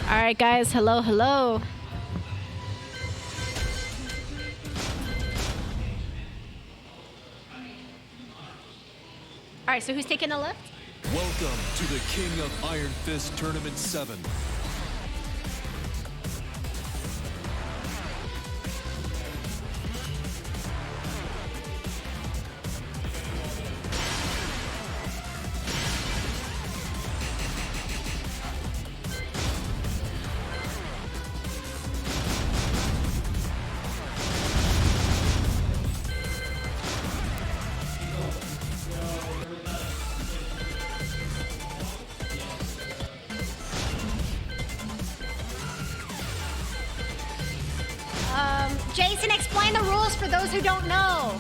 Alright guys, hello, hello. Alright, so who's taking the left? Welcome to the King of Iron Fist Tournament 7. Jason, explain the rules for those who don't know.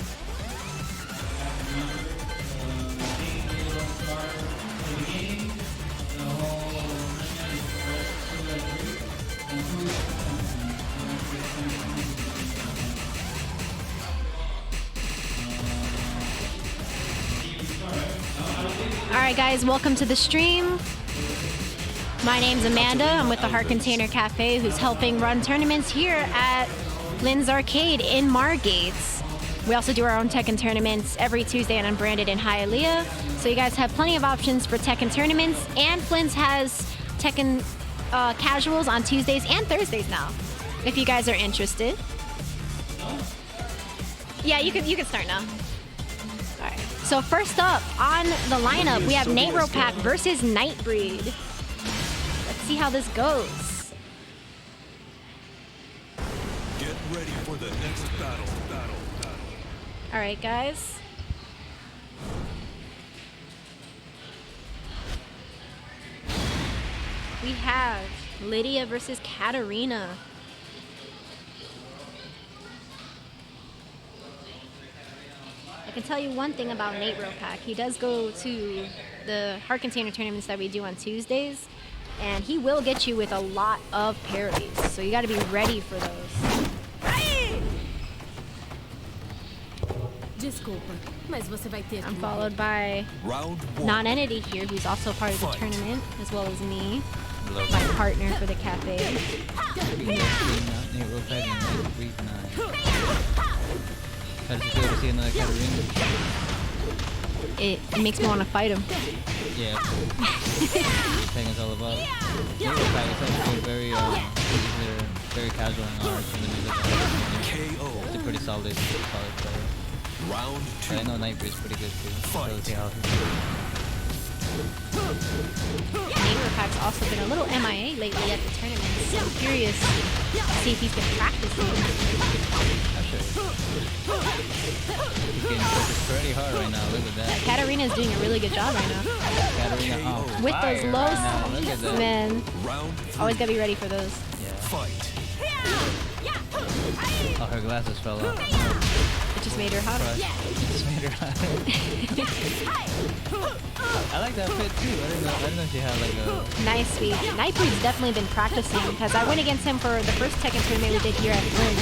Alright guys, welcome to the stream. My name's Amanda. I'm with the Heart Container Cafe, who's helping run tournaments here at Flynn's Arcade in Margate. We also do our own Tekken tournaments every Tuesday and Unbranded in Hialeah. So you guys have plenty of options for Tekken tournaments, and Flynn's has Tekken casuals on Tuesdays and Thursdays now, if you guys are interested. Yeah, you can start now. All right. So first up on the lineup, we have Nateropack versus Nightbreed. Let's see how this goes. Get ready for the next battle. All right, guys. We have Lydia versus Katarina. I can tell you one thing about Nateropack. He does go to the Heart Container tournaments that we do on Tuesdays, and he will get you with a lot of parries. So you got to be ready for those. Desculpa, mas você vai ter. I'm followed by Non-Entity here, who's also part of the tournament, as well as me, my partner for the cafe. It makes me want to fight him. Yeah. Tekken's all about. It's very casual in ours. KO. It's a pretty solid player. Round 2. But I know Nightbreed's pretty good too. So we'll see how Nateropack's also been a little MIA lately at the tournament, so I'm curious to see if he's been practicing. I'll show you. He's getting focused pretty hard right now. Look at that. Katarina's doing a really good job right now. Katarina with those low right look at that. man. Always gotta be ready for those. Yeah. Fight. Oh, her glasses fell off. It just made her hotter. It just made her hotter. I like that fit too. I didn't know she had like a... Nice sweep. Nightbreed's definitely been practicing, because I went against him for the first Tekken tournament we did here at Flynn,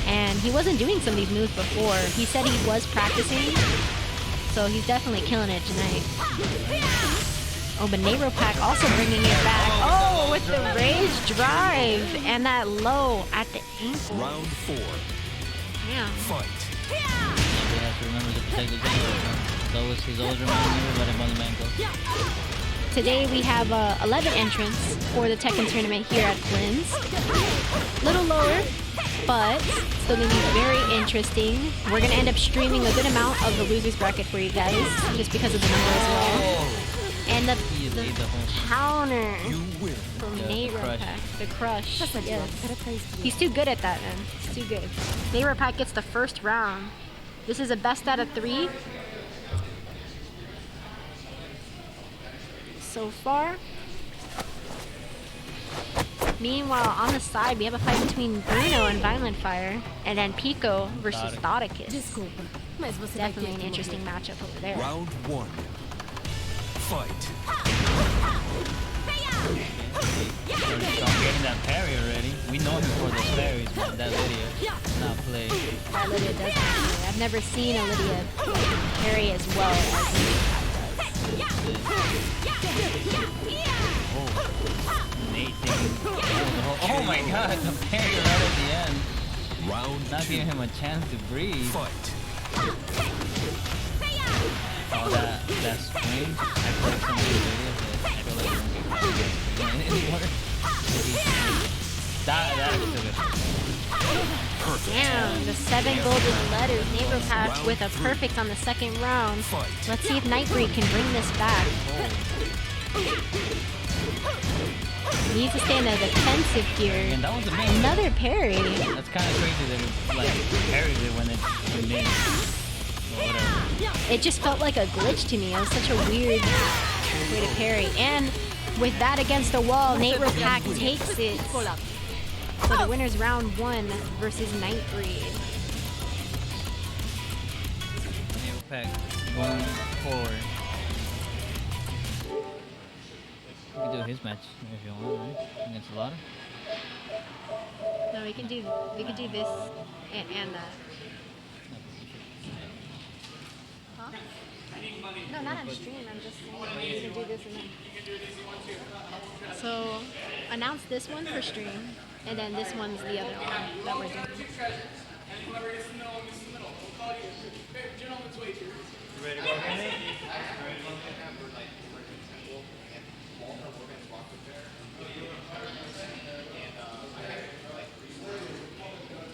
and he wasn't doing some of these moves before. He said he was practicing, so he's definitely killing it tonight. Oh, but Nateropack also bringing it back. Oh, with the rage drive and that low at the ankle. Round 4. Yeah. Fight. We have to remember to protect his ankles. He's always reminding everybody about the ankle. Today we have 11 entrants for the Tekken tournament here at Flynn's. Little lower, but still gonna be very interesting. We're gonna end up streaming a good amount of the losers bracket for you guys, just because of the number as well. And the counter from Nateropack, the crush. Yes. He's too good at that, man. He's too good. Nateropack gets the first round. This is a best out of 3. So far. Meanwhile, on the side, we have a fight between Bruno and Violent Fire, and then Pico versus Thoticus. Desculpa, mas você Definitely an interesting matchup over there. Round 1. Fight. Getting that parry already. We know him for those parries, but that Lydia not play. That Lydia does not play. I've never seen a Lydia parry as well as Nateropack does. Oh, Nate taking god, comparing right at the end. Round Not 2. giving him a chance to breathe. Fight. Oh, that swing. I feel like some of the videos that I feel like you don't get caught anymore. That is so good. Damn, the 7 golden letters. Neighborpack with a perfect on the second round. Fight. Let's see if Nightbreed can bring this back. Needs to stay in the defensive here. And that was amazing. Another parry. That's kind of crazy that it like parries it when it's mid. But whatever. It just felt like a glitch to me. It was such a weird way to parry. And with that against the wall, Neighborpack takes it. So the winner's round 1 versus Nightbreed. Pack going forward. We can do his match if you want, right? Against Lydia. No, we can do this and that. Huh? No, not on stream. I'm just saying we can do this and that. So announce this one for stream, and then this one's the other one that we're doing.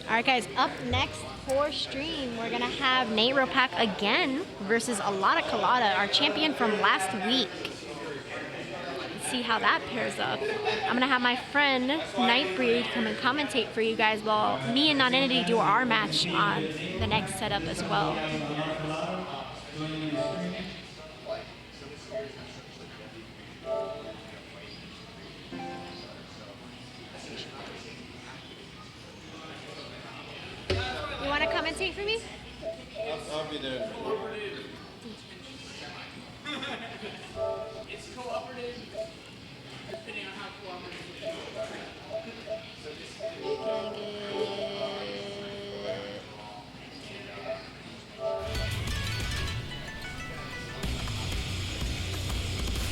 Alright guys, up next for stream, we're gonna have Neighborpack again versus Alada Colada, our champion from last week. Let's see how that pairs up. I'm gonna have my friend Nightbreed come and commentate for you guys while me and Nonentity do our match on the next setup as well. You want to commentate for me? I'll be there. It's cooperative, depending on how cooperative it is.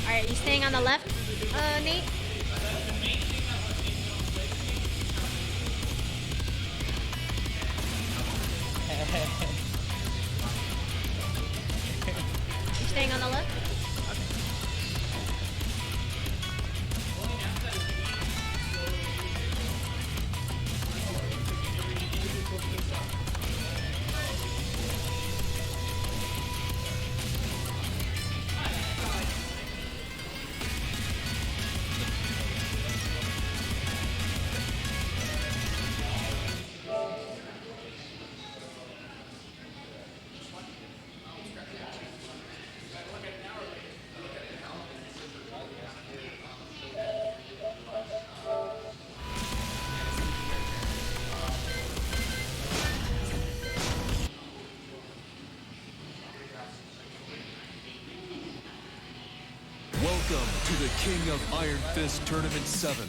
Alright, you staying on the left, Nate? You staying on the left? Welcome to the King of Iron Fist Tournament 7.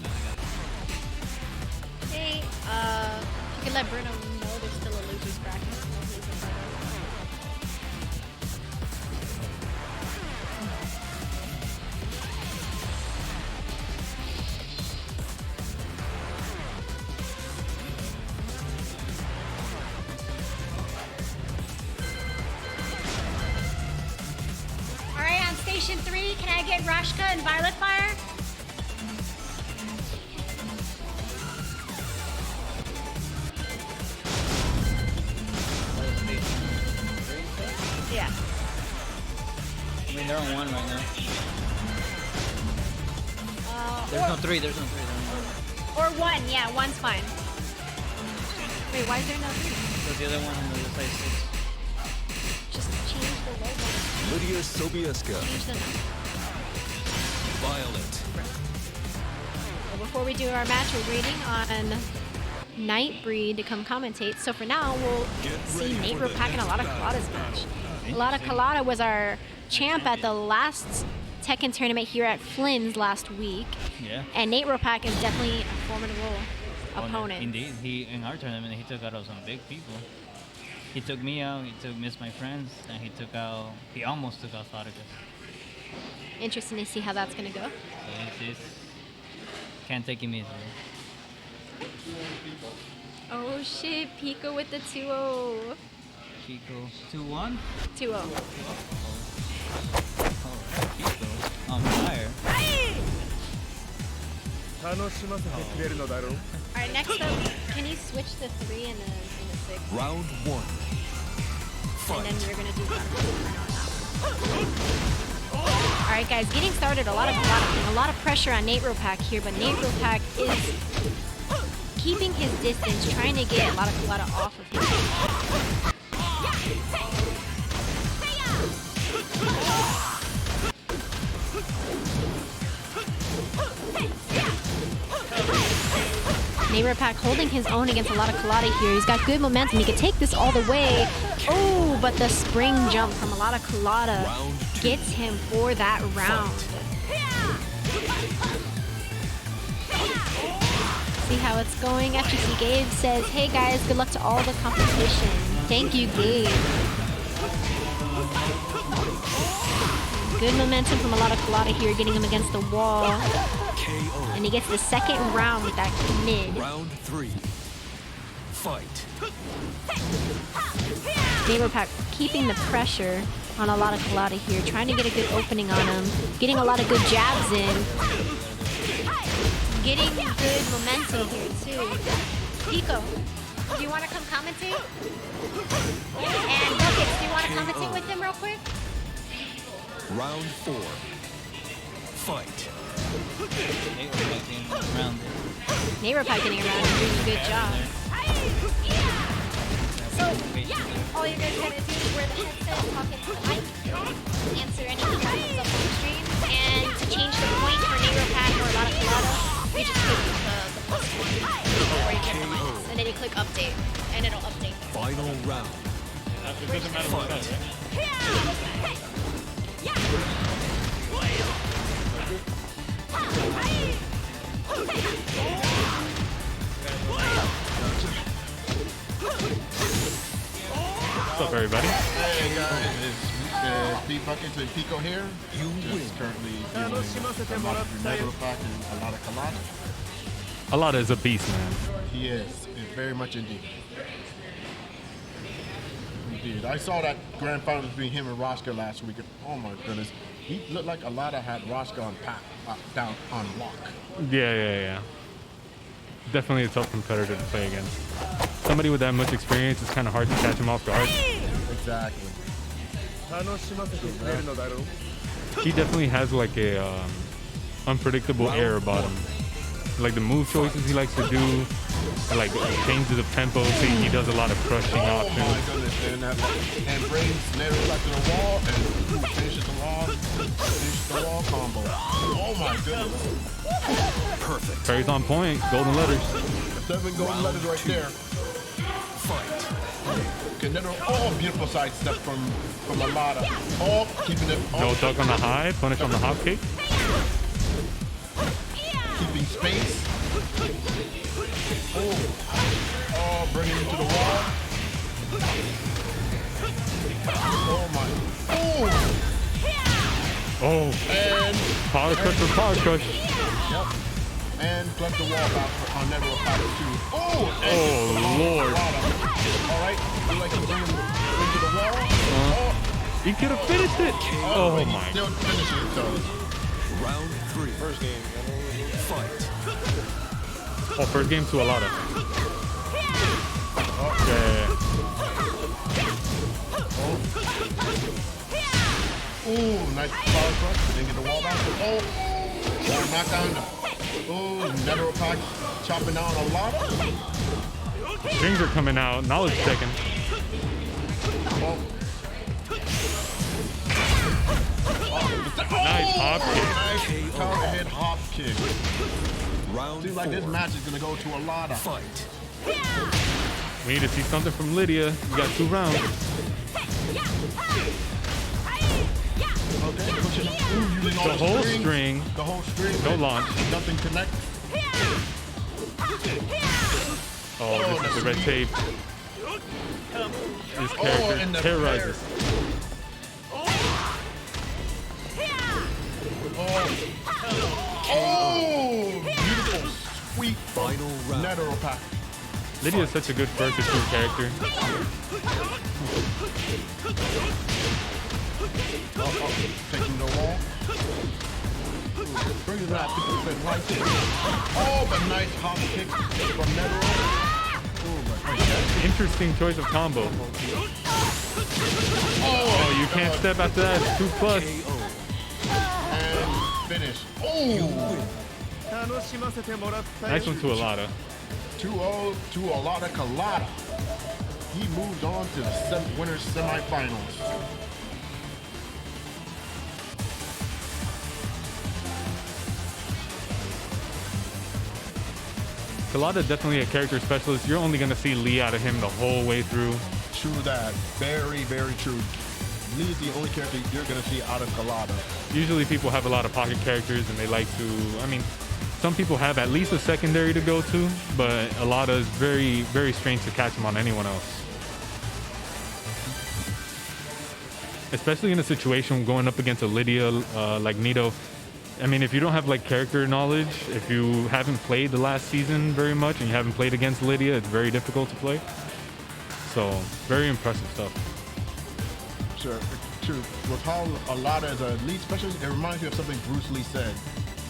Hey, if you could let Bruno know there's still a loser's bracket. Alright, on station 3, can I get Rashka and Violet Fire? Yeah. I mean, they're on 1 right now. There's no 3. There's no 3. Or 1, yeah, 1's fine. Wait, why is there no 3? So the other one on the other side is 6. Just change the logo. Lydia Sobieska. Change the number. Violet. Well, before we do our match, we're waiting on Nightbreed to come commentate. So for now, we'll see Neighborpack and Alada Colada's match. Alada Colada was our champ at the last Tekken tournament here at Flynn's last week. Yeah. And Neighborpack is definitely a formidable opponent. Indeed. He in our tournament he took out some big people. He took me out, he took Miss My Friends, and he almost took out Spartacus. Interesting to see how that's gonna go. So it's can't take him easily. Oh shit, Pico with the 2-0. Pico 2-1. 2-0. Oh, Pico on fire. Alright, next up, can you switch the 3 and the 6? Round 1. And then we're gonna do Alright guys, getting started, a lot of pressure on Nate Ropak here, but Nate Ropak is keeping his distance, trying to get a lot of Kalata off of him. Nate Ropak holding his own against a lot of Kalata here. He's got good momentum. He can take this all the way. Oh, but the spring jump from a lot of Kalata gets him for that round. See how it's going? FGC Gabe says, hey guys, good luck to all the competition. Thank you, Gabe. Good momentum from a lot of Kalata here, getting him against the wall. And he gets the second round with that mid. Round 3. Fight. Neighborpack keeping the pressure on a lot of Kalata here, trying to get a good opening on him, getting a lot of good jabs in, getting good momentum here too. Pico, do you want to come commentate? And Buckets, do you want to commentate with him real quick? Round 4. Fight. Neighborpack getting around and doing a good job. So, all you guys gotta do is wear the headset, talk into the mic, answer any questions up on the stream, and to change the point for Neighborpack or a lot of Kalata, you just click the plus one, or you get the minus, and then you click update, and it'll update there. Final round. It doesn't matter what it says, right? What's up, everybody? Hey guys, it's Beat Buckets and Pico here. You win. Just currently doing a lot of Negro and a lot of Kalata. Alada is a beast, man. He is very much indeed. Indeed. I saw that grand final between him and Rosca last week. And, oh my goodness. He looked like Alada had Rosca on down on lock. Yeah. Definitely a tough competitor to play against. Somebody with that much experience, it's kind of hard to catch him off guard. Exactly. He definitely has like a unpredictable air about him. Like the move choices he likes to do, like changes of tempo, so he does a lot of crushing Oh options. my goodness. And brings Larry back to the wall and finishes the wall combo. Oh my goodness. Perfect. Parry's on point, golden letters. 7 golden letters right there. Fight. Okay, oh, beautiful side step from Alada. Oh, keeping it. Oh, No duck on the high, punish on the hop kick. keeping space. Oh, bringing him to the wall. Oh my. Oh, And power crush for power crush. yep. And collect the wall back on Never a Power 2. Oh, and Oh, Lord. All right, we like to bring him into the wall. He could have finished it. Oh But he my. still finishing it though. Round 3. First game. Fight. Oh, first game to Alada. Yeah. Ooh, nice power crush. Didn't get the wall back. Oh, knockdown. Oh, Nether Pack chopping down a lot. Strings are coming out. Knowledge checking. Oh. Nice hop kick. Nice counter hit hop kick. Round Seems 4. like this match is gonna go to a lot of. Fight. We need to see something from Lydia. We got 2 rounds. Okay, pushing up. Ooh, using all The whole strings. string. The whole string. No launch. Nothing connects. Oh, this is the red tape. This character and the terrorizes. Oh, beautiful, sweet Final round. Netero pack. Lydia is such a good first to two character. Taking the wall. Bringing that 50% light kick. Oh, the nice hop kick from Netero. Interesting choice of combo. Oh, you can't step after that. It's 2+. And finish. Oh! Nice one to Alada. 2-0 to Alada Colada. He moves on to the winners semifinals. Colada definitely a character specialist. You're only gonna see Lee out of him the whole way through. True that. Very, very true. Lee is the only character you're going to see out of Colada. Usually people have a lot of pocket characters and they like to, I mean, some people have at least a secondary to go to, but Alada is very, very strange to catch him on anyone else. Especially in a situation going up against a Lydia like Nito. I mean, if you don't have like character knowledge, if you haven't played the last season very much and you haven't played against Lydia, it's very difficult to play. So, very impressive stuff. Sure, true. With how Alada is a lead specialist, it reminds me of something Bruce Lee said.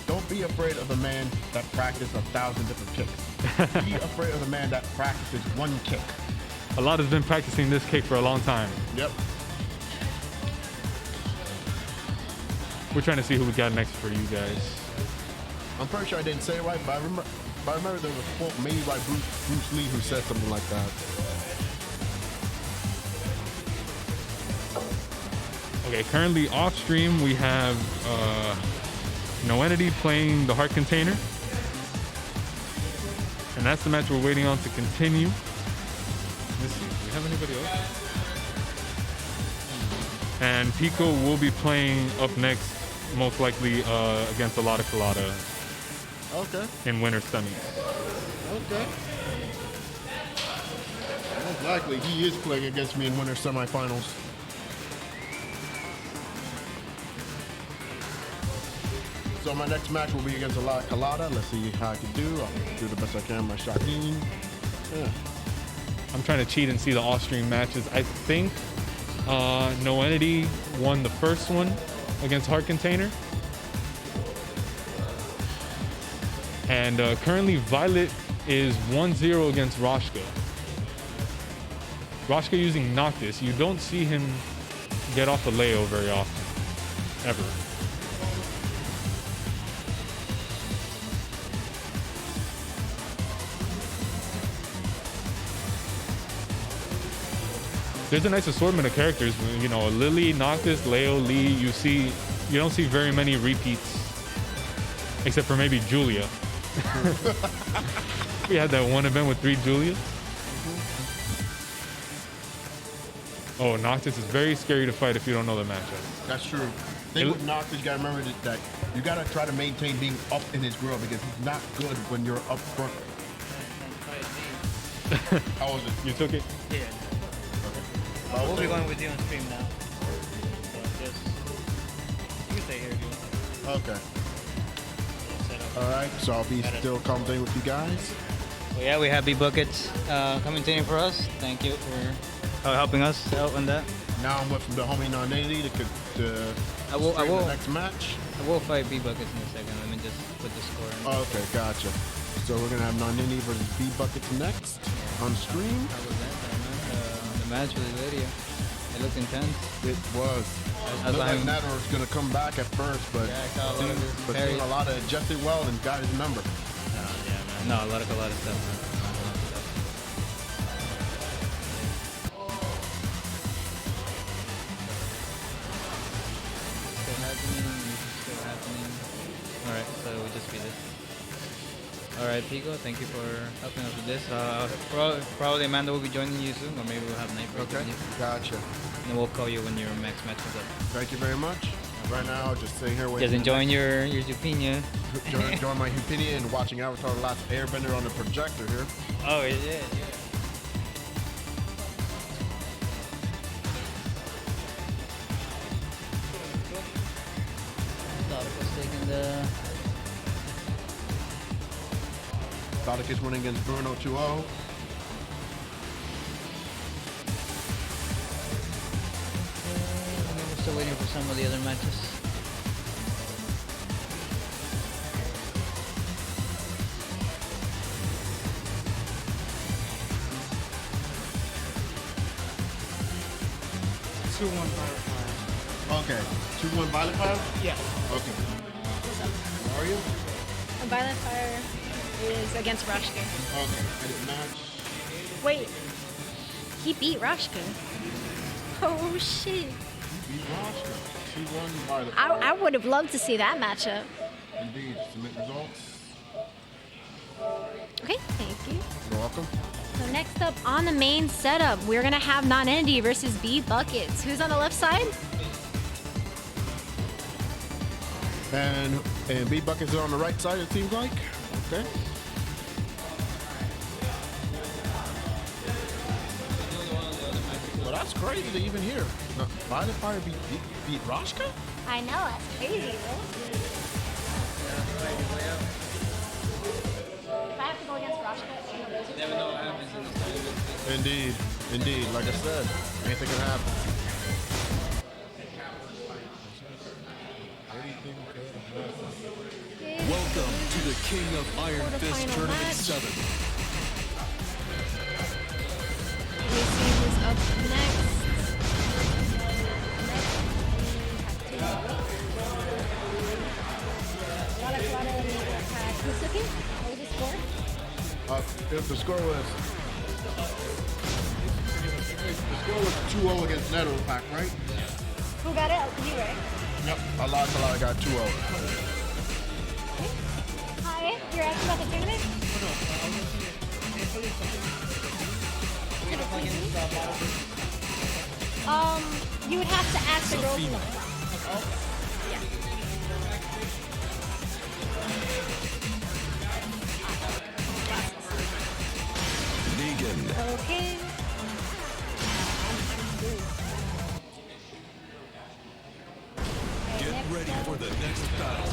Don't be afraid of the man that practices 1,000 different kicks. Be afraid of the man that practices one kick. Alada's been practicing this kick for a long time. Yep. We're trying to see who we got next for you guys. I'm pretty sure I didn't say it right, but I remember there was a quote made by Bruce Lee who said something like that. Okay, currently off stream we have No Entity playing the Heart Container. And that's the match we're waiting on to continue. Let's see, do we have anybody else? And Pico will be playing up next, most likely against Alada Colada Okay. in winter semis. Okay. Most likely he is playing against me in winter semifinals. So my next match will be against Alada Colada. Let's see how I can do. I'll do the best I can. My Shaheen. Yeah. I'm trying to cheat and see the off-stream matches. I think No Entity won the first one against Heart Container. And currently Violet is 1-0 against Roshka. Roshka using Noctis. You don't see him get off the Leo very often. Ever. There's a nice assortment of characters. You know, Lily, Noctis, Leo, Lee. You don't see very many repeats, except for maybe Julia. We had that one event with 3 Julias. Oh, Noctis is very scary to fight if you don't know the matchup. That's true. Thing with Noctis, you gotta remember that you gotta try to maintain being up in his grill because he's not good when you're up front. How was it? You took it? Yeah. We'll be going with you on stream now. So just, you can stay here if you want. Okay. Alright, so I'll be still commentating with you guys. Well, yeah, we have B-Buckets commentating for us. Thank you for helping us out on that. Now I'm with the homie Non-Entity to I will the next match. I will fight B-Buckets in a second. Let me just put the score in. Okay, gotcha. So we're gonna have Non-Entity versus B-Buckets next on stream. How was that? The match with Lydia. It looked intense. It was. It looked like Nader was gonna come back at first, but Yeah, a lot of adjusted well and got his number. Yeah, man. No, a lot of stuff, man. Still happening. Alright, so it will just be this. Alright, Pico, thank you for helping us with this. Probably Amanda will be joining you soon, or maybe we'll have Night Break with you. Gotcha. And we'll call you when your next match comes up. Thank you very much. Right now, just sitting here waiting. Just enjoying your Zupinia. Enjoying my Hupinia and watching Avatar: The Last Airbender on the projector here. Oh, yeah. Taking the Balikis winning against Bruno 2-0. We're still waiting for some of the other matches. Okay. 2-1 Violet Fire? Yeah. Okay. How are you? And Violent Fire is against Rashka. Okay. Edit match. Wait, he beat Rashka. Oh shit. Beat Rashka. 2-1 Violet I Fire. would have loved to see that matchup. Indeed. Submit results. Okay, thank you. You're welcome. So next up on the main setup, we're gonna have Non-Entity versus B Buckets. Who's on the left side? And B Buckets are on the right side, it seems like. Okay. Well, that's crazy to even hear. No, Violet Fire beat Rashka? I know, that's crazy, right? If I have to go against Rashka, Never know what happens in this tournament. Indeed. Indeed. Like I said, anything can happen. Anything can happen. Welcome to the King of Iron Fist Quarterfinal Tournament match. 7. Macy is up next. Who's looking? What was the score? If the score was 2-0 against Netto Pack, right? Who got it? You, right? Yep. I lost a lot. I got 2-0. Hi, you're asking about the tournament? You would have to ask the girls in the front. Negan. Okay. Get ready for the next battle.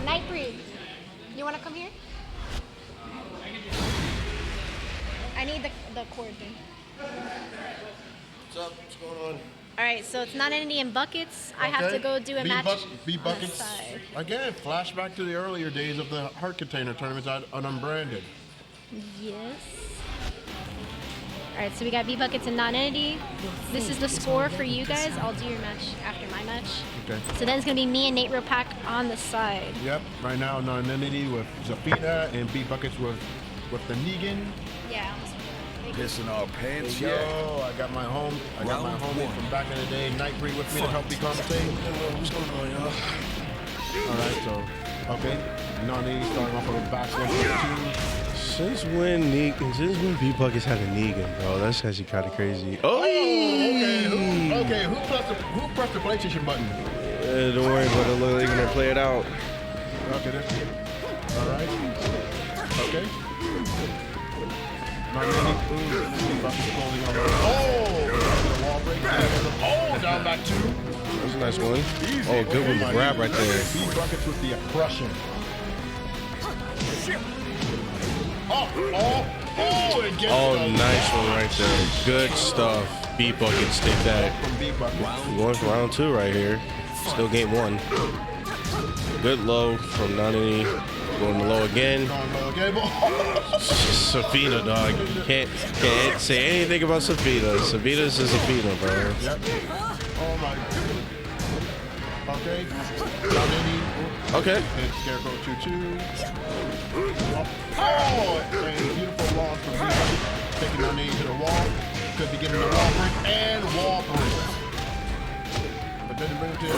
Nightbreed, you want to come here? I need the cord thing. What's up? What's going on? All right, so it's Non-Entity and Buckets. I have to go do a match B on the Buckets. side. Again, flashback to the earlier days of the Heart Container tournaments on Unbranded. Yes. All right, so we got B Buckets and Non-Entity. This is the score for you guys. I'll do your match after my match. Okay. So then it's gonna be me and Nate Ropack on the side. Yep. Right now, Non-Entity with Zafina and B Buckets with the Negan. Yeah. Pissing our pants, Yo, I got my homie from back in the day, Nightbreed, with me to help me commentate. What's going on, y'all? All right, so okay, Non-Entity starting off with a back 1-2. Since when B Buckets had a Negan, bro? That's actually kind of crazy. Oh, Okay. Who pressed the PlayStation button? Don't worry about it. Look, they're gonna play it out. Okay, all right. Okay. Oh, down back 2. That's a nice one. Oh, good with the grab right there. B Buckets with the oppression. Oh, nice one right there. Good stuff. B Buckets take that. From B Buckets. Going for round 2 right here. Still game 1. Good low from Nani. Going low again. Safina, dog. Can't say anything about Safina. Safina's a Safina, bro. Yep. Oh my goodness. Okay. Nani. Okay. And Scarecrow 2-2. Oh, and beautiful launch from B Buckets. Taking Nani to the wall. Could be getting the wall break and wall break. But then bring it to the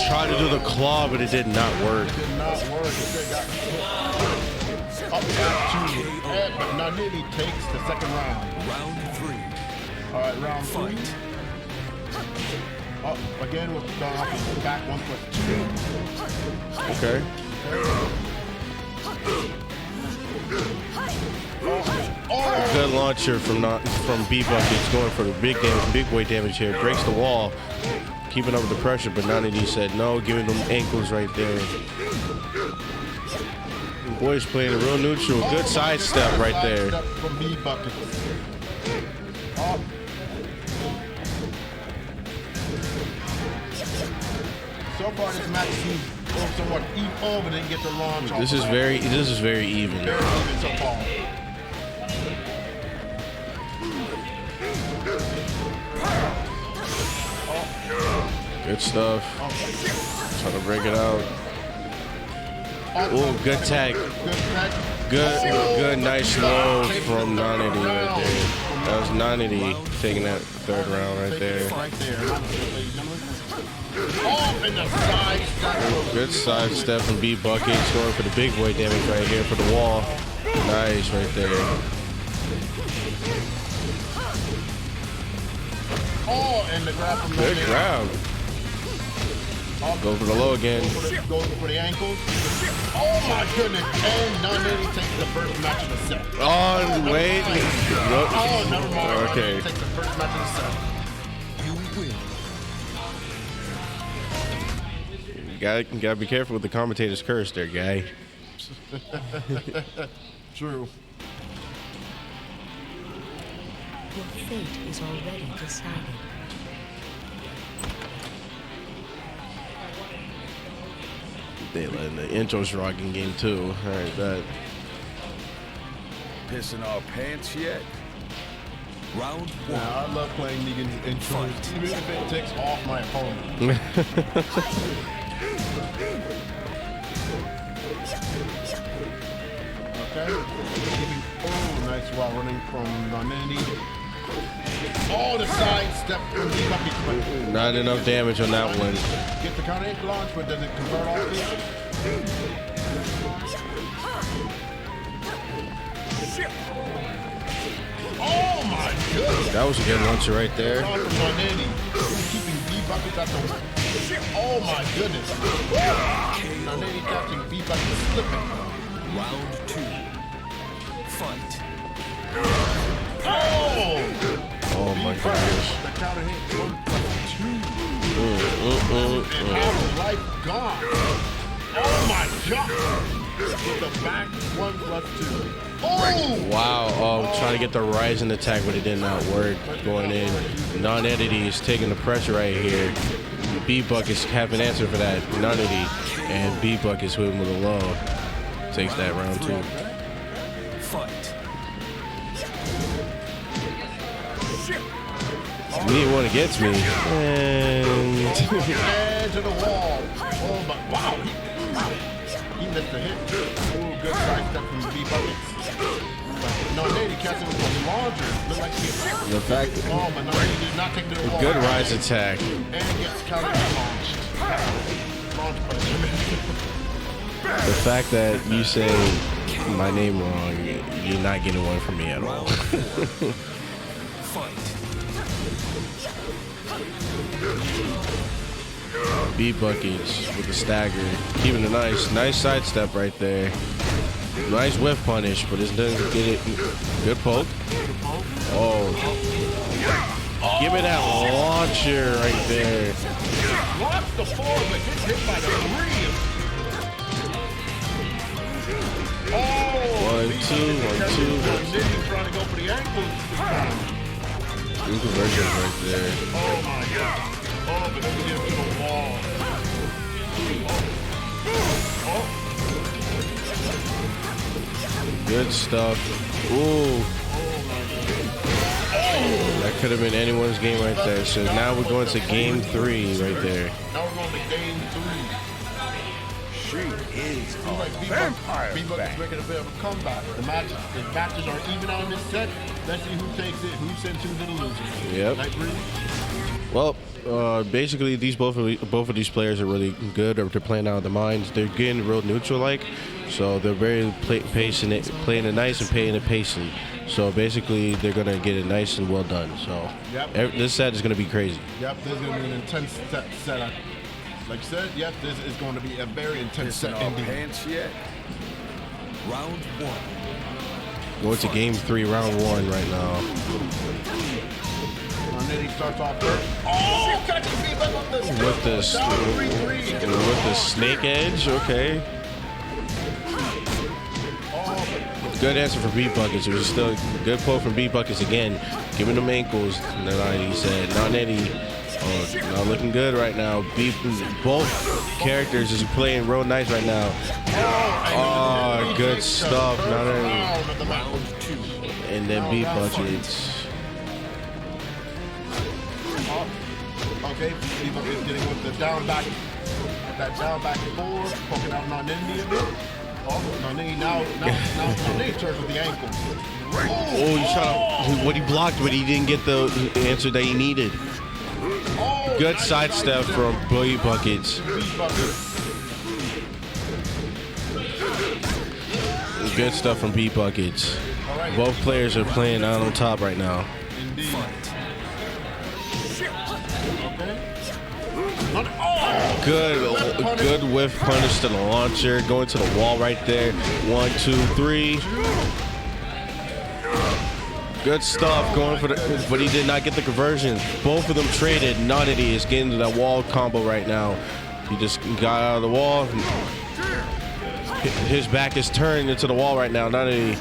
Tried to do the claw, but it did not work. It did not work. It got up back 2. But Nanini takes the second round. Round 3. All right, round 3. Up again with the back 1+2. Okay. Good launcher from B Buckets, going for the big boy damage here. Breaks the wall. keeping up with the pressure, but Nanity said no, giving them ankles right there. The boy's playing a real neutral. Good sidestep right there. From B bucket. Oh. So far, this match seems somewhat even, but didn't get the launch. This is very even. Very even so far. Good stuff. Trying to break it out. Oh, good tag. Good, nice low from Nanity right there. That was Nanity taking that third round right there. Good side step from B Bucket, going for the big boy damage right here for the wall. Nice right there. Oh, and the grab from Good grab. Go for the low again. Go for the ankles. Oh my goodness. And Nanity takes the first match of the set. Oh, wait. Nope. Oh, never mind. Okay. Takes the first match of the set. You win. You gotta be careful with the commentator's curse there, guy. True. Your fate is already decided. They letting the intro's rocking game too. All right, that. Pissing our pants yet? Round one. Yeah, I love playing Negan's intros, even if it takes off my opponent. Okay. Oh, nice while running from Nanity. Oh, the side step from the bucket. Not enough damage on that one. Get the counter hit launch, but does it convert off this? Oh my goodness! That was a good launcher right there. Keeping B buckets at the. Oh my goodness! Nanity catching B buckets slipping. Round two. Fight. Oh my goodness. The counter hit 1 plus 2. And half life gone. Oh my god! With the back 1 plus 2. Oh! Wow. Oh, trying to get the rising attack, but it did not work. Going in. Non-entity is taking the pressure right here. B-Buckets have an answer for that. Non-entity. And B-Buckets hitting with a low. Takes that round two. Fight. Oh, Me one against me. And edge of the wall. Oh my, wow. He missed the hit. Oh, good side step from B buckets. No, Nady catching with a launcher. Look like he. the fact Oh, but no, he did not take to the wall. good rise attack. And gets counter launched. Launch punch. The fact that you say my name wrong, you're not getting one from me at all. Fight. B buckets with the stagger, keeping a nice sidestep right there. Nice whiff punish, but it doesn't get it. Good poke. Oh, give me that launcher right there. Watch the four, but gets hit by the three. Oh, 1, 2, 1, 2. Nady trying to go for the ankles. Good conversion right there. Oh my god. Oh, but then we get to the wall. Good stuff. Ooh. That could have been anyone's game right there. So now we're going to game 3 right there. Now we're going to game 3. She is a vampire. B-Bucket's making a bit of a comeback. The matches are even on this set. Let's see who takes it, who sends who to the losers. Yep. Night breeze? Well, basically, both of these players are really good. They're playing out of their minds. They're getting real neutral-like, so they're very playing it nice and playing it pacing. So basically, they're gonna get it nice and well done. So this set is gonna be crazy. Yep, this is gonna be an intense set. Like you said, yep, this is going to be a very intense set indeed. Pants yet? Round one. Going to game 3, round 1 right now. Nitty starts off first. Oh, catches feedback With the snake edge, okay. Good answer for beat buckets. It was still a good pull from beat buckets again. Giving them ankles. And then he said, not Eddie. Oh, not looking good right now. Both characters is playing real nice right now. Oh, good stuff. Not Eddie. And then beat buckets. Okay, beat buckets getting with the down back. That down back forward, poking out non-Indy a bit. Oh, Nani now Nani turns with the ankle. Oh, he shot what he blocked, but he didn't get the answer that he needed. Good sidestep from Beat Buckets. Good stuff from Beat Buckets. Both players are playing out on top right now. Good whiff punish to the launcher, going to the wall right there. 1, 2, 3. Good stuff going for the, but he did not get the conversion. Both of them traded. Nonity is getting to that wall combo right now. He just got out of the wall. His back is turned into the wall right now. Nonity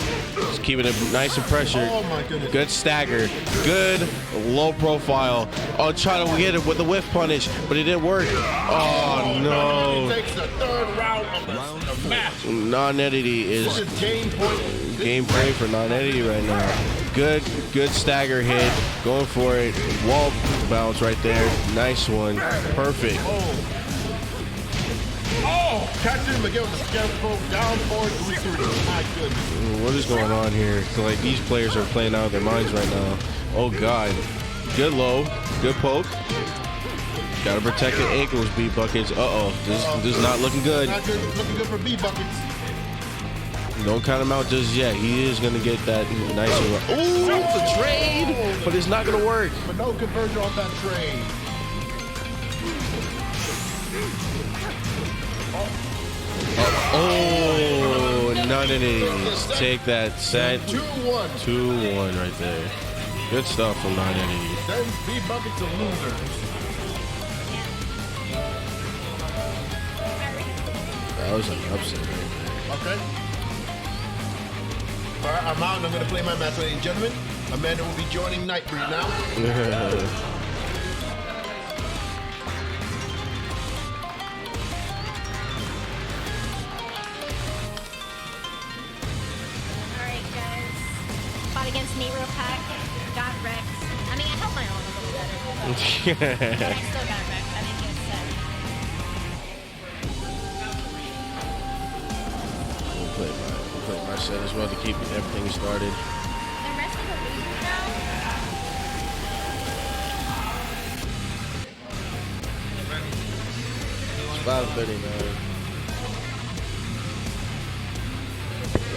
is keeping it nice and pressured. Good stagger. Good low profile. Oh, trying to get it with the whiff punish, but it didn't work. Oh, no. Non-entity is game point for non-entity right now. Good stagger hit. Going for it. Wall bounce right there. Nice one. Perfect. Oh, catching Miguel with the scaffold down forward 3-3. My goodness. What is going on here? Like, these players are playing out of their minds right now. Oh, God. Good low. Good poke. Gotta protect the ankles, B Buckets. Uh-oh. This is not looking good. Not good. Looking good for B Buckets. Don't count him out just yet. He is gonna get that nice one. Ooh, the trade! But it's not gonna work. But no conversion off that trade. Oh, none of these. Take that set. 2-1. 2-1 right there. Good stuff from non-entity. Then B Buckets a loser. That was an upset right there. Okay. All right, I'm out and I'm going to play my match, ladies and gentlemen. Amanda will be joining Nightbreed now. Alright, guys. Fought against Nero Pack. Got wrecked. I mean, I held my own a little better. But I still got wrecked. I didn't get set. We'll play my set as well to keep everything started. The rest of the losers now? It's 5:30 now.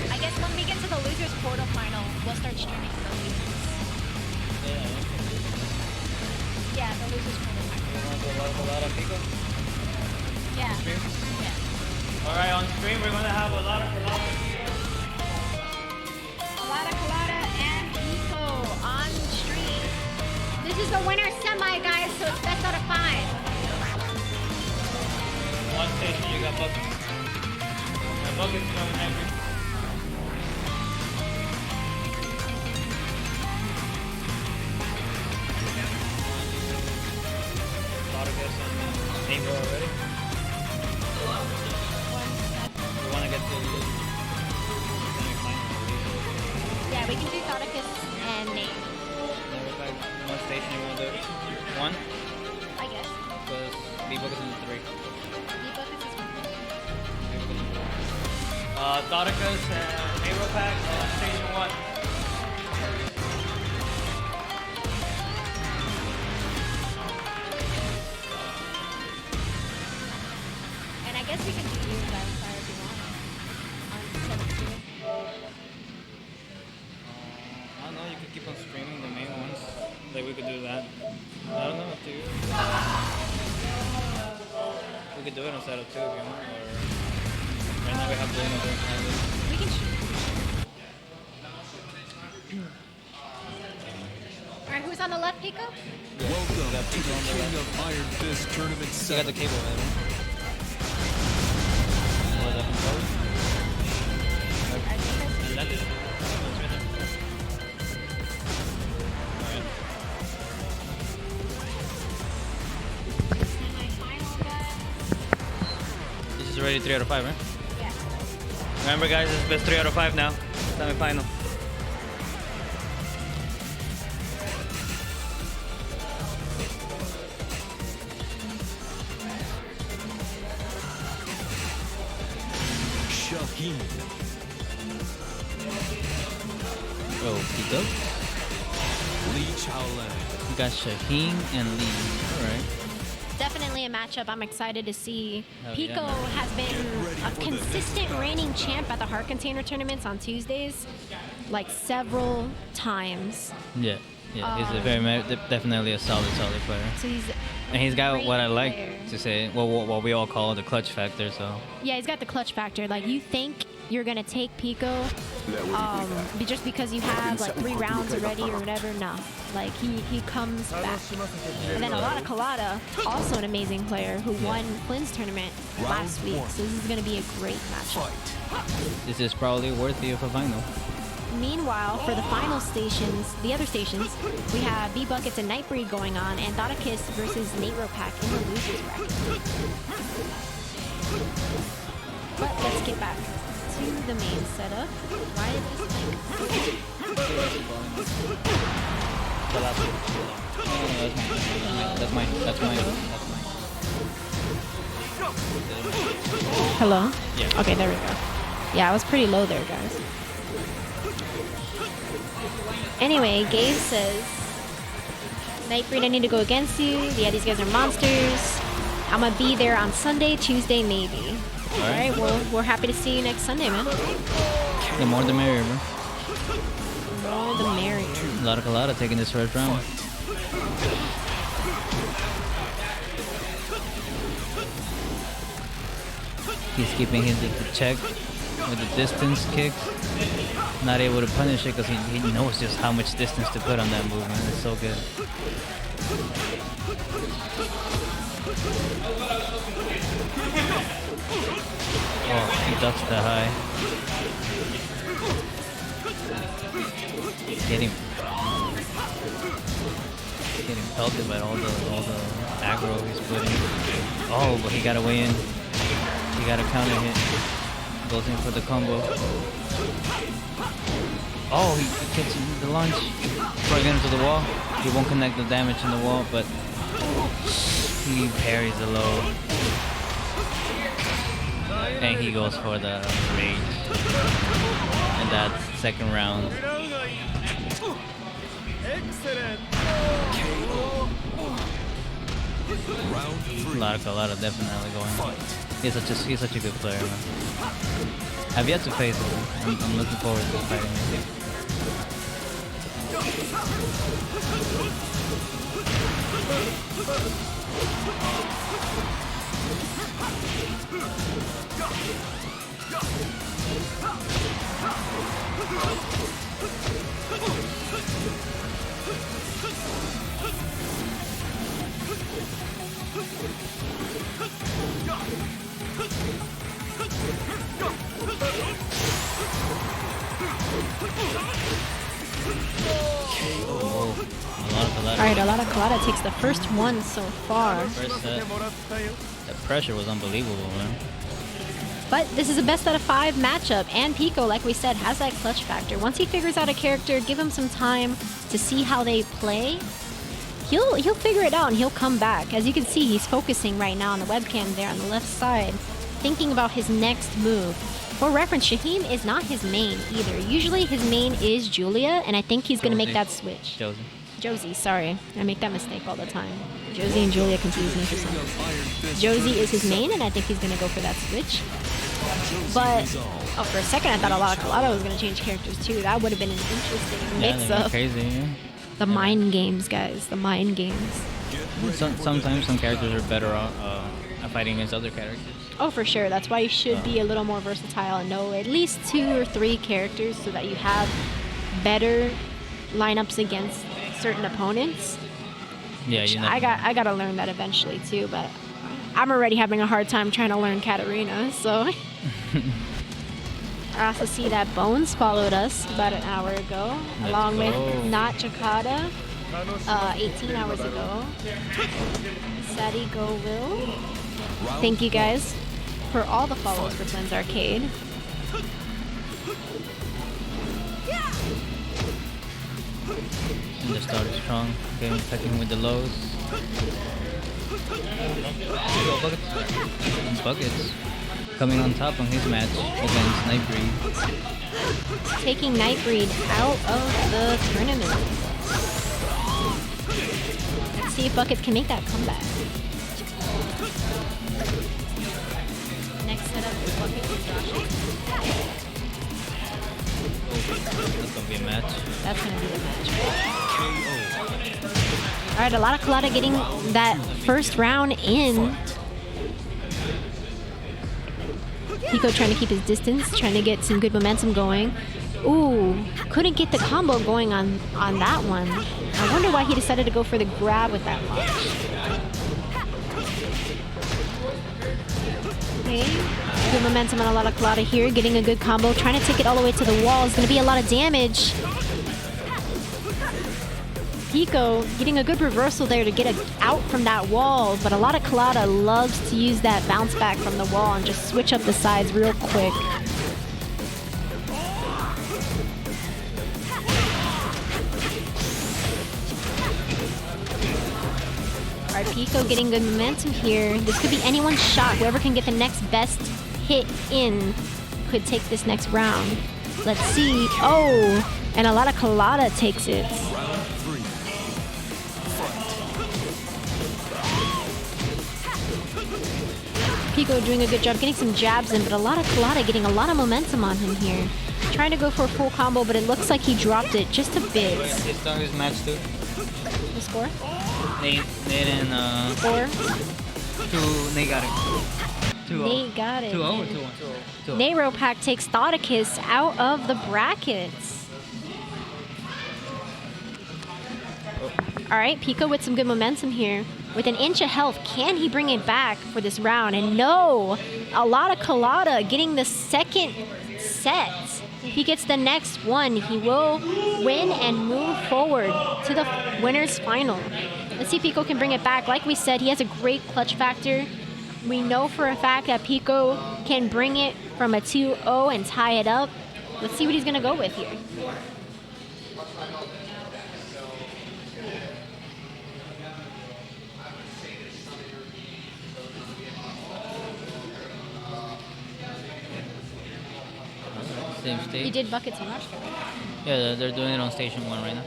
I guess when we get to the losers portal final, we'll start streaming the losers. Yeah, the losers portal final. You want to go a lot of people? Yeah. Stream? Yeah. Alright, on stream we're gonna have a lot of Colada and Nico on stream. This is the winner semi, guys, so it's best out of 5. one station you got buckets. My buckets is going angry. Lot of guys on Neighbor already. We wanna get to Yeah, we can do Thoticus and Nate. one station you want to do? One? I guess. Because B-Book is in the 3. Defocus is one. Thoticus and Neighbor Pack on station 1. And I guess we can do Vampire if you want. On 17. I don't know, you could keep on streaming the main ones. Like we could do that. I don't know, up to you. We could do it on Saturday too if you want, or right now we have Blvd. We can shoot. Alright, who's on the left, Pico? Welcome to the King of Iron Fist Tournament You got 7. the cable, man. Where's that controller? That's it. Alright. This is already 3 out of 5, right? Yeah. Remember, guys, it's best 3 out of 5 now. Semi-final. Shaheen. Oh, Pico. Lee Chaolan. We got Shaheen and Lee. Alright. Definitely a matchup I'm excited to see. Oh, Pico yeah. has been a consistent reigning champ at the Heart Container tournaments on Tuesdays, like several times. Yeah. Yeah, he's a very definitely a solid player. So he's And he's got great what I like player. to say, well, what we all call the clutch factor. So Yeah, he's got the clutch factor. Like, you think you're gonna take Pico just because you have like 3 rounds already or whatever. No, like he comes back. And then a lot of Colada, also an amazing player who won Flynn's tournament last week. So this is gonna be a great matchup. this is probably worthy of a final. Meanwhile, for the final stations, the other stations, we have B-Buckets and Nightbreed going on, and Thoughtakiss versus Nate Ropak in the losers bracket. But let's get back to the main setup. Why is this That's mine. Hello? Yeah. Okay, there we go. Yeah, I was pretty low there, guys. Anyway, Gabe says, Nightbreed, I need to go against you. Yeah, these guys are monsters. I'm gonna be there on Sunday, Tuesday, maybe. Alright, well, we're happy to see you next Sunday, man. The more the merrier, bro. More the merrier. A lot of Colada taking this first round. He's keeping his check with the distance kick. Not able to punish it because he knows just how much distance to put on that move, man. It's so good. Oh, he ducks the high. Getting pelted by all the aggro he's putting. Oh, but he got a way in. He got a counter hit. Goes in for the combo. Oh, he gets the launch. Before I get into the wall, he won't connect the damage in the wall, but he parries the low. And he goes for the rage. And that's second round. Round 3. A lot of definitely going. He's such a good player, man. I've yet to face him. I'm looking forward to fighting with him. Alright, a lot of Colada takes the first one so far. First set. The pressure was unbelievable, man. But this is a best out of 5 matchup, and Pico, like we said, has that clutch factor. Once he figures out a character, give him some time to see how they play, he'll figure it out and he'll come back. As you can see, he's focusing right now on the webcam there on the left side, thinking about his next move. For reference, Shaheen is not his main either. Usually his main is Julia, and I think he's going to make that switch. Josie, sorry. I make that mistake all the time. Josie and Julia confuse me for some reason. Josie is his main, and I think he's going to go for that switch. But, oh, for a second I thought a lot of Colada was going to change characters too. That would have been an interesting mix-up. Crazy, yeah. The mind games, guys. The mind games. Sometimes some characters are better off fighting against other characters. Oh, for sure. That's why you should be a little more versatile and know at least 2 or 3 characters so that you have better lineups against certain opponents. Yeah, you never I know. gotta learn that eventually too, but I'm already having a hard time trying to learn Katarina, so. I also see that Bones followed us about an hour ago, Let's along go. with Not Jakata, 18 hours ago. Sadie Go Will. Thank you guys for all the follows for Flynn's Arcade. And just started strong. Okay, attacking with the lows. Go Buckets. And Buckets coming on top on his match against Nightbreed. Taking Nightbreed out of the tournament. Let's see if Buckets can make that comeback. Next setup is Buckets and Josh. That's gonna be a match. That's gonna be the match. Alright, a lot of Colada getting that first round in. Pico trying to keep his distance, trying to get some good momentum going. Ooh, couldn't get the combo going on that one. I wonder why he decided to go for the grab with that launch. Okay, good momentum on a lot of Colada here, getting a good combo, trying to take it all the way to the wall. It's going to be a lot of damage. Pico getting a good reversal there to get out from that wall, but a lot of Colada loves to use that bounce back from the wall and just switch up the sides real quick. Alright, Pico getting good momentum here. This could be anyone's shot. Whoever can get the next best hit in could take this next round. Let's see. Oh, and a lot of Colada takes it. Pico doing a good job getting some jabs in, but a lot of Colada getting a lot of momentum on him here. Trying to go for a full combo, but it looks like he dropped it just a bit. He started his match too. The score? Nate and Score? Nate got it. 2-0. Nate got it. 2-0 or 2-1? Nate Pack takes Thoticus out of the brackets. Alright, Pico with some good momentum here. With an inch of health, can he bring it back for this round? And no! A lot of Colada getting the second set. If he gets the next one, he will win and move forward to the winner's final. Let's see if Pico can bring it back. Like we said, he has a great clutch factor. We know for a fact that Pico can bring it from a 2-0 and tie it up. Let's see what he's going to go with here. Same stage. He did buckets and rush. Yeah, they're doing it on station 1 right now.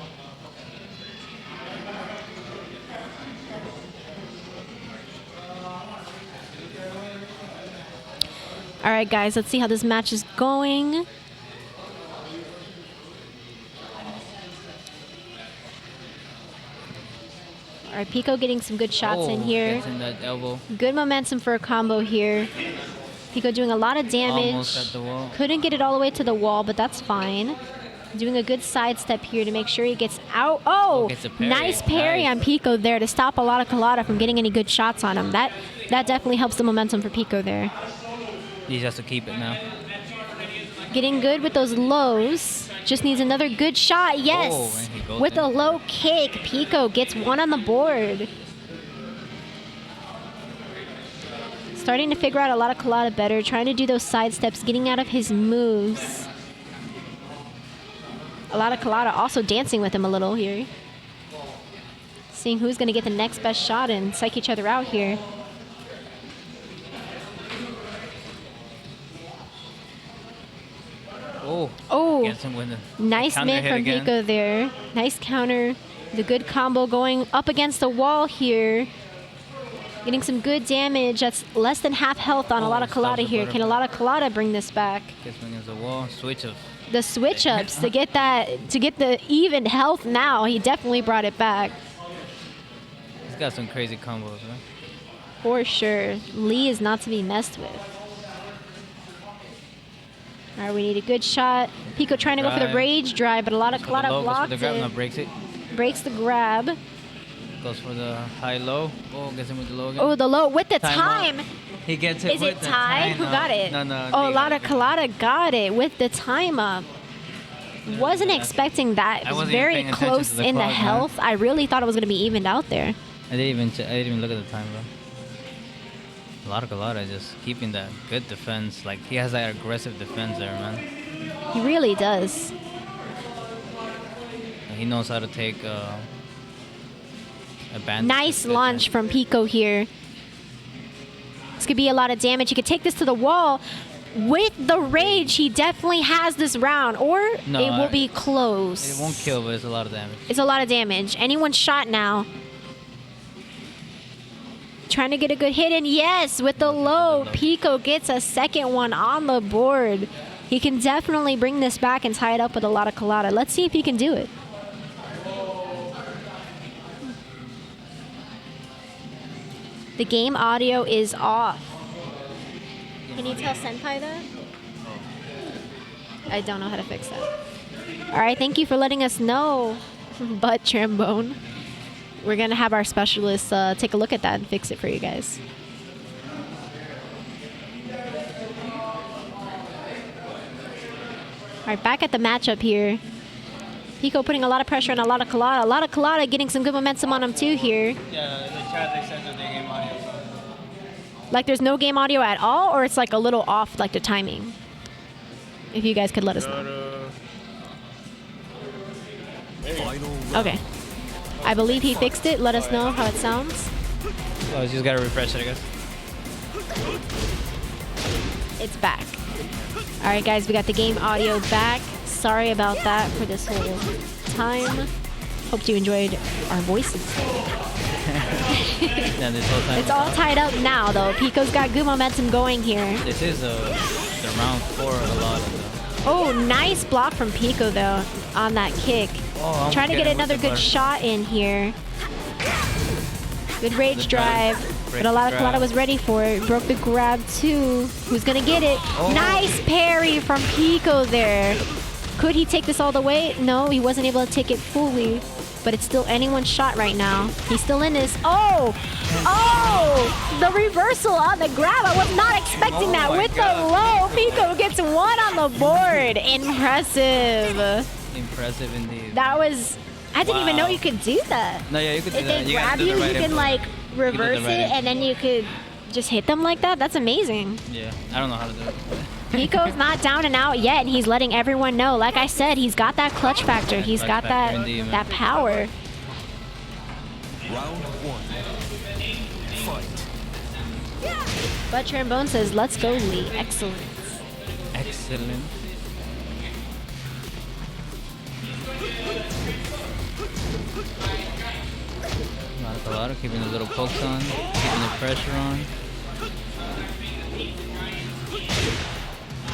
All right, guys, let's see how this match is going. All right, Pico getting some good shots in here. Gets in that elbow. Good momentum for a combo here. Pico doing a lot of damage. Almost at the wall. Couldn't get it all the way to the wall, but that's fine. Doing a good sidestep here to make sure he gets out. Oh, gets a parry. nice parry Nice. on Pico there to stop a lot of Colada from getting any good shots on him. That definitely helps the momentum for Pico there. He just has to keep it now. Getting good with those lows. Just needs another good shot. Yes. Oh, and he goes With in. a low kick, Pico gets one on the board. Starting to figure out a lot of Colada better. Trying to do those side steps, getting out of his moves. A lot of Colada also dancing with him a little here. Seeing who's going to get the next best shot and psych each other out here. Oh, Gets him with the nice counter mid hit from again. Pico there. Nice counter. The good combo going up against the wall here. Getting some good damage. That's less than half health on a lot of stops Colada the here. Can a lot of Colada bring this back? Gets him against the wall. Switch of. The switch ups to get the even health now. He definitely brought it back. He's got some crazy combos, man. For sure. Lee is not to be messed with. All right, we need a good shot. Pico trying to go for the Drive. rage drive, but a lot of Goes for the Colada low, goes for blocked the grab, it. now breaks it. Breaks the grab. Goes for the high-low. Oh, gets him with the low again. Oh, the low with the Time time. He gets it Is with it the tied? time. Who got it? No. Oh, they got Lada it. Colada got it with the time up. Wasn't expecting that. It I was wasn't even very paying attention close to the in the clock, man. health. I really thought it was going to be evened out there. I didn't even look at the time, bro. Lada Colada just keeping that good defense. Like, he has that aggressive defense there, man. He really does. He knows how to take advantage. Nice launch from Pico here. This could be a lot of damage. He could take this to the wall. With the rage, he definitely has this round, or No, it will be close. It won't kill, but it's a lot of damage. It's a lot of damage. Anyone's shot now. Trying to get a good hit in. Yes, with the low, Pico gets a second one on the board. He can definitely bring this back and tie it up with a lot of Colada. Let's see if he can do it. The game audio is off. Can you tell Senpai that? I don't know how to fix that. All right, thank you for letting us know, Butt Trombone. We're going to have our specialists take a look at that and fix it for you guys. All right, back at the matchup here. Pico putting a lot of pressure on a lot of Colada. A lot of Colada getting some good momentum on him too here. Yeah, the chat, they said that they game audio. Like there's no game audio at all, or it's like a little off, like the timing. If you guys could let us know. Okay. I believe he fixed it. Let us know how it sounds. Oh, just gotta refresh it, I guess. It's back. All right, guys, we got the game audio back. Sorry about that for this whole time. Hope you enjoyed our voices. Yeah, this whole time It's all tied up now, though. Pico's got good momentum going here. This is the round 4 of a lot of them. Oh, nice block from Pico, though, on that kick. Oh, Trying to get another good shot in here. Good rage drive. But a lot of Colada was ready for it. Broke the grab, too. Who's going to get it? Oh. Nice parry from Pico there. Could he take this all the way? No, he wasn't able to take it fully. But it's still anyone's shot right now. He's still in this. Oh! Oh! The reversal on the grab. I was not expecting that. With the low, Pico gets one on the board. Impressive. Impressive indeed. That was... I didn't even know you could do that. No, yeah, you could do If that. they gotta grab do you, the right you can input. like reverse the right it, and then you could just hit them like that. That's amazing. Yeah, I don't know how to do it. Pico's not down and out yet, and he's letting everyone know. Like I said, he's got that clutch factor. He's Clutch got factor that indeed, man. that power. Round 1. Fight. But Trombone says, "Let's go, Lee. Excellent." Excellent. Colada keeping the little pokes on, keeping the pressure on.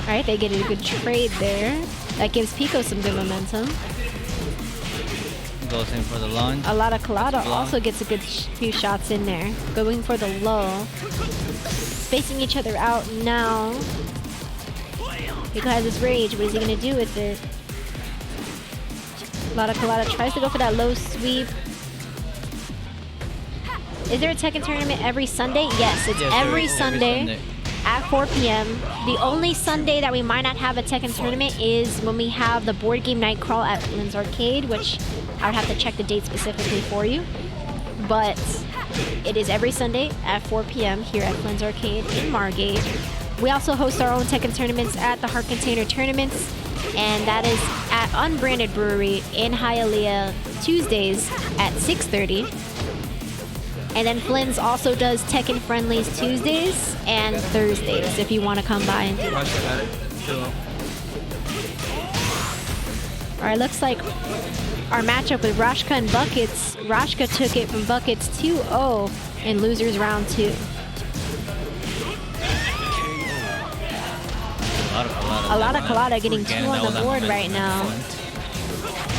All right, they get a good trade there. That gives Pico some good momentum. Goes in for the launch. A lot of Colada Block. also gets a good few shots in there. Going for the low. Spacing each other out now. Pico has his rage. What is he going to do with it? A lot of Colada tries to go for that low sweep. Is there a Tekken tournament every Sunday? Yes, it's Yes, every every Sunday at 4 p.m. The only Sunday that we might not have a Tekken tournament is when we have the board game night crawl at Flynn's Arcade, which I would have to check the date specifically for you. But it is every Sunday at 4 p.m. here at Flynn's Arcade in Margate. We also host our own Tekken tournaments at the Heart Container Tournaments, and that is at Unbranded Brewery in Hialeah Tuesdays at 6:30. And then Flynn's also does Tekken Friendlies Tuesdays and Thursdays if you want to come by and do it. Alright, looks like our matchup with Rashka and Buckets. Rashka took it from Buckets 2-0 in losers round 2. A lot of Colada getting 2 on the board right now.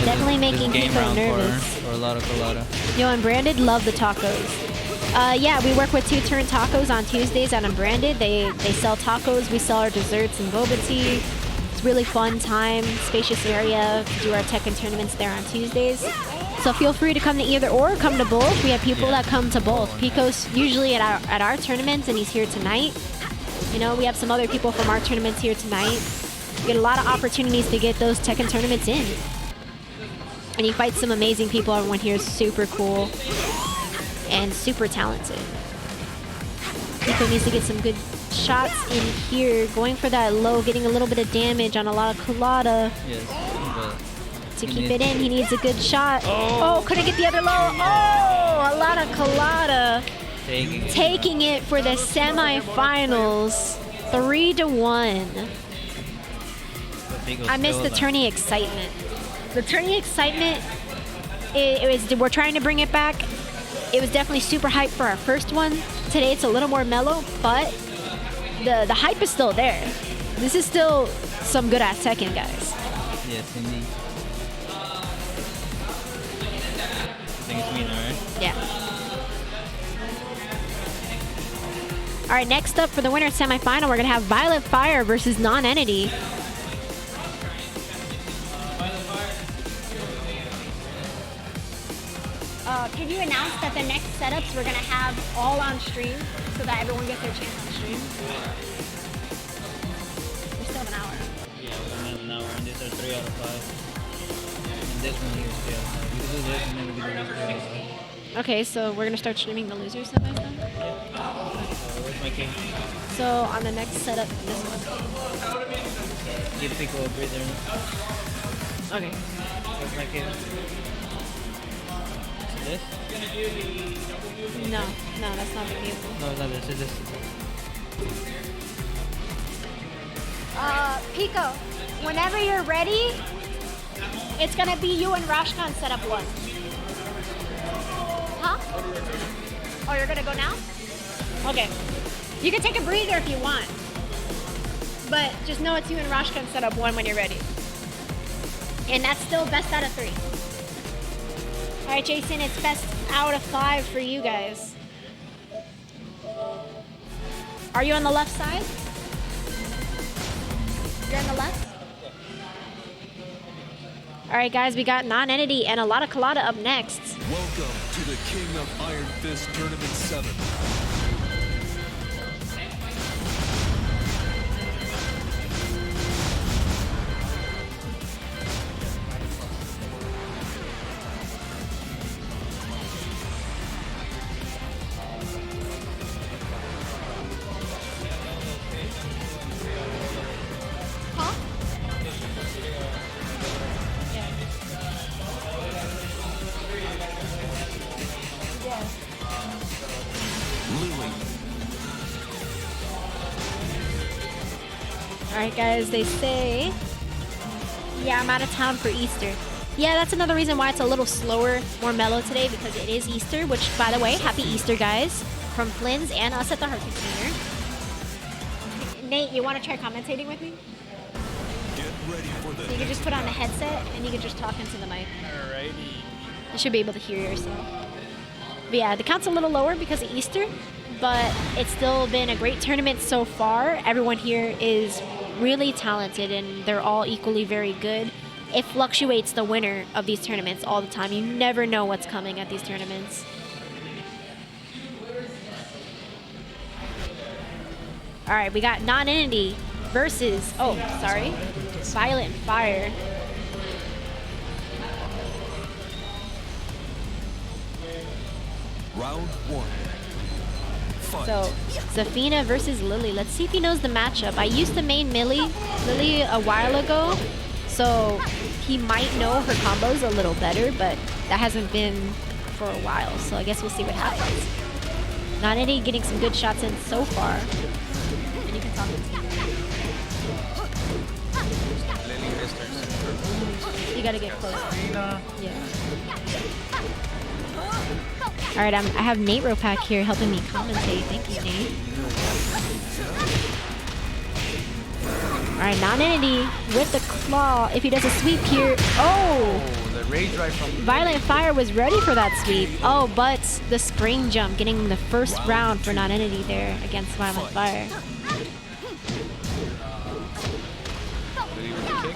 Definitely making Pico nervous. For a lot of Colada. Yo, Unbranded, love the tacos. Yeah, we work with Two Turn Tacos on Tuesdays at Unbranded. They sell tacos. We sell our desserts and boba tea. It's really fun time, spacious area to do our Tekken tournaments there on Tuesdays. So feel free to come to either or, come to both. We have people that come to both. Pico's usually at our tournaments, and he's here tonight. You know, we have some other people from our tournaments here tonight. We get a lot of opportunities to get those Tekken tournaments in. And he fights some amazing people. Everyone here is super cool and super talented. Pico needs to get some good shots in here. Going for that low, getting a little bit of damage on a lot of colada. Yes, but to keep it in, he needs a good shot. Oh, couldn't get the other low. Oh, a lot of colada. Taking it for the semifinals. 3-1. I missed the tourney excitement. The tourney excitement, we're trying to bring it back. It was definitely super hype for our first one. Today it's a little more mellow, but the hype is still there. This is still some good ass Tekken, guys. Yes, indeed. I think it's Mina, right? Yeah. All right, next up for the winner semifinal, we're gonna have Violet Fire versus Non-Entity. Can you announce that the next setups we're gonna have all on stream so that everyone gets their chance on stream? We still have an hour. Yeah, we're gonna have an hour, and these are 3 out of 5. And this one here is 3 out of 5. We can do this, and then we can do this 3 out of 5. Okay, so we're gonna start streaming the losers then? Where's my king? So on the next setup, this one. Give Pico a breather. Okay. Where's my king? This? No, that's not the game. No, it's not this. It's this. Pico, whenever you're ready, it's gonna be you and Rashkan setup 1. Huh? Oh, you're gonna go now? Okay. You can take a breather if you want. But just know it's you and Rashkan setup 1 when you're ready. And that's still best out of 3. All right, Jason, it's best out of 5 for you guys. Are you on the left side? You're on the left? All right, guys, we got Non-Entity and a lot of colada up next. Welcome to the King of Iron Fist Tournament 7. Alright guys, they say, yeah, I'm out of town for Easter. Yeah, that's another reason why it's a little slower, more mellow today, because it is Easter, which, by the way, happy Easter, guys, from Flynn's and us at the Heart Container. Nate, you want to try commentating with me? Get ready for the So you can just put on the headset, and you can just talk into the mic. Alrighty. You should be able to hear yourself. But yeah, the count's a little lower because of Easter, but it's still been a great tournament so far. Everyone here is really talented, and they're all equally very good. It fluctuates the winner of these tournaments all the time. You never know what's coming at these tournaments. All right, we got Non-Entity versus, Violet Fire. round 1. Fight. So, Zafina versus Lily. Let's see if he knows the matchup. I used to main Lily a while ago, so he might know her combos a little better, but that hasn't been for a while, so I guess we'll see what happens. Non-Entity getting some good shots in so far. And you can talk to you gotta get close. Yeah. All right, I have Nate Ropak here helping me commentate. Thank you, Nate. All right, Non-Entity with the claw. If he does a sweep here, The rage right from Violet Fire was ready for that sweep. Oh, but the spring jump, getting the first round for Non-Entity there against Violet Fire. Lydia with the kick.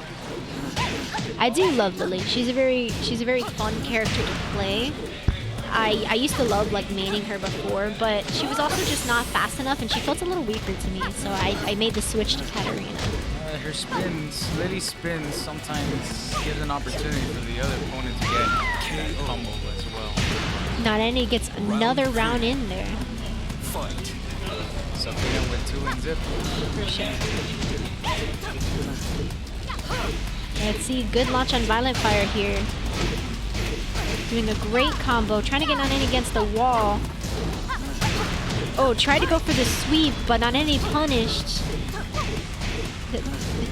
I do love Lily. She's a very fun character to play. I used to love like maining her before, but she was also just not fast enough and she felt a little weaker to me, so I made the switch to Katarina. Her spins, Lily's spins sometimes gives an opportunity for the other opponent to get a combo as well. Not any gets another round in there. Fight. Something with 2 and zip. For sure. Let's see, good launch on Violent Fire here. Doing a great combo, trying to get Naneni against the wall. Oh, tried to go for the sweep, but Naneni punished. The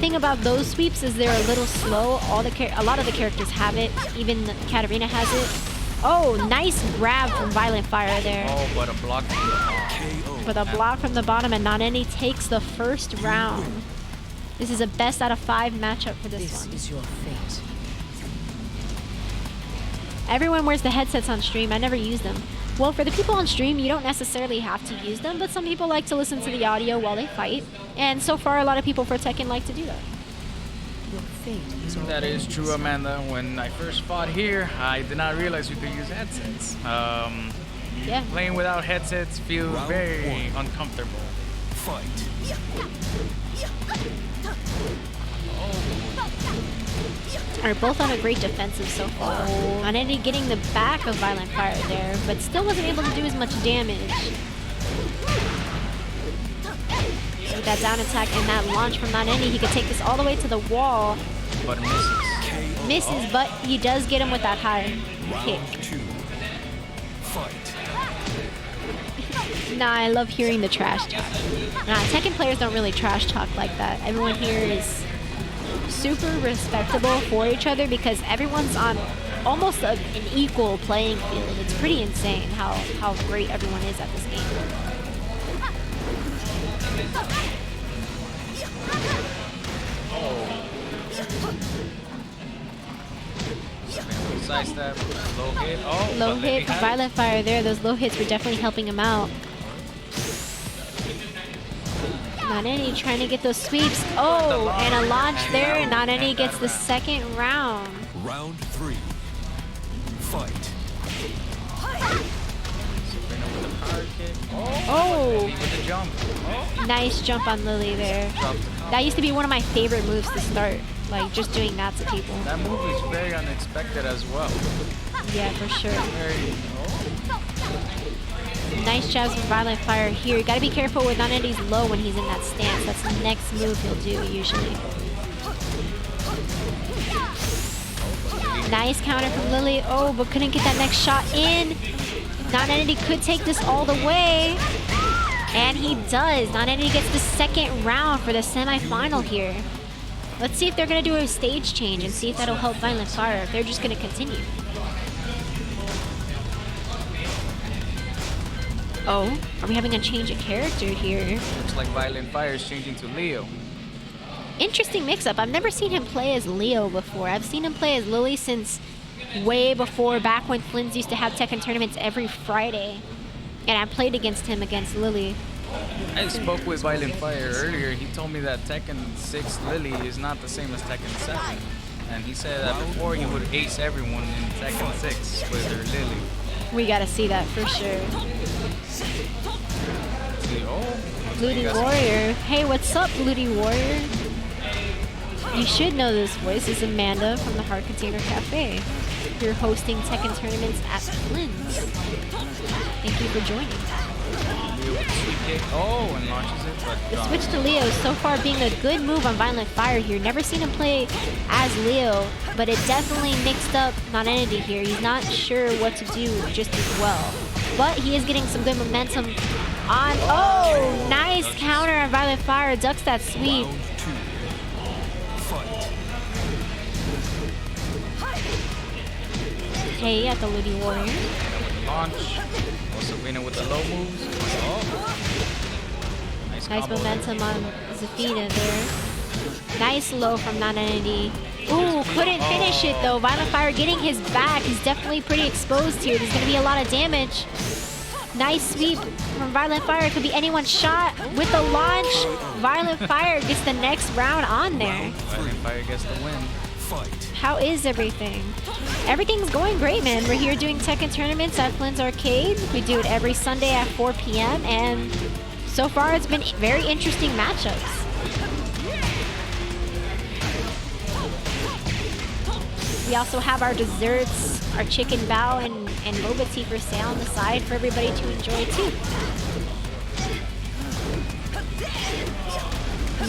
thing about those sweeps is they're a little slow. A lot of the characters have it. Even Katarina has it. Oh, nice grab from Violent Fire there. Oh, but a block from the bottom. But a block from the bottom, and Naneni takes the first round. This is a best out of 5 matchup for this one. This is your fate. Everyone wears the headsets on stream. I never use them. Well, for the people on stream, you don't necessarily have to use them, but some people like to listen to the audio while they fight. And so far, a lot of people for Tekken like to do that. Your fate is That is true, Amanda. When I first fought here, I did not realize you could use headsets. Yeah. Playing without headsets feels very uncomfortable. Fight. Are both on a great defensive so far. Naneni getting the back of Violent Fire there, but still wasn't able to do as much damage. With that down attack and that launch from Naneni, he could take this all the way to the wall. But misses. Misses, but he does get him with that high kick. Round 2. Fight. Nah, I love hearing the trash talk. Nah, Tekken players don't really trash talk like that. Everyone here is super respectable for each other because everyone's on almost an equal playing field. It's pretty insane how great everyone is at this game. Side step, low hit. Oh, Low hit from Violent Fire there. Those low hits were definitely helping him out. Naneni trying to get those sweeps. Oh, and a launch there. Naneni gets the second round. Round 3. Fight. Oh, With the jump. nice jump on Lily there. That used to be one of my favorite moves to start. Like, just doing that to people. That move is very unexpected as well. Yeah, for sure. Very, Nice jabs from Violent Fire here. You gotta be careful with Naneni's low when he's in that stance. That's the next move he'll do, usually. Nice counter from Lily. Oh, but couldn't get that next shot in. Naneni could take this all the way. And he does. Naneni gets the second round for the semi-final here. Let's see if they're gonna do a stage change and see if that'll help Violent Fire, if they're just gonna continue. Oh, are we having a change of character here? looks like Violent Fire is changing to Leo. Interesting mix-up. I've never seen him play as Leo before. I've seen him play as Lily since way before, back when Flynn's used to have Tekken tournaments every Friday. And I played against him against Lily. I spoke with Violent Fire earlier. He told me that Tekken 6 Lily is not the same as Tekken 7. And he said that before he would ace everyone in Tekken 6 with her Lily. We gotta see that for sure. Blvd Warrior. Hey, what's up, Blvd Warrior? You should know this voice. It's Amanda from the Hard Container Cafe. You're hosting Tekken tournaments at Flynn's. Thank you for joining. Oh, and launches it, but The switch to Leo so far being a good move on Violent Fire here. Never seen him play as Leo, but it definitely mixed up Naneni here. He's not sure what to do just as well. But he is getting some good momentum on. Oh, nice counter on Violent Fire. Ducks that sweep. Round 2. Fight. Hey, at the Blvd Warrior. launch. Also Sabrina with the low moves. Oh. Nice momentum on Zafina there. Nice low from Nanani. Ooh, couldn't finish it though. Violent Fire getting his back. He's definitely pretty exposed here. There's going to be a lot of damage. Nice sweep from Violent Fire. It could be anyone's shot. With the launch, Violent Fire gets the next round on there. Violent Fire gets the win. How is everything? Everything's going great, man. We're here doing Tekken tournaments at Flynn's Arcade. We do it every Sunday at 4 p.m. and so far it's been very interesting matchups. We also have our desserts, our chicken bao and boba tea for sale on the side for everybody to enjoy too.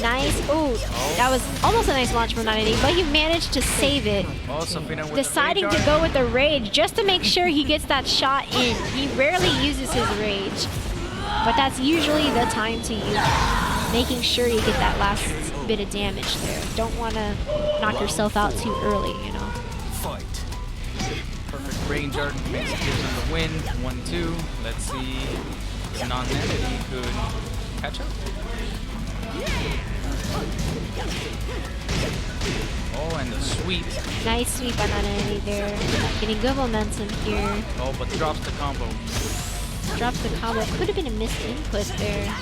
Nice. Ooh, that was almost a nice launch from 980, but he managed to save it. Deciding to go with the rage just to make sure he gets that shot in. He rarely uses his rage, but that's usually the time to use it. Making sure you get that last bit of damage there. Don't want to knock yourself out too early, you know. Perfect range art makes it gives him the win. 1-2. Let's see if non-entity could catch up. Oh, and the sweep. Nice sweep on that enemy there. Getting good momentum here. Oh, but drops the combo. Drops the combo. Could have been a missed input there.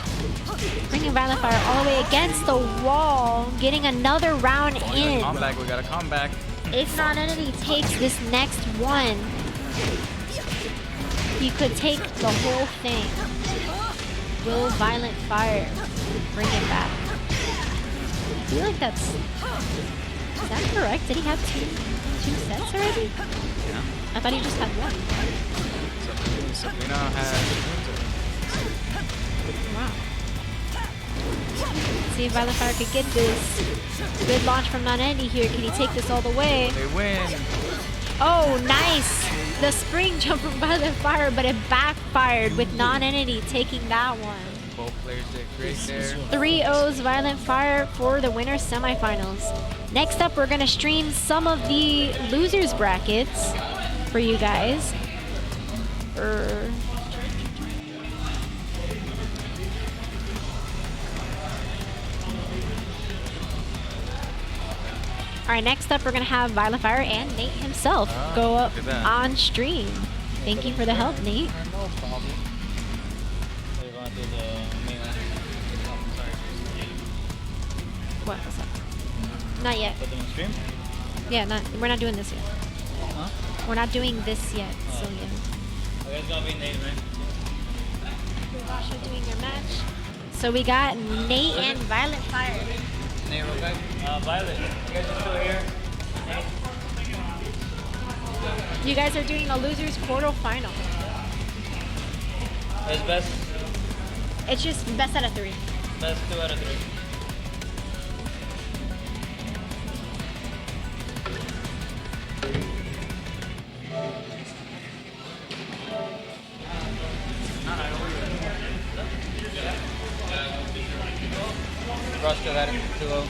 Bringing Violent Fire all the way against the wall. Getting another round in. Comeback. We got a comeback. If non-entity takes this next one, he could take the whole thing. Will Violent Fire bring it back? I feel like that's... Is that correct? Did he have two sets already? Yeah. I thought he just had one. Sabrina has... Wow. Let's see if Violent Fire could get this. Good launch from non-entity here. Can he take this all the way? They win. Oh, nice! The spring jump from Violent Fire, but it backfired with non-entity taking that one. Both players did great there. 3-0's Violent Fire for the winner's semifinals. Next up, we're gonna stream some of the losers brackets for you guys. Alright, next up we're gonna have Violent Fire and Nate himself go up on stream. Thank you for the help, Nate. No problem. So you're gonna do the main one? What was that? Not yet. Put them on stream? Yeah, we're not doing this yet. Huh? We're not doing this yet, so yeah. Okay, it's gonna be Nate, right? Rasha doing their match. So we got Nate and Violent Fire. Nate, real quick. Violet, you guys are still here? Nate? You guys are doing a losers quarter final. It's best? It's just best out of 3. Best 2 out of 3. Rashka got it 2-0.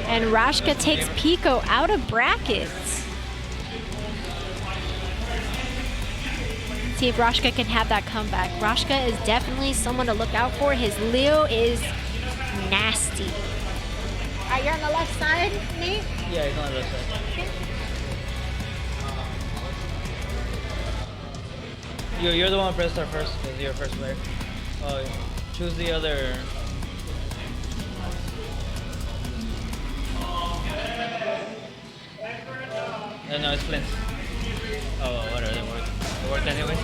And Rashka takes Pico out of brackets. See if Rashka can have that comeback. Rashka is definitely someone to look out for. His Leo is nasty. All right, you're on the left side, Nate? Yeah, he's on the left side. Okay. You're the one who pressed our first, because you're first player. Oh, choose the other. No, it's Flynn. Oh, whatever, it worked anyway.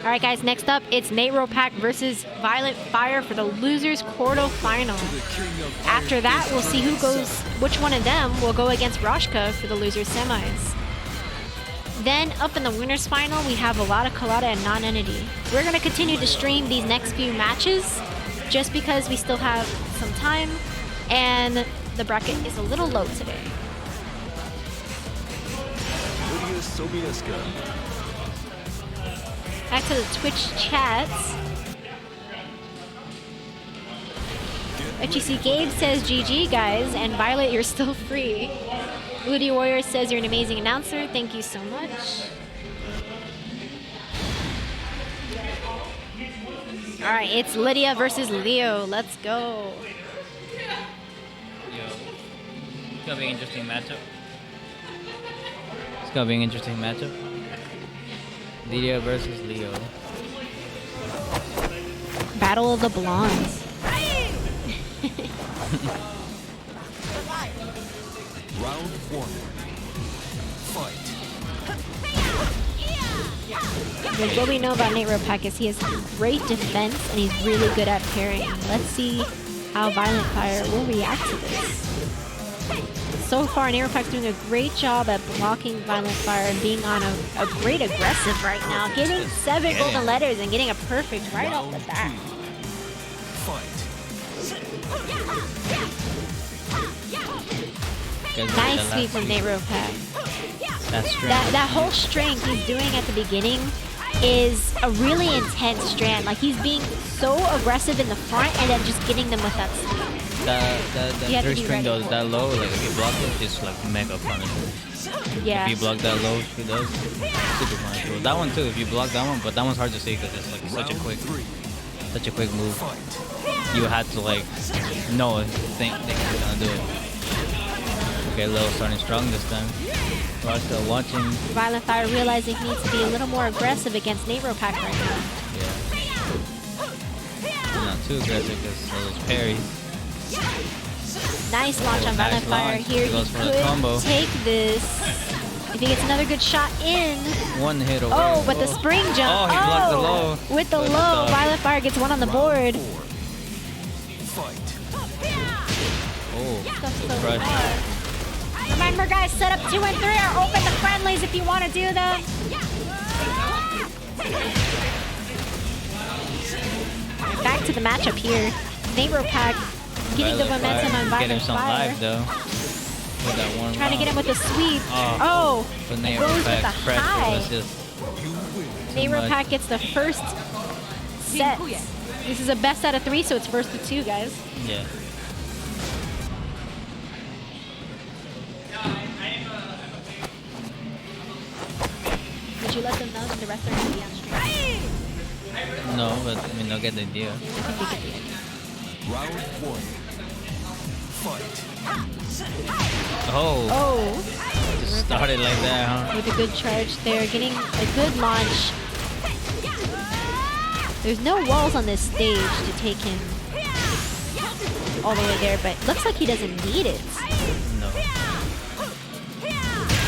All right, guys, next up, it's Nate Ropak versus Violent Fire for the losers quarterfinal. After that, we'll see which one of them will go against Rashka for the losers semis. Then up in the winners final, we have Volata, Colada, and non-entity. We're gonna continue to stream these next few matches just because we still have some time and the bracket is a little low today. Back to the Twitch chats. HEC Gabe says GG guys, and Violet, you're still free. Lydia Warrior says you're an amazing announcer. Thank you so much. All right, it's Lydia versus Leo. Let's go. It's gonna be an interesting matchup. It's gonna be an interesting matchup. Lydia versus Leo. Battle of the Blondes. Round 1. Fight. What we know about Nate Ropak is he has great defense and he's really good at parrying. Let's see how Violent Fire will react to this. So far, Nate Ropak's doing a great job at blocking Violent Fire and being on a great aggressive right now. Getting 7 golden letters and getting a perfect right off the bat. Nice sweep from Nate Ropak. That whole strength he's doing at the beginning is a really intense strand. Like he's being so aggressive in the front and then just getting them with that sweep. That 3 string does that low, like if you block it, it's like mega punishable. Yeah. If you block that low, he does super punishable. That one too, if you block that one, but that one's hard to see because it's like such a quick move. You had to like think you're gonna do it. Okay, Lil starting strong this time. We're still watching. Violent Fire realizing he needs to be a little more aggressive against Nate Ropak right now. Yeah. Not too aggressive because of those parries. Nice launch on Violent Fire here. He could take this. If he gets another good shot in. One hit away. Oh, but the spring jump. Oh, he blocked the low. With the low, Violent Fire gets one on the board. Oh, pressure. Remember, guys, set up 2 and 3 are open to friendlies if you want to do them. Back to the matchup here. Nate Ropak getting the momentum on Violent Fire. Live, though. With that one Trying to get him with the sweep. Oh, goes with the high. Nate Ropak gets the first set. This is a best out of 3, so it's first to 2, guys. Yeah. Did you let them know that the rest are going to be on stream? No, but I mean, they'll get the idea. I think they get the idea. Round 1. Fight. Oh. Just started like that, huh? With a good charge there, getting a good launch. There's no walls on this stage to take him all the way there, but looks like he doesn't need it. No.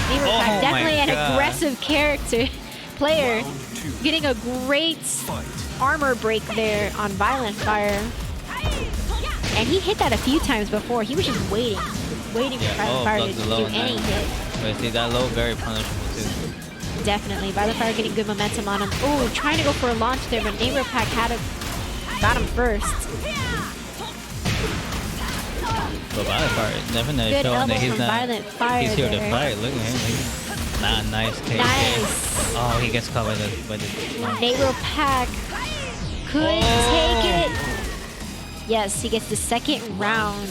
Nate Ropak, definitely an aggressive player. Getting a great armor break there on Violent Fire. And he hit that a few times before. He was just waiting for Violent Fire to do any hit. But see, that low very punishable too. Definitely. Violent Fire getting good momentum on him. Oh, trying to go for a launch there, but Nate Ropak got him first. But Violent Fire definitely showing that he's he's here to fight. Look at him. Nice take. Nice. Oh, he gets caught by the Nate Ropak could take it. Yes, he gets the second round.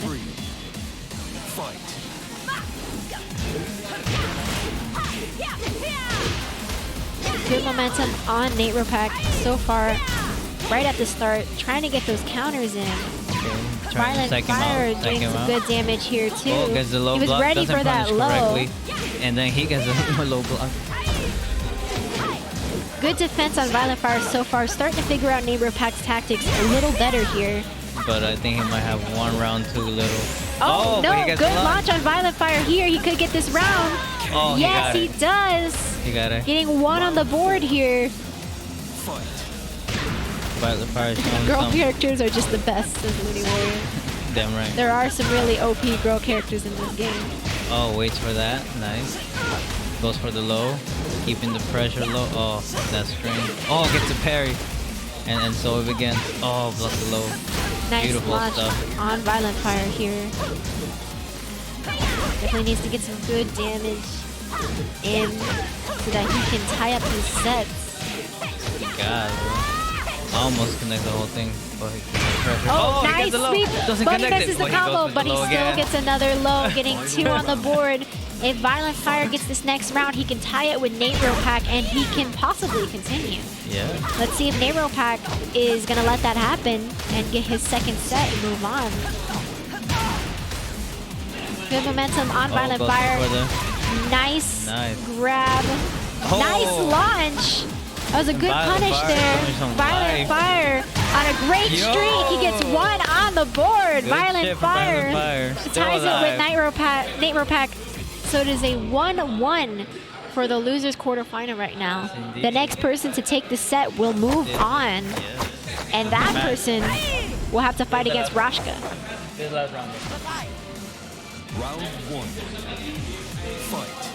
Good momentum on Nate Ropak so far. Right at the start, trying to get those counters in. Violent Fire doing some good damage here too. Oh, gets the low he was block, ready for that low. And then he gets a low block. Good defense on Violent Fire so far. Starting to figure out Nate Ropak's tactics a little better here. But I think he might have one round too little. Oh no, good launch on Violent Fire here. He could get this round. Oh, yes, he does. He got it. Getting one on the board here. Violent Fire girl characters are just the best as Looney Warrior. Damn right. There are some really OP girl characters in this game. Oh, waits for that. Nice. Goes for the low. Keeping the pressure low. Oh, that string. Oh, gets a parry. And so it again. Oh, block the low. Nice beautiful launch stuff on Violent Fire here. Definitely needs to get some good damage in so that he can tie up these sets. God, bro. Almost connect the whole thing. Oh, nice sweep. But he misses the combo, but he still gets another low, getting 2 on the board. If Violent Fire gets this next round, he can tie it with Nate Ropak, and he can possibly continue. Yeah. Let's see if Nate Ropak is going to let that happen and get his second set and move on. Good momentum on Violent Fire. Nice grab. Nice launch. That was a good punish there. Violent Fire On a great streak, he gets one on the board. Good Violent shit for Fire. Violent Fire. Still Ties it alive. with Nate Ropak. So it is a 1-1 for the losers quarterfinal right now. Indeed. The next person to take the set will move on. Yes. And that person will have to fight against Rashka. This last round. Round 1. Fight.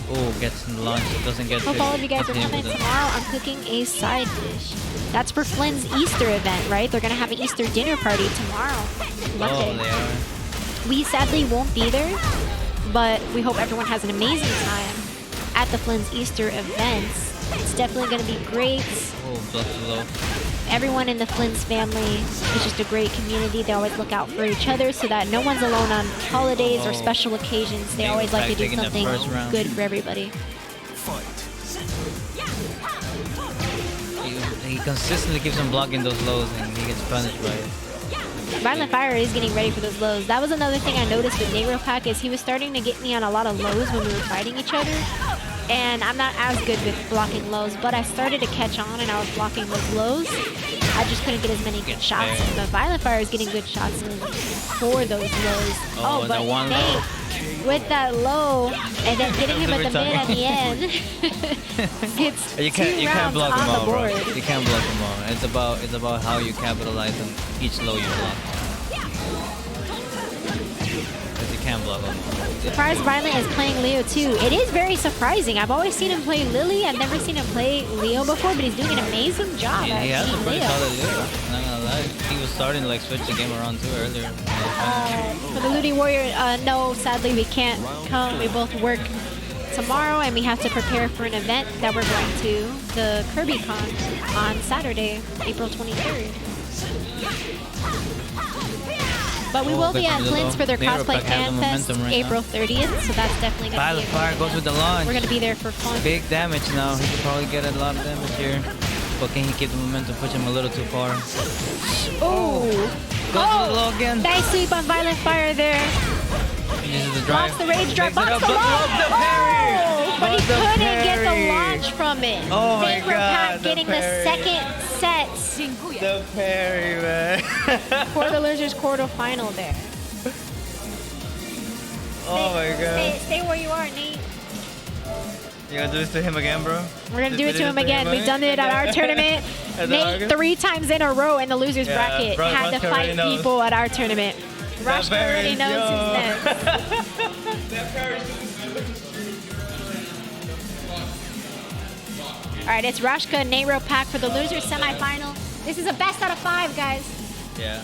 Oh, gets launched. It doesn't get. Hope all of you guys are continue coming with it. tomorrow. I'm cooking a side dish. That's for Flynn's Easter event, right? They're gonna have an Easter dinner party tomorrow, Oh, Monday. they are. We sadly won't be there, but we hope everyone has an amazing time at the Flynn's Easter events. It's definitely gonna be great. Oh, Buffalo. Everyone in the Flynn's family is just a great community. They always look out for each other so that no one's alone on holidays or Oh. special occasions. They Big always like to impact do taking the something first round. good for everybody. Fight. He consistently keeps on blocking those lows and he gets punished by it. Violent Fire is getting ready for those lows. That was another thing I noticed with Nate Ropak is he was starting to get me on a lot of lows when we were fighting each other. And I'm not as good with blocking lows, but I started to catch on and I was blocking those lows. I just couldn't get as many good shots in. But Violent Fire is getting good shots in for those lows. Oh, but the one Nate, low. with that low and then getting him at the mid at the end, gets You two can't rounds block on them the all, bro. board. You can't block them all. It's about how you capitalize on each low you block. Because you can't block them all. Surprised Violent is playing Leo too. It is very surprising. I've always seen him play Lily. I've never seen him play Leo before, but he's doing an amazing job He at has a being pretty Leo. solid Leo. Not gonna lie. He was starting to like switch the game around too earlier. For the Ludi Warrior, no, sadly we can't come. We both work tomorrow and we have to prepare for an event that we're going to, the Kirby Con, on Saturday, April 23rd. But we will be at Flynn's for their cosplay fan fest April 30th, so that's definitely going to Violent be Fire goes with the launch. We're going to be there for fun. Big damage now. He could probably get a lot of damage here. But can he keep the momentum, push him a little too far? Oh! Goes to the low again. Nice sweep on Violent Fire there. He uses the drive. Box the rage drive, Mix it box up, the but launch! the parry! Oh, but he But the couldn't get the parry! launch from it. Oh my Nate God, Ropak the getting the parry. second set The parry, man. for the losers quarterfinal there. Oh my God. Stay where you are, Nate. You gonna do this to him again, bro? We're gonna Just do it put to him again. We've done it at our tournament. At the Nate August? 3 times in a row in the losers Yeah, bracket bro, had to Rashka fight already knows. people at our tournament. Rashka already parry, knows yo. who's next. All right, it's Rashka and Nate Ropak for the losers semifinal. This is a best out of 5, guys. Yeah.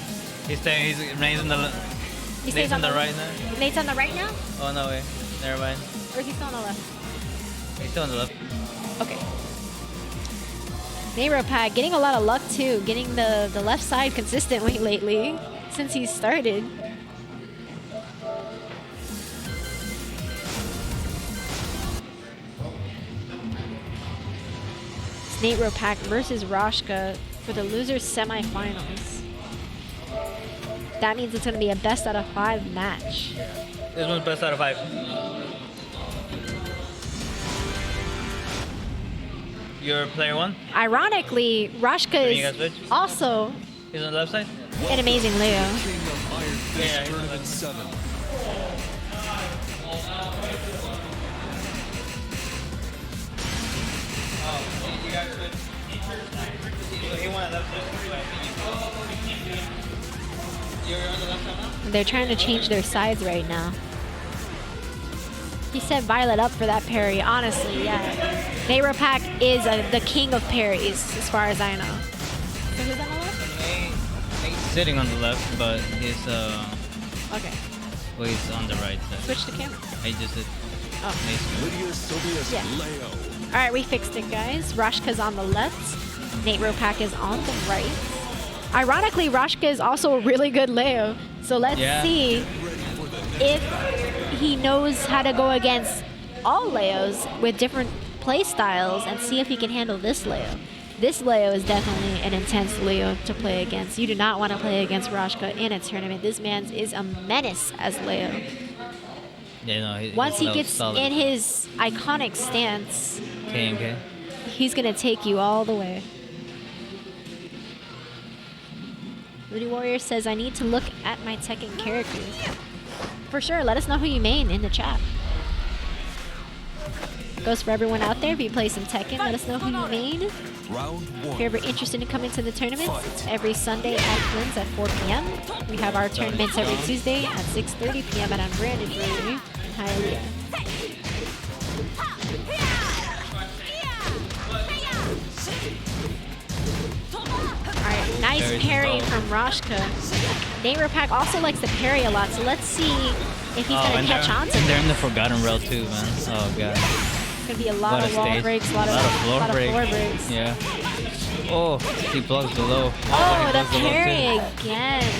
He's staying. Nate's on the. He stays Nate's on the right now. Nate's on the right now, Oh no way. Never mind. or is he still on the left? He's still on the left. Okay. Nate Ropak getting a lot of luck too, getting the left side consistently lately since he started. It's Nate Ropak versus Rashka for the losers semifinals. That means it's going to be a best out of 5 match. This one's best out of 5. You're player 1? Ironically, Rashka Can you guys is switch? also He's on the left side? an amazing Leo. King of Iron Fist Yeah, Tournament 7. They're trying to change their sides right now. He set Violet up for that parry. Honestly, yeah. Nate Ropak is the king of parries, as far as I know. So who's on the left? Nate's sitting on the left, but he's Okay. well, he's on the right side. Switch the camera. I just did. Oh. Nate's Lydia Sylvia's Yeah. Leo. All right, we fixed it, guys. Rashka's on the left. Nate Ropak is on the right. Ironically, Rashka is also a really good Leo. So let's Yeah. see if he knows how to go against all Leos with different play styles and see if he can handle this Leo. This Leo is definitely an intense Leo to play against. You do not want to play against Rashka in a tournament. This man is a menace as Leo. Yeah, no, Once he that was gets solid. in his iconic stance, KMK. he's going to take you all the way. Ludi Warrior says, I need to look at my Tekken characters. For sure, let us know who you main in the chat. Goes for everyone out there. If you play some Tekken, let us know who you main. Round If 1. you're ever interested in coming to the tournaments, it's every Sunday at Flynn's at 4 p.m. We have our tournaments every Tuesday at 6:30 p.m. at Unbranded Brewery in Hialeah. Alright, nice parry from Roshka. Nate also likes to parry a lot, so let's see if he's gonna catch on to And they're in the this. Forgotten Realm too, man. Oh god. It's gonna be a lot of wall stage. breaks, a lot of floor floor breaks. Yeah. Oh, he blocks the low. Oh, he the blocks low parry too. again.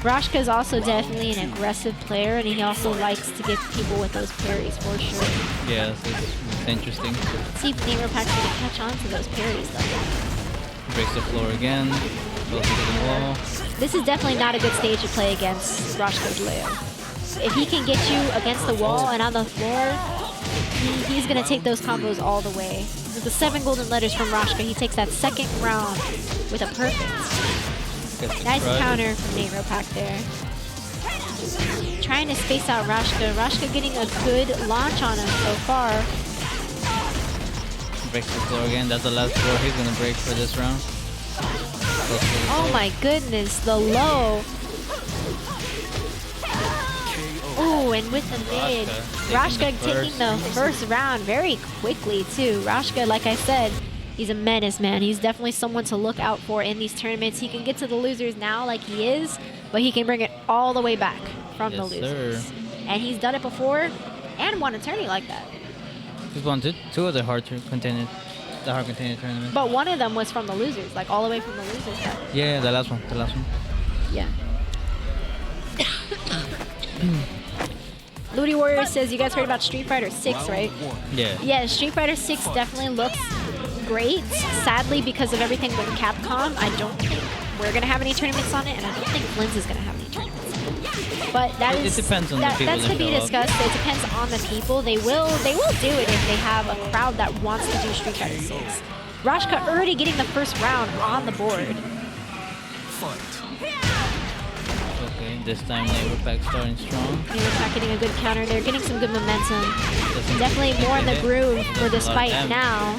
Roshka is also definitely an aggressive player, and he also likes to get people with those parries for sure. Yeah, so it's interesting. Let's see if Nate can catch on to those parries though. Breaks the floor again. Goes to the wall. This is definitely not a good stage to play against Roshka's Leo. If he can get you against the wall and on the floor, he's going to take those combos all the way. With the 7 golden letters from Roshka, he takes that second round with a perfect. Nice counter from Nate Ropak there. Trying to space out Roshka. Roshka getting a good launch on him so far. Breaks the floor again. That's the last floor he's going to break for this round. Oh my goodness, the low. Ooh, and with the mid. Roshka taking the first round very quickly too. Roshka, like I said, he's a menace, man. He's definitely someone to look out for in these tournaments. He can get to the losers now like he is, but he can bring it all the way back from the losers. And he's done it before and won a tourney like that. He's won two of the hard container tournaments. But one of them was from the losers, like all the way from the losers side. Yeah, the last one. Yeah. Ludi Warrior says, you guys heard about Street Fighter 6, right? Yeah. Yeah, Street Fighter 6 definitely looks great. Sadly, because of everything with Capcom, I don't think we're going to have any tournaments on it, and I don't think Flynn's is going to have any tournaments. But that It depends on the people that's to that be show up. discussed. It depends on the people. They will do it if they have a crowd that wants to do Street Fighter 6. Roshka already getting the first round on the board. Okay, this time Nate Ropak starting strong. Nate Ropak getting a good counter there, getting some good momentum. Definitely more in the groove for this fight now.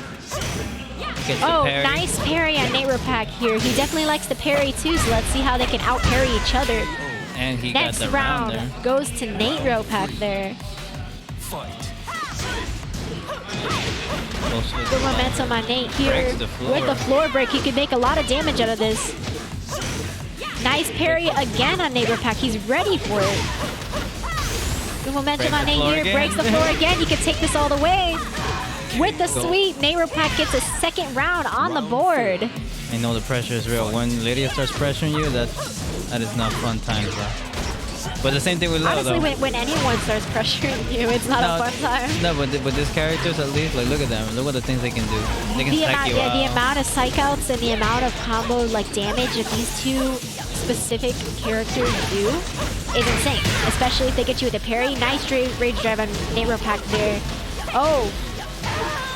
Oh, nice parry on Nate Ropak here. He definitely likes to parry too, so let's see how they can out-parry each other. And he Next got the round there. goes to Nate Ropak there. Good momentum on Nate here. With the floor break, he could make a lot of damage out of this. Nice parry again on Nate Ropak. He's ready for it. Good momentum on Nate here. Breaks the floor again. He can take this all the way. With the sweep, Nate Ropak gets a second round on the board. I know the pressure is real. When Lydia starts pressuring you, that is not fun times, bro. But the same thing with Leo, Honestly, though. when anyone starts pressuring you, it's not a fun time. No, but with these characters, at least, like, look at them. Look at the things they can do. They can psych you out. The amount of psych outs and the amount of combo like damage that these two specific characters do is insane. Especially if they get you with a parry. Nice rage drive on Nate Ropak there.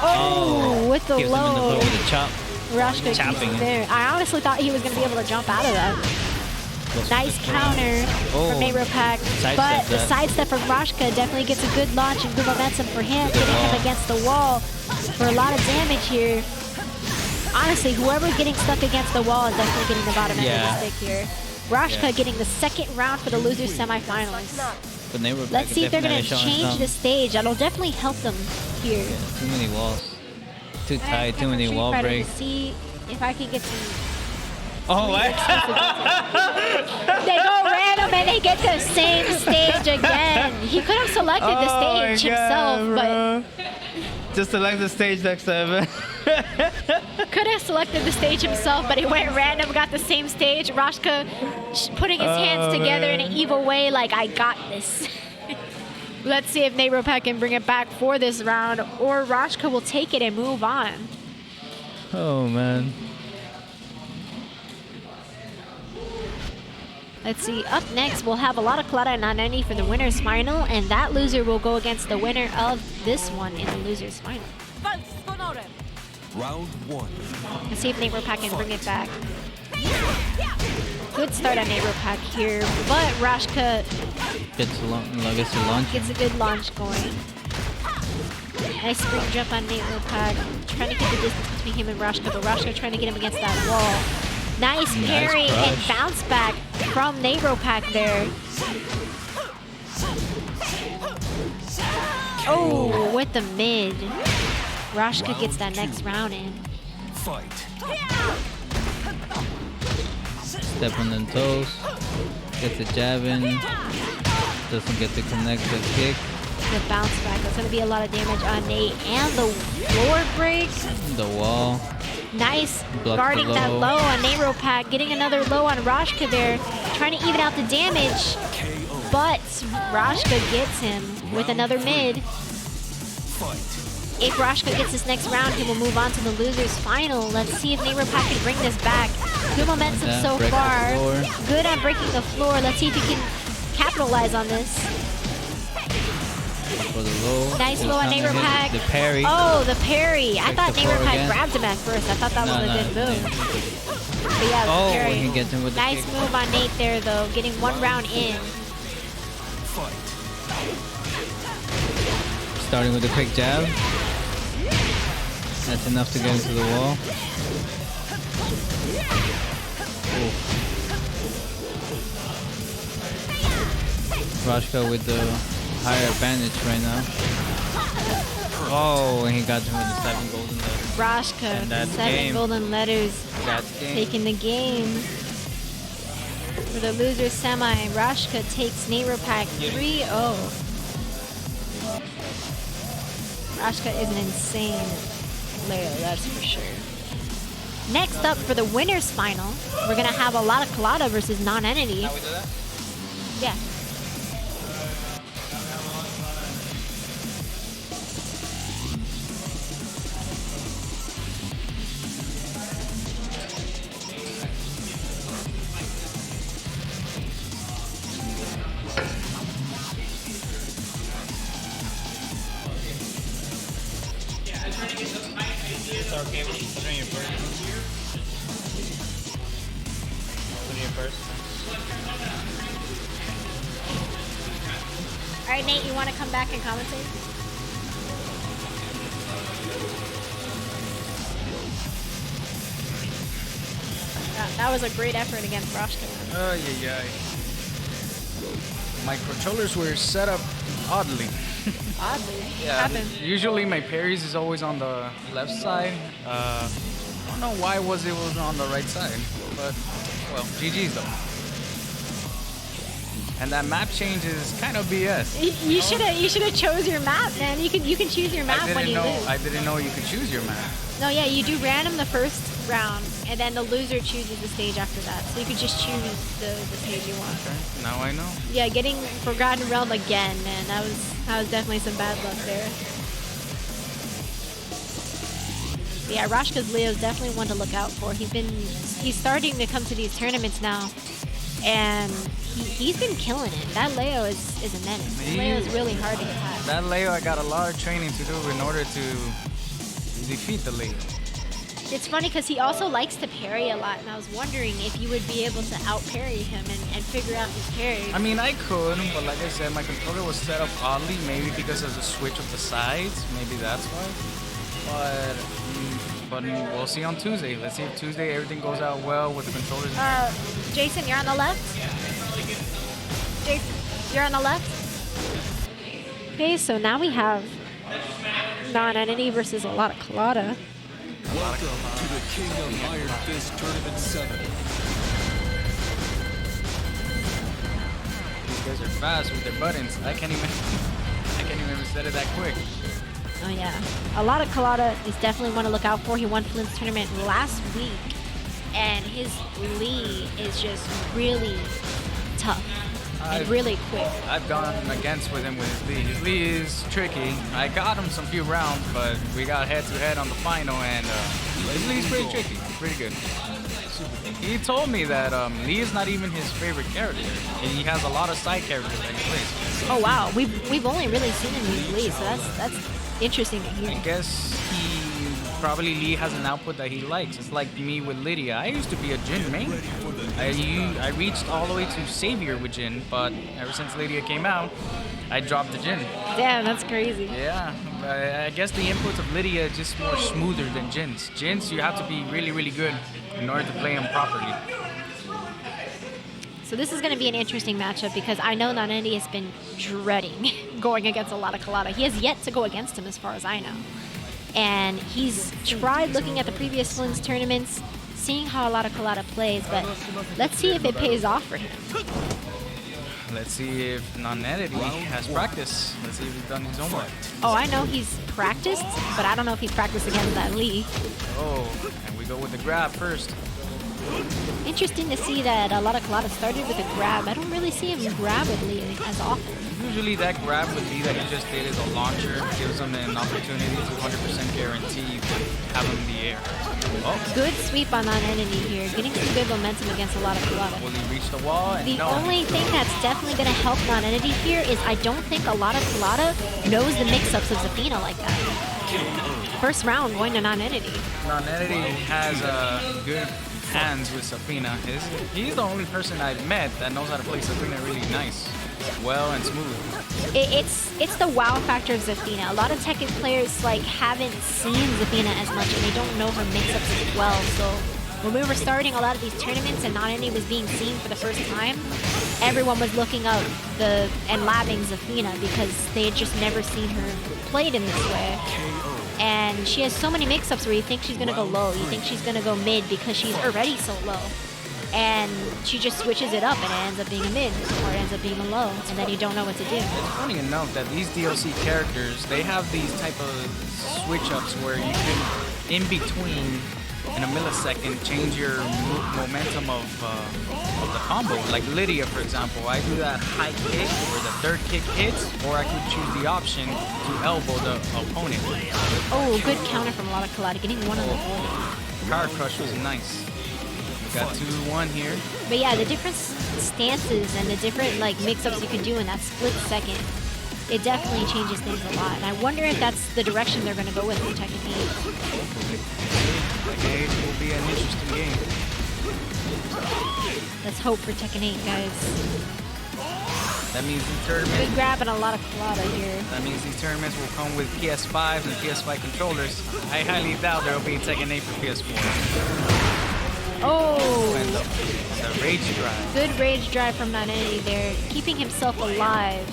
Oh, with the Gives him in the low. floor with a chop. Roshka Chopping keeps it. there. I honestly thought he was going to be able to jump out of that. Nice counter from Nate Ropak. But the sidestep from Roshka definitely gets a good launch and good momentum for him, getting him against the wall for a lot of damage here. Honestly, whoever's getting stuck against the wall is definitely getting the bottom end of the stick here. Roshka getting the second round for the losers semifinals. But Nate Ropak Let's see if they're going to change the stage. That'll definitely help them here. Too many walls. Too tight, too many wall breaks. To see if I can get some... Oh, what? They go random and they get the same stage again. He could have selected the stage himself, but... Just select the stage next time. Could have selected the stage himself, but he went random, got the same stage. Roshka putting his hands together in an evil way, like, I got this. Let's see if Nate Ropak can bring it back for this round, or Roshka will take it and move on. Oh, man. Let's see, up next, we'll have a lot of Clara and Nanani for the winner's final, and that loser will go against the winner of this one in the loser's final. Round 1. Let's see if Nate Ropak can bring it back. Good start on Neighbor Pack here, but Rashka Gets a launch. gets a good launch going. Nice spring jump on Neighbor Pack. Trying to keep the distance between him and Rashka, but Rashka trying to get him against that wall. Nice parry and crush. bounce back from Neighbor Pack there. Oh, with the mid. Rashka gets that next round in. Fight. Step on the toes. Gets the jab in. Doesn't get to connect the kick. The bounce back. That's going to be a lot of damage on Nate. And the floor break. The wall. Nice Block guarding the that low. low on Nero Pack. Getting another low on Rashka there. Trying to even out the damage. But Rashka gets him with another mid. If Rashka gets this next round, he will move on to the losers final. Let's see if Neighbor Pack can bring this back. Good momentum so break the far. floor. Good on breaking the floor. Let's see if he can capitalize on this. For the low. Nice Just low on trying to Neighbor hit Pack. The parry. Oh, the parry. I Break thought the Neighbor floor Pack again. grabbed him at first. I thought that was a good move. But yeah, the Oh, parry. he gets him with the Nice kick. move on Nate there, though. Getting one round in. Starting with a quick jab. That's enough to get into the wall. Rashka with the higher advantage right now. Oh, and he got him with the 7 golden letters. Rashka, And that's 7 game. golden letters. That's game. Taking the game. For the loser semi, Rashka takes Neighbor Pack 3-0. Rashka is an insane player, that's for sure. Next up for the winners final, we're gonna have a lot of Colada versus Non-Entity. How we do that? Yeah. It's okay, put it in your purse. Put it in your purse. All right, Nate, you want to come back and commentate? That was a great effort against Rashka. Oh, yeah. My controllers were set up oddly. Oddly. Yeah. Happened. Usually my parries is always on the left side. I don't know why it was on the right side, but well, GG's though. And that map change is kind of BS. You should have chose your map, man. You can choose your map when you lose. I didn't know you could choose your map. No, yeah, you do random the first round, and then the loser chooses the stage after that. So you could just choose the stage you want. Okay, now I know. Yeah, getting Forgotten Realm again, man. That was definitely some bad luck there. But yeah, Rashka's Leo is definitely one to look out for. He's starting to come to these tournaments now, and he's been killing it. That Leo is a menace. That Leo is really hard to get past. That Leo, I got a lot of training to do in order to defeat the Leo. It's funny because he also likes to parry a lot, and I was wondering if you would be able to out-parry him and figure out his parry. I mean, I could, but like I said, my controller was set up oddly, maybe because of the switch of the sides. Maybe that's why. But we'll see on Tuesday. Let's see if Tuesday everything goes out well with the controllers. Jason, you're on the left? Jason, you're on the left? Okay, so now we have Non-Entity versus a lot of Colada. Welcome to the King of Iron Fist Tournament 7. These guys are fast with their buttons. I can't even set it that quick. Oh yeah, a lot of Colada is definitely one to look out for. He won Flynn's tournament last week, and his lead is just really tough and really quick. I've gone against with him with his lead. His lead is tricky. I got him some few rounds, but we got head-to-head on the final, and his lead is pretty tricky, pretty good. He told me that Lee is not even his favorite character, and he has a lot of side characters that he plays. Oh wow, we've only really seen him use Lee, so that's interesting to hear. I guess probably Lee has an output that he likes. It's like me with Lydia. I used to be a Jin main. I reached all the way to Savior with Jin, but ever since Lydia came out, I dropped the Jin. Damn, that's crazy. Yeah, I guess the inputs of Lydia is just more smoother than Jin's. Jin's, you have to be really, really good in order to play them properly. So this is going to be an interesting matchup because I know Nanetti has been dreading going against a lot of Colada. He has yet to go against him as far as I know. And he's tried looking at the previous Flynn's tournaments, seeing how a lot of Colada plays, but let's see if it pays off for him. Let's see if Nanetti has practice. Let's see if he's done his homework. Oh, I know he's practiced, but I don't know if he's practiced against that Lee. Oh, and we go with the grab first. Interesting to see that a lot of Colada started with a grab. I don't really see him grab with Lee as often. Usually that grab with Lee that he just did is a launcher. Gives him an opportunity to 100% guarantee you can have him in the air. Oh. Good sweep on Nanetti here, getting some good momentum against a lot of Colada. Will he reach the wall? The only thing that's definitely going to help Nanetti here is I don't think a lot of Colada knows the mix-ups of Zafina like that. First round going to Nanetti. Nanetti has good hands with Zafina. He's the only person I've met that knows how to play Zafina really nice, well and smooth. It's the wow factor of Zafina. A lot of Tekken players like haven't seen Zafina as much and they don't know her mix-ups as well. So when we were starting a lot of these tournaments and Nanetti was being seen for the first time, everyone was looking up and labbing Zafina because they had just never seen her played in this way. And she has so many mix-ups where you think she's going to go low, you think she's going to go mid because she's already so low. And she just switches it up and it ends up being a mid or it ends up being a low, and then you don't know what to do. It's funny enough that these DLC characters, they have these type of switch-ups where you can, in between, in a millisecond, change your momentum of the combo. Like Lydia, for example, I do that high kick where the third kick hits, or I could choose the option to elbow the opponent. Oh, good counter from a lot of Colada, getting one on the board. Power crush was nice. We got 2-1 here. But yeah, the different stances and the different like mix-ups you can do in that split second, it definitely changes things a lot. And I wonder if that's the direction they're going to go with in Tekken 8. Tekken 8 will be an interesting game. Let's hope for Tekken 8, guys. That means the tournament. Good grab and a lot of Colada here. That means these tournaments will come with PS5s and PS5 controllers. I highly doubt there will be Tekken 8 for PS4. Oh! And the rage drive. Good rage drive from Nanetti there, keeping himself alive.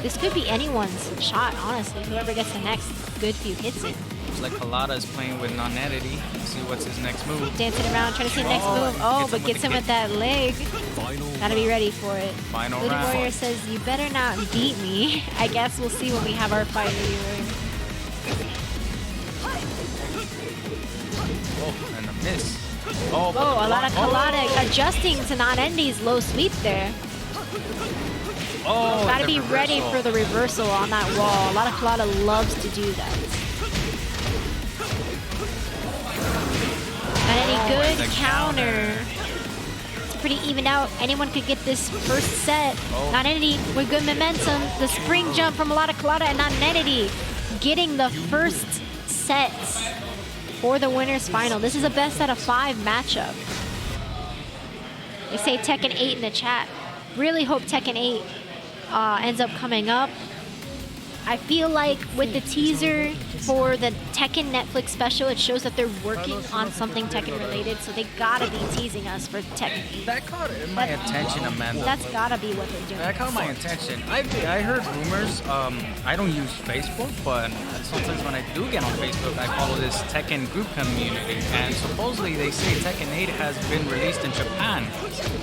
This could be anyone's shot, honestly. Whoever gets the next good few hits in. Looks like Colada is playing with Nanetti. Let's see what's his next move. Dancing around, trying to see the next move. Oh, but gets him with that leg. Gotta be ready for it. Final Little round. Warrior says, you better not beat me. I guess we'll see when we have our fight here. Oh, and a miss. Oh, a lot of Colada adjusting to Nanetti's low sweep there. Oh, gotta be ready for the reversal on that wall. A lot of Colada loves to do that. Nanetti, good counter. It's pretty even out. Anyone could get this first set. Nanetti with good momentum. The spring jump from a lot of Colada and Nanetti getting the first set for the winner's final. This is a best out of 5 matchup. They say Tekken 8 in the chat. Really hope Tekken 8 ends up coming up. I feel like with the teaser for the Tekken Netflix special, it shows that they're working on something Tekken related, so they gotta be teasing us for Tekken 8. That caught my attention, Amanda. That's gotta be what they're doing. That caught my attention. I heard rumors. I don't use Facebook, but sometimes when I do get on Facebook, I follow this Tekken group community, and supposedly they say Tekken 8 has been released in Japan,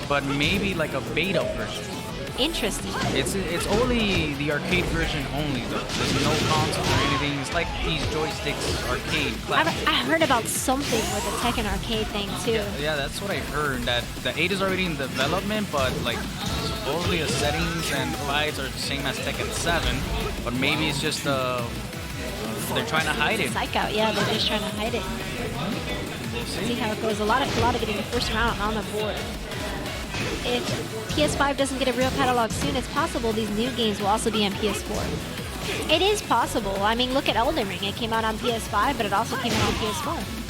but maybe like a beta version. Interesting. It's only the arcade version only though. There's no console or anything. It's like these joysticks arcade. I heard about something with the Tekken arcade thing too. Yeah, that's what I heard. That the 8 is already in development, but like supposedly the settings and fights are the same as Tekken 7. But maybe it's just they're trying to hide it. Psych out, yeah, they're just trying to hide it. We'll see how it goes. A lot of Colada getting the first round on the board. If PS5 doesn't get a real catalog soon, it's possible these new games will also be on PS4. It is possible. I mean, look at Elden Ring. It came out on PS5, but it also came out on PS4.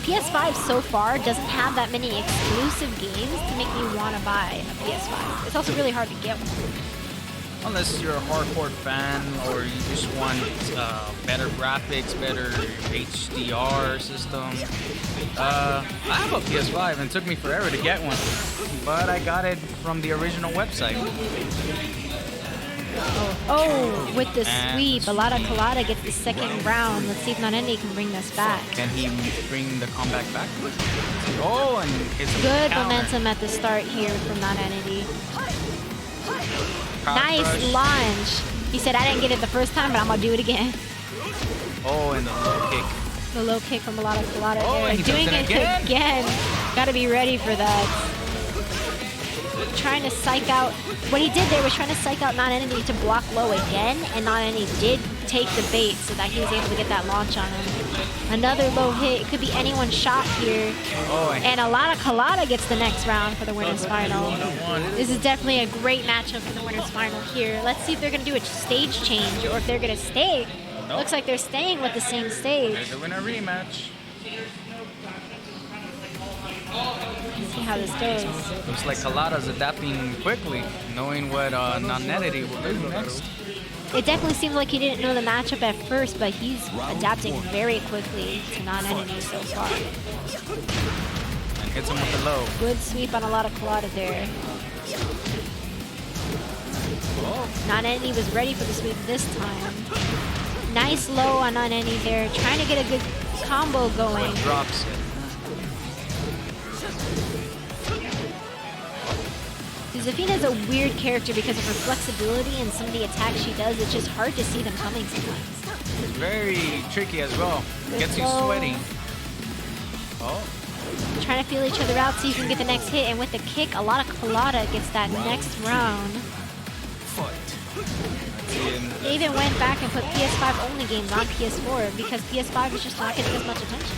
PS5 so far doesn't have that many exclusive games to make me want to buy a PS5. It's also really hard to get one. Unless you're a hardcore fan or you just want better graphics, better HDR system. I have a PS5 and it took me forever to get one, but I got it from the original website. Oh, with the And sweep, a lot of Colada gets the second round. Let's see if Nonenti can bring this back. Can he bring the comeback back? Oh, and hits him with Good the counter. momentum at the start here from Nonenti. Crowd Nice crush. launch. He said, I didn't get it the first time, but I'm going to do it again. Oh, and the low kick. The low kick from a lot of Colada Oh, there. and he Doing does it it again. Gotta be ready for that. Trying to psych out. What he did there was trying to psych out Nonenti to block low again, and Nonenti did take the bait so that he was able to get that launch on him. Another low hit. It could be anyone's shot here. Oh, And a lot of Colada gets the next round for the winner's final. This is definitely a great matchup for the winner's final here. Let's see if they're going to do a stage change or if they're going to stay. Nope. Looks like they're staying with the same stage. They're doing a rematch. Let's see how this goes. Looks like Kalada's adapting quickly, knowing what Nonenti will do next. It definitely seems like he didn't know the matchup at first, but he's adapting very quickly to Nonenti so far. And hits him with the low. Good sweep on a lot of Colada there. Nonenti was ready for the sweep this time. Nice low on Nonenti there, trying to get a good combo going. Drops it. Zafina's a weird character because of her flexibility and some of the attacks she does. It's just hard to see them coming sometimes. It's very tricky as well. Gets you low. sweating. Oh, Trying to feel each other out, see who can get the next hit. And with the kick, a lot of Colada gets that next round. They even went back and put PS5 only games on PS4 because PS5 is just not getting as much attention.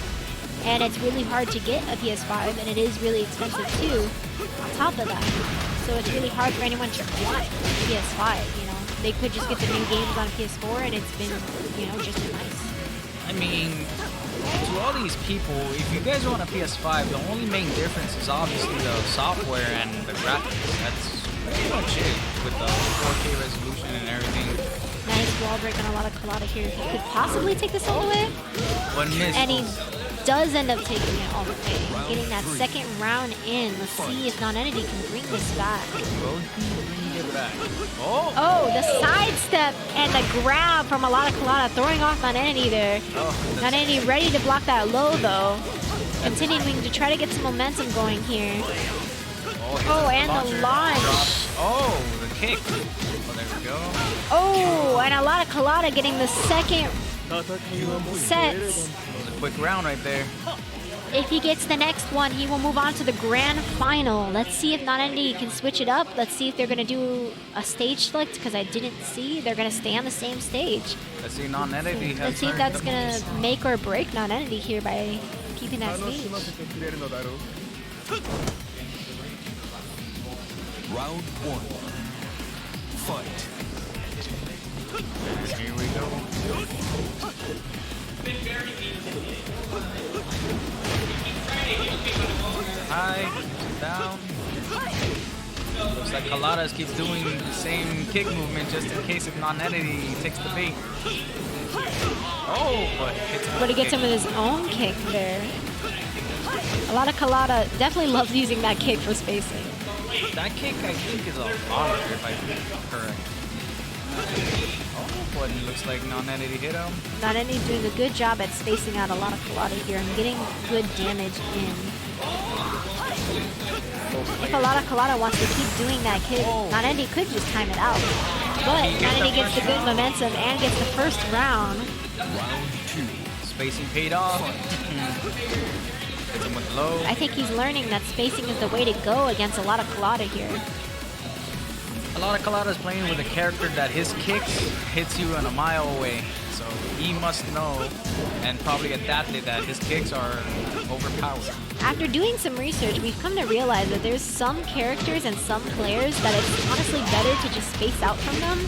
And it's really hard to get a PS5, and it is really expensive too, on top of that. So it's really hard for anyone to want a PS5, you know. They could just get the new games on PS4 and it's been, you know, just as nice. I mean, to all these people, if you guys want a PS5, the only main difference is obviously the software and the graphics. That's pretty much it with the 4K resolution and everything. Nice wall break on a lot of Colada here. He could possibly take this all the way. But missed. And he does end up taking it all the way. Getting that second round in. Let's see if Nonenti can bring this back. Will he bring it back? Oh! Oh, the sidestep and the grab from a lot of Colada, throwing off Nonenti there. Oh, Nonenti ready to block that low though. Continuing to try to get some momentum going here. Oh, and the launch. Oh, the kick. Oh, there we go. Oh, and a lot of Colada getting the second set. That was a quick round right there. If he gets the next one, he will move on to the grand final. Let's see if Nonenti can switch it up. Let's see if they're going to do a stage select, because I didn't see. They're going to stay on the same stage. Let's see, Nonenti has Let's see if that's going to make or break Nonenti here by keeping that stage. Round one. Fight. Here we go. High, down. Looks like Kaladas keeps doing the same kick movement just in case if Nonenti takes the bait. Oh, But he gets him with his own kick there. A lot of Colada definitely loves using that kick for spacing. That kick, I think, is a lot if I'm correct. Oh, but it looks like Nonenti hit him. Nonenti's doing a good job at spacing out a lot of Colada here and getting good damage in. If a lot of Colada wants to keep doing that kick, Nonenti could just time it out. But Nonenti gets the good momentum and gets the first round. Round two. Spacing paid off. Hits him with low. I think he's learning that spacing is the way to go against a lot of Colada here. A lot of Kalada's playing with a character that his kicks hits you in a mile away. So so he must know and probably adapted that his kicks are overpowered. After doing some research, we've come to realize that there's some characters and some players that it's honestly better to just space out from them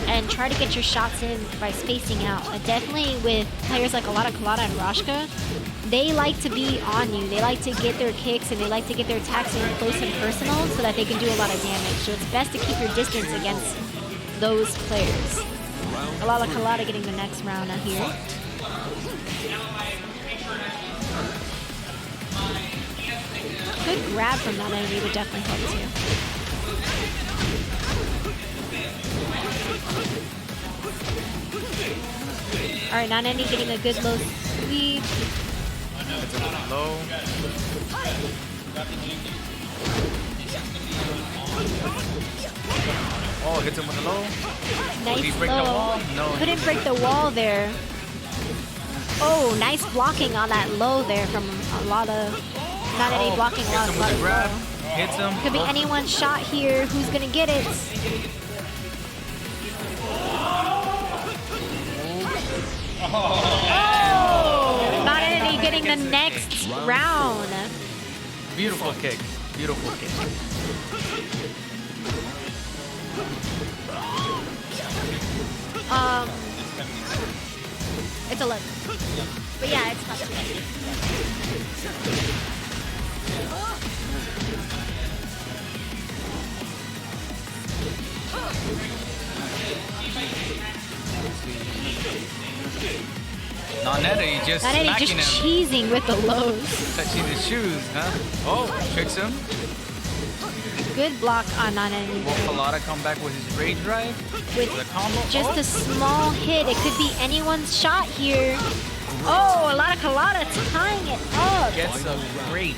and try to get your shots in by spacing out. Definitely with players like a lot of Kalada and Rashka, they like to be on you. They like to get their kicks and they like to get their attacks in close and personal so that they can do a lot of damage. So it's best to keep your distance against those players. A lot of Kalada getting the next round out here. Good grab from that enemy would definitely help too. Alright, Naneni getting a good low sweep. Low. Oh, hits him with the low. Nice Did he break low. the wall? No. Couldn't break the wall there. Oh, nice blocking on that low there from a lot of... Naneni blocking a lot Hits him with of the grab. low. Hits him. Could be anyone's shot here. Who's gonna get it? Oh! Naneni getting the next round. Beautiful kick. Beautiful kick. It's 11. But yeah, it's not that bad. Naneni just Naneni smacking just him. cheesing with the lows. Touching his shoes, huh? Oh, tricks him. Good block on Naneni. Will Kalada come back with his rage drive? With the combo? just a small hit. It could be anyone's shot here. Oh, a lot of Kalada tying it up. Gets a great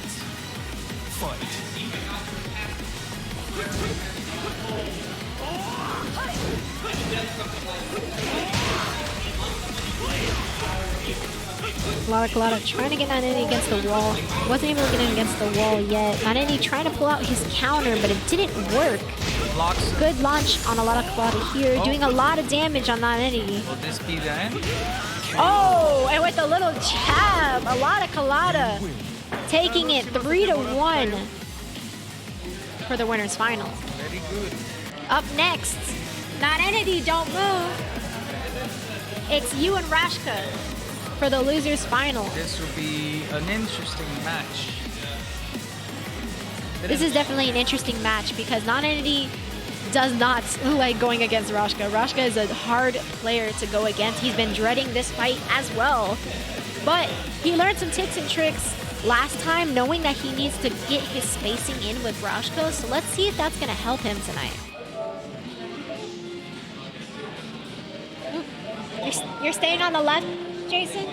Kalada trying to get Naneni against the wall. Wasn't able to get him against the wall yet. Naneni trying to pull out his counter, but it didn't work. Blocks. Good launch on a lot of Kalada here, doing a lot of damage on Naneni. Will this be the end? Oh, and with a little jab, a lot of Kalada taking it 3-1 for the winners final. Very good. Up next, Naneni, don't move. It's you and Rashka for the losers final. This will be an interesting match. This is definitely an interesting match because Naneni does not like going against Rashka. Rashka is a hard player to go against. He's been dreading this fight as well. But he learned some tips and tricks last time, knowing that he needs to get his spacing in with Rashka. So let's see if that's going to help him tonight. You're staying on the left, Jason?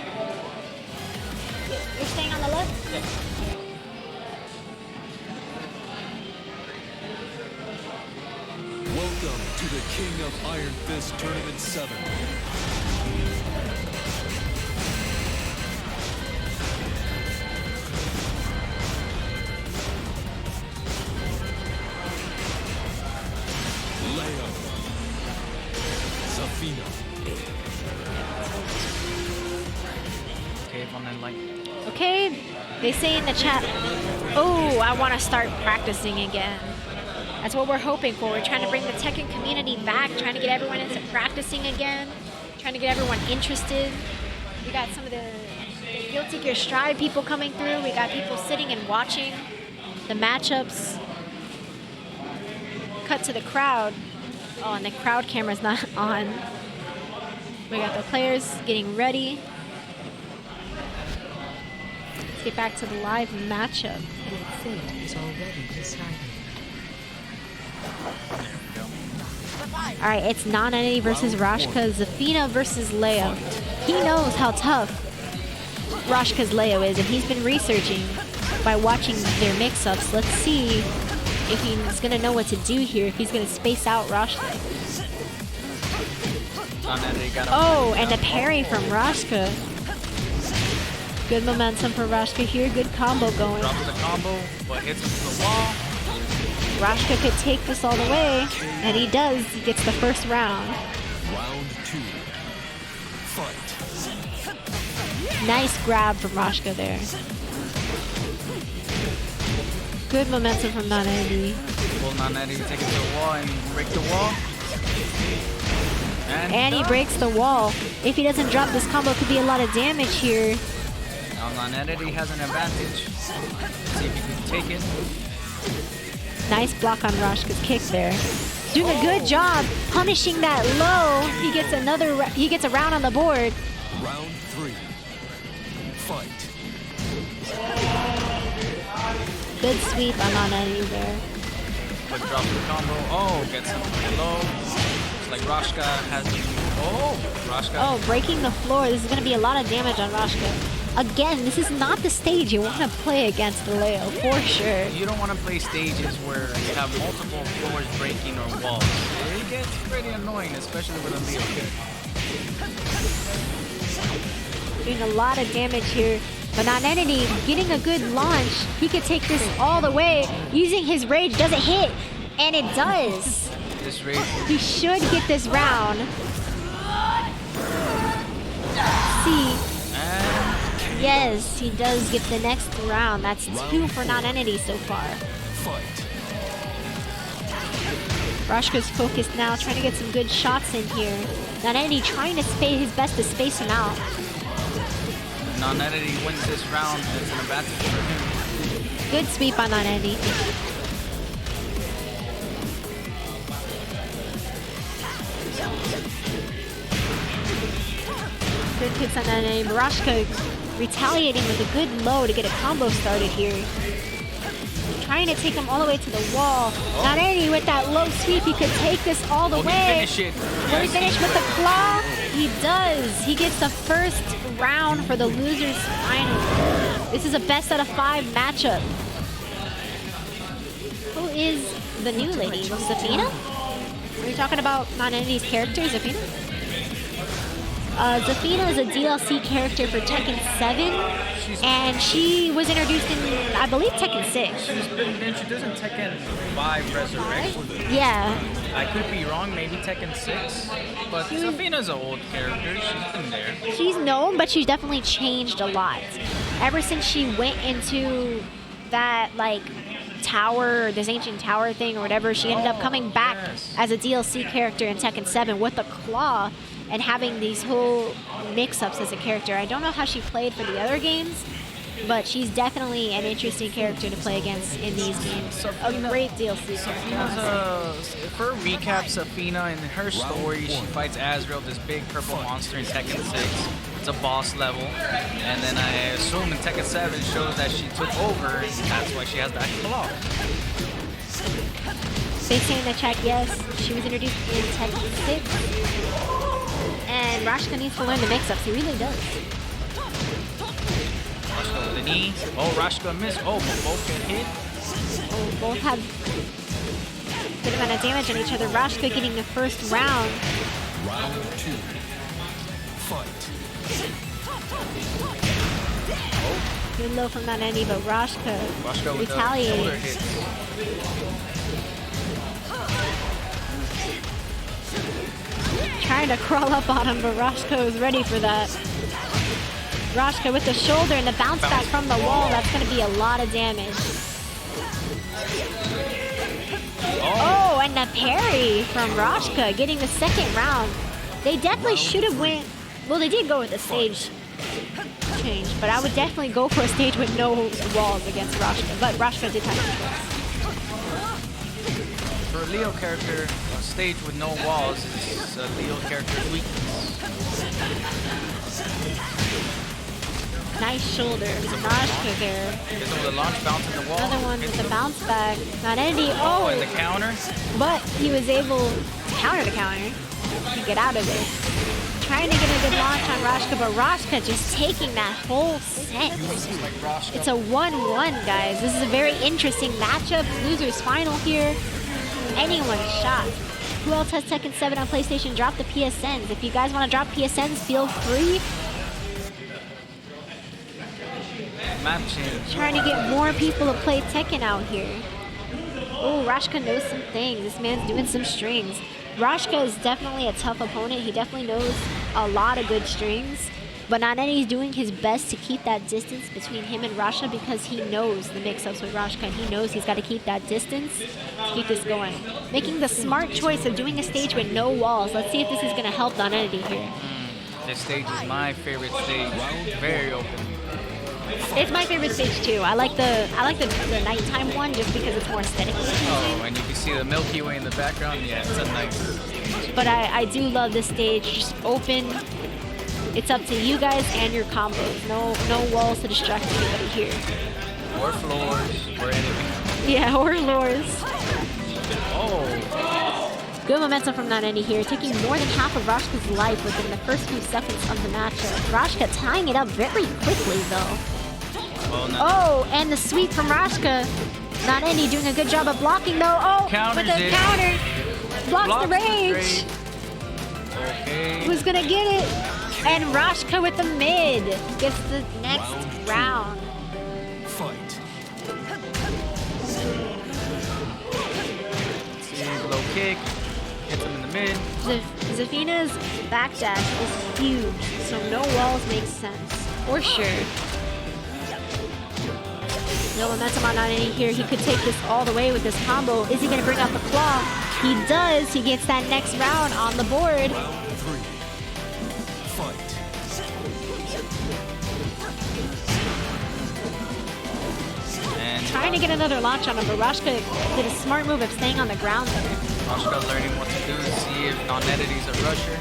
You're staying on the left? Welcome to the King of Iron Fist Tournament 7. Leo. Zafina. Okay, one and like. Okay, they say in the chat, oh, I want to start practicing again. That's what we're hoping for. We're trying to bring the Tekken community back, trying to get everyone into practicing again, trying to get everyone interested. We got some of the Guilty Gear Stride people coming through. We got people sitting and watching the matchups. Cut to the crowd. Oh, and the crowd camera's not on. We got the players getting ready. Let's get back to the live matchup. Your fate is already decided. All right, it's Naneni versus Rashka, Zafina versus Leo. He knows how tough Rashka's Leo is, and he's been researching by watching their mix-ups. Let's see if he's gonna know what to do here, if he's gonna space out Rashka. Oh, and the parry from Rashka. Good momentum for Rashka here, good combo going. Drops the combo, but hits him to the wall. Rashka could take this all the way, and he does. He gets the first round. Round 2. Nice grab from Roshka there. Good momentum from Nanedi. Pull Nanedi, take it to the wall and break the wall. And he breaks the wall. If he doesn't drop this combo, it could be a lot of damage here. Now Nanedi has an advantage. Let's see if he can take it. Nice block on Roshka's kick there. Doing a good job punishing that low. He gets a round on the board. Round 3. Fight. Good sweep on Nanedi there. But drop the combo. Oh, gets him low. It's like Roshka has the... Oh, Roshka. Oh, breaking the floor. This is going to be a lot of damage on Roshka. Again, this is not the stage you want to play against Leo, for sure. You don't want to play stages where you have multiple floors breaking or walls. It gets pretty annoying, especially with a Leo kid. Doing a lot of damage here. But Nanedi getting a good launch. He could take this all the way. Using his rage, does it hit? And it does. This rage. He should get this round. See. Yes, he does get the next round. That's 2 for Nanedi so far. Roshka's focused now, trying to get some good shots in here. Nanedi trying to his best to space him out. Nanedi wins this round. It's an advantage for him. Good sweep on Nanedi. Good hits on Nanedi. Roshka retaliating with a good low to get a combo started here. Trying to take him all the way to the wall. Nanedi with that low sweep, he could take this all the way. Will he finish with the claw? He does. He gets the first round for the losers final. This is a best out of 5 matchup. Who is the new lady? Zafina? Are you talking about Nanedi's character, Zafina? Zafina is a DLC character for Tekken 7, and she was introduced in, I believe, Tekken 6. She's been introduced in Tekken 5 Resurrection. Yeah. I could be wrong, maybe Tekken 6, but Zafina's an old character. She's been there. She's known, but she's definitely changed a lot. Ever since she went into that, like, tower, this ancient tower thing or whatever, she ended up coming back as a DLC character in Tekken 7 with the claw and having these whole mix-ups as a character. I don't know how she played for the other games, but she's definitely an interesting character to play against in these games. A great DLC character. For a recap, Zafina, in her story, she fights Azrael, this big purple monster in Tekken 6. It's a boss level. And then I assume in Tekken 7 shows that she took over, and that's why she has that claw. They say in the chat, yes, she was introduced in Tekken 6. And Roshka needs to learn the mix-ups. He really does. Roshka with the knee. Oh, Roshka missed. Oh, both get hit. Oh, both have good amount of damage on each other. Roshka getting the first round. Round 2. Fight. Good low from Nanedi, but Roshka retaliating. Trying to crawl up on him, but Roshka was ready for that. Roshka with the shoulder and the bounce back from the wall. That's going to be a lot of damage. Oh, and the parry from Roshka getting the second round. They definitely should have went... Well, they did go with the stage change, but I would definitely go for a stage with no walls against Roshka. But Roshka did have it. For a Leo character, a stage with no walls is a Leo character's weakness. Nice shoulder from Roshka there. This one with a launch bounce in the wall. Another one with the bounce back. Nanedi, oh! And the counter. But he was able to counter the counter to get out of it. Trying to get a good launch on Roshka, but Roshka just taking that whole set. It's a 1-1, guys. This is a very interesting matchup. Losers final here. Anyone's shot. Who else has Tekken 7 on PlayStation? Drop the PSNs. If you guys want to drop PSNs, feel free. Map change. Trying to get more people to play Tekken out here. Oh, Roshka knows some things. This man's doing some strings. Roshka is definitely a tough opponent. He definitely knows a lot of good strings. But Nanetti's doing his best to keep that distance between him and Rasha because he knows the mix-ups with Rashka and he knows he's got to keep that distance to keep this going. Making the smart choice of doing a stage with no walls. Let's see if this is going to help Nanetti here. This stage is my favorite stage. Very open. It's my favorite stage too. I like the nighttime one just because it's more aesthetically pleasing. Oh, and you can see the Milky Way in the background. Yeah, it's a nice stage. But I do love this stage. Just open. It's up to you guys and your combos. No walls to distract anybody here. Or floors, or anything. Yeah, or floors. Oh. Good momentum from Nanetti here, taking more than half of Rashka's life within the first few seconds of the matchup. Rashka tying it up very quickly though. Oh, and the sweep from Rashka. Nanetti doing a good job of blocking though. Oh, Counters with the it. counter. Blocks the rage. Okay. Who's gonna get it? And Rashka with the mid gets the next round. Fight. Low kick. Gets him in the mid. Zafina's backdash is huge, so no walls make sense. For sure. No momentum on Nanetti here. He could take this all the way with this combo. Is he gonna bring out the claw? He does. He gets that next round on the board. Round 3. Fight. And Trying to get another launch on him, but Rashka did a smart move of staying on the ground there. Rashka learning what to do to see if Nanetti's a rusher.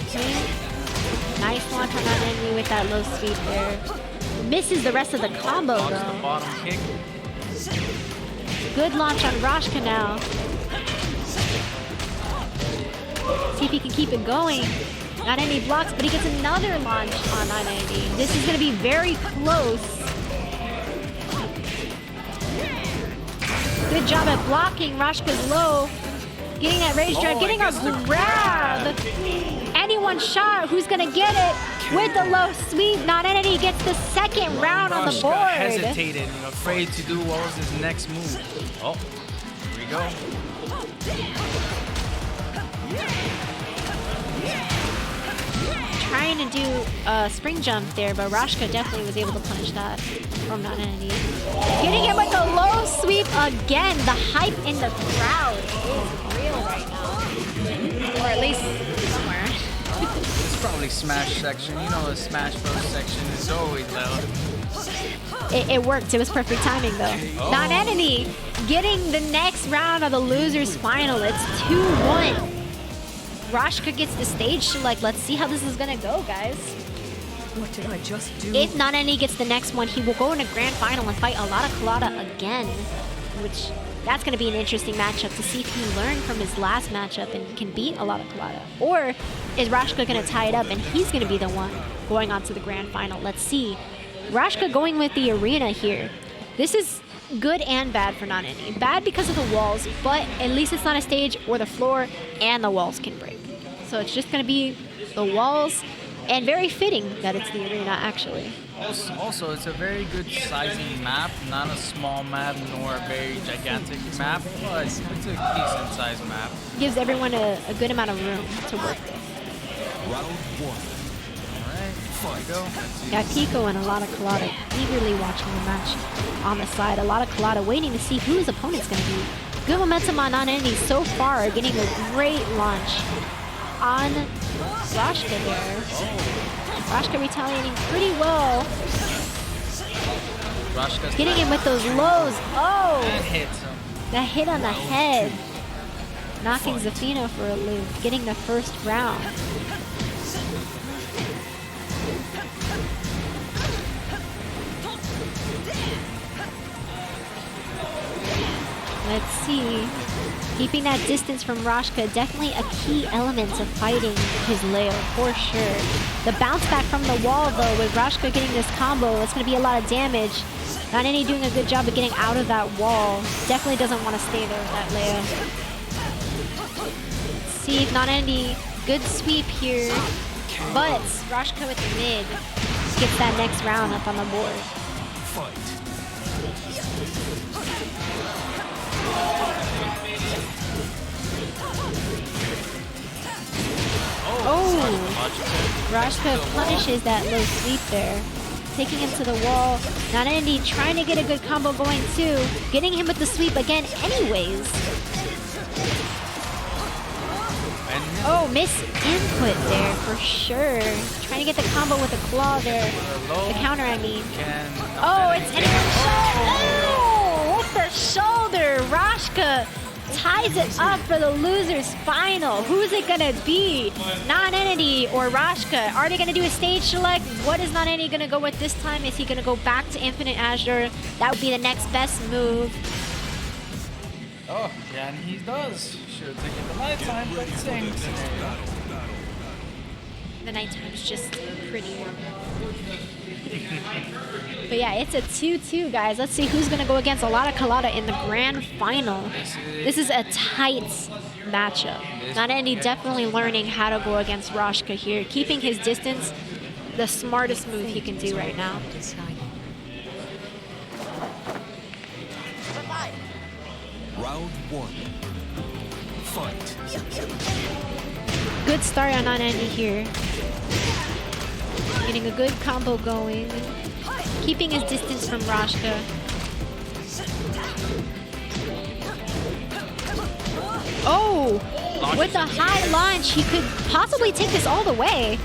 Okay. Nice launch on Nanetti with that low sweep there. Misses the rest of the combo Blocks the though. bottom kick. Good launch on Rashka now. See if he can keep it going. Nanetti blocks, but he gets another launch on Nanetti. This is going to be very close. Good job at blocking. Rashka's low. Getting that rage drive, getting a grab. Anyone shot, who's going to get it? With the low sweep, Nanetti gets the second round on the Rashka board. hesitated, afraid to do what was his next move. Oh, here we go. Trying to do a spring jump there, but Rashka definitely was able to punish that from Nanetti. Getting him with the low sweep again. The hype in the crowd is real right now. Or at least somewhere. It's probably Smash section. You know the Smash Bros section is always loud. It worked. It was perfect timing though. Oh. Nanetti getting the next round of the losers final. It's 2-1. Rashka gets the stage select. Let's see how this is gonna go, guys. What did I just do? If Nanetti gets the next one, he will go in a grand final and fight a lot of Colada again, which that's gonna be an interesting matchup to see if he learned from his last matchup and can beat a lot of Colada. Or is Rashka gonna tie it up and he's gonna be the one going on to the grand final? Let's see. Rashka going with the arena here. This is good and bad for Nanetti. Bad because of the walls, but at least it's not a stage where the floor and the walls can break. So it's just gonna be the walls, and very fitting that it's the arena actually. Also, it's a very good sizing map, not a small map nor a very gigantic map, but it's a decent sized map. Gives everyone a good amount of room to work with. Round 1. Alright, go. Got Pico and a lot of Colada eagerly watching the match on the side. A lot of Colada waiting to see who his opponent's gonna be. Good momentum on Nanetti so far, getting a great launch on Rashka there. Rashka retaliating pretty well. Rashka's Getting him with those lows. Oh! and hits him. That hit on the head. Knocking Zafina for a loop. Getting the first round. Let's see. Keeping that distance from Rashka, definitely a key element of fighting his Leo, for sure. The bounce back from the wall, though, with Rashka getting this combo, it's going to be a lot of damage. Nanetti doing a good job of getting out of that wall. Definitely doesn't want to stay there with that Leo. Let's see if Nanetti, good sweep here, but Rashka with the mid gets that next round up on the board. Fight. Oh! Rashka punishes that low sweep there. Taking him to the wall. Nanandi trying to get a good combo going too. Getting him with the sweep again anyways. Oh, miss input there for sure. Trying to get the combo with the claw there. The counter, I mean. Oh, it's anyone shoulder. Oh, with the shoulder. Rashka ties it up for the loser's final. Who's it gonna be? Non-Entity or Rashka? Are they gonna do a stage select? What is Non-Entity gonna go with this time? Is he gonna go back to Infinite Azure? That would be the next best move. Oh, yeah, and he does. Should have taken the nighttime, but same scenario. The nighttime is just prettier. But yeah, it's a 2-2, guys. Let's see who's gonna go against a lot of Colada in the grand final. This is a tight matchup. Non-Entity definitely learning how to go against Rashka here. Keeping his distance, the smartest move he can do right now. Round 1. Fight. Good start on Non-Entity here. Getting a good combo going. Keeping his distance from Rashka. Oh! With a high launch, he could possibly take this all the way.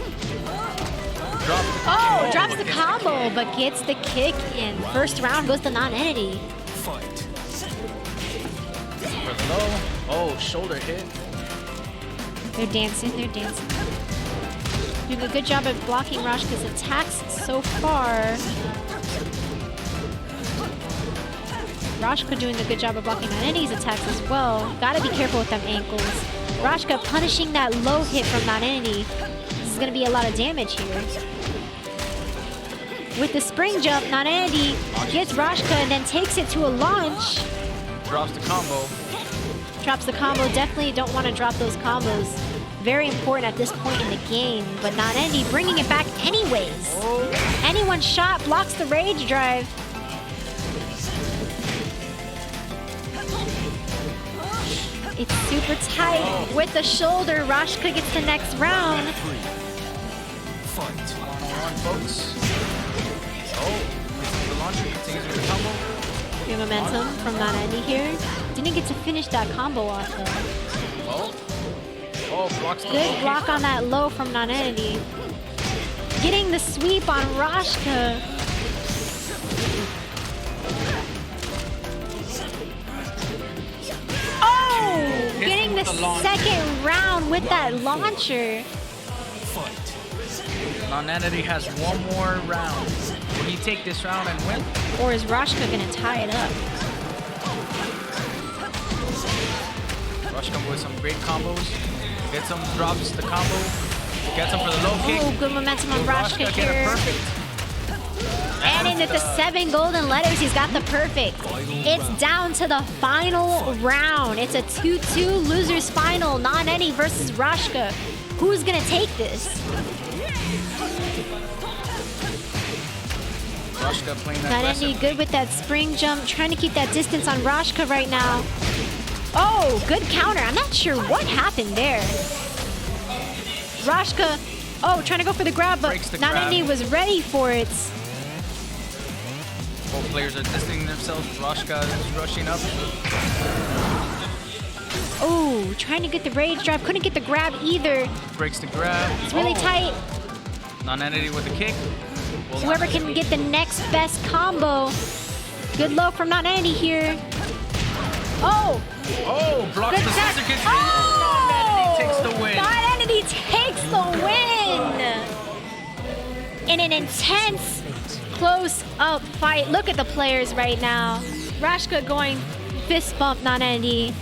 Oh, drops the combo, but gets the kick in. First round goes to Non-Entity. Fight. Low. Oh, shoulder hit. They're dancing, they're dancing. Doing a good job of blocking Rashka's attacks so far. Rashka doing a good job of blocking Non-Entity's attacks as well. Gotta be careful with them ankles. Rashka punishing that low hit from Non-Entity. This is gonna be a lot of damage here. With the spring jump, Non-Entity gets Rashka and then takes it to a launch. Drops the combo. Drops the combo. Definitely don't want to drop those combos. Very important at this point in the game. But Non-Entity bringing it back anyways. Anyone shot blocks the rage drive. It's super tight with the shoulder. Rashka gets the next round. Fight. One-on-one, folks. Oh, the launcher continues with the combo. Good momentum from Non-Entity here. Didn't get to finish that combo off though. Oh, blocks the Good block on that low from Non-Entity. Getting the sweep on Rashka. Oh! Getting the second round with that launcher. Non-Entity has one more round. Will he take this round and win? Or is Rashka gonna tie it up? Rashka with some great combos. Gets him, drops the combo. Gets him for the low kick. Oh, good momentum on Rashka get here. it perfect. And in with the 7 golden letters, he's got the perfect. It's down to the final round. It's a 2-2 losers final. Non-Entity versus Rashka. Who's gonna take this? Rashka playing that Non-Entity good with that spring jump, trying to keep that distance on Rashka right now. Oh, good counter. I'm not sure what happened there. Rashka, oh, trying to go for the grab, but Non-Entity was ready for it. Both players are distancing themselves. Rashka is rushing up. Oh, trying to get the rage drive. Couldn't get the grab either. Breaks the grab. It's really tight. Non-Entity with the kick. Whoever can get the next best combo. Good low from Non-Entity here. Oh! Oh, blocks the scissor kick. Oh! Non-Entity takes the win. Non-Entity takes the win! In an intense, close-up fight. Look at the players right now. Rashka going fist bump Non-Entity.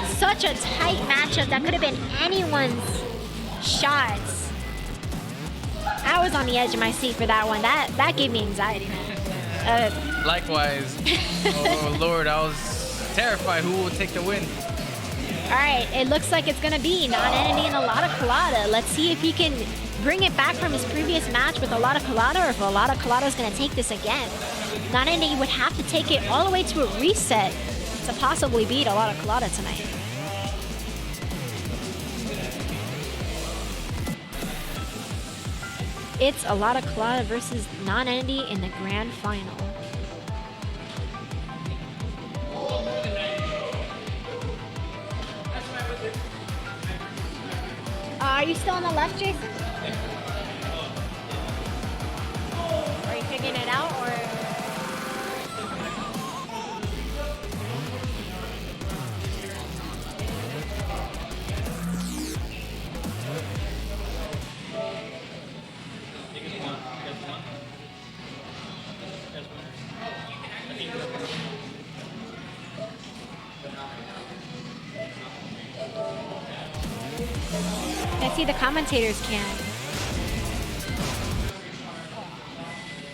Such a tight matchup. That could have been anyone's shots. I was on the edge of my seat for that one. That gave me anxiety. Likewise. Oh, Lord, I was terrified who will take the win. All right, it looks like it's gonna be Non-Entity and a lot of Colada. Let's see if he can bring it back from his previous match with a lot of Colada, or if a lot of Colada is gonna take this again. Non-Entity would have to take it all the way to a reset to possibly beat a lot of Colada tonight. It's a lot of Colada versus non-entity in the grand final. Are you still on the left, Jason? Are you figuring it out, or? I see the commentators can.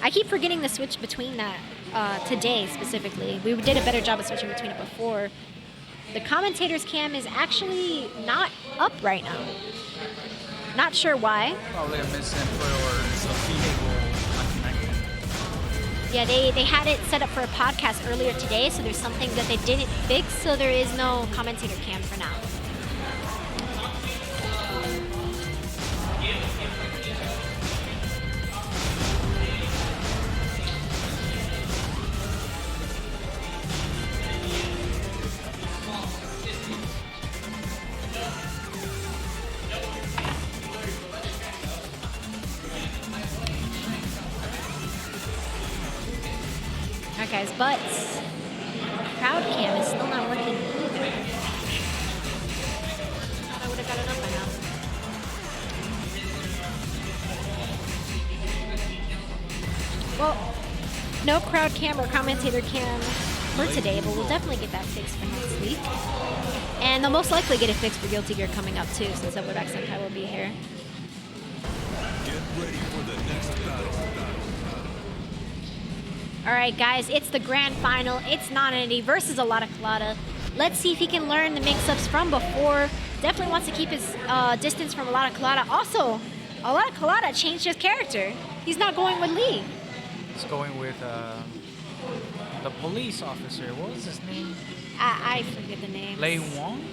I keep forgetting the switch between that today specifically. We did a better job of switching between it before. The commentators cam is actually not up right now. Not sure why. Probably a misinput or a vehicle. Yeah, they had it set up for a podcast earlier today, so there's something that they didn't fix, so there is no commentator cam for now. Alright guys, but crowd cam is still not working either. Thought I would have got it up by now. Well, no crowd cam or commentator cam for today, but we'll definitely get that fixed for next week. And they'll most likely get it fixed for Guilty Gear coming up too, since Overback Senpai will be here. Get ready for the next battle. Alright guys, it's the grand final. It's non-entity versus a lot of Colada. Let's see if he can learn the mix-ups from before. Definitely wants to keep his distance from a lot of Colada. Also, a lot of Colada changed his character. He's not going with Lee. He's going with the police officer. What was his name? I forget the name. Lei Wong?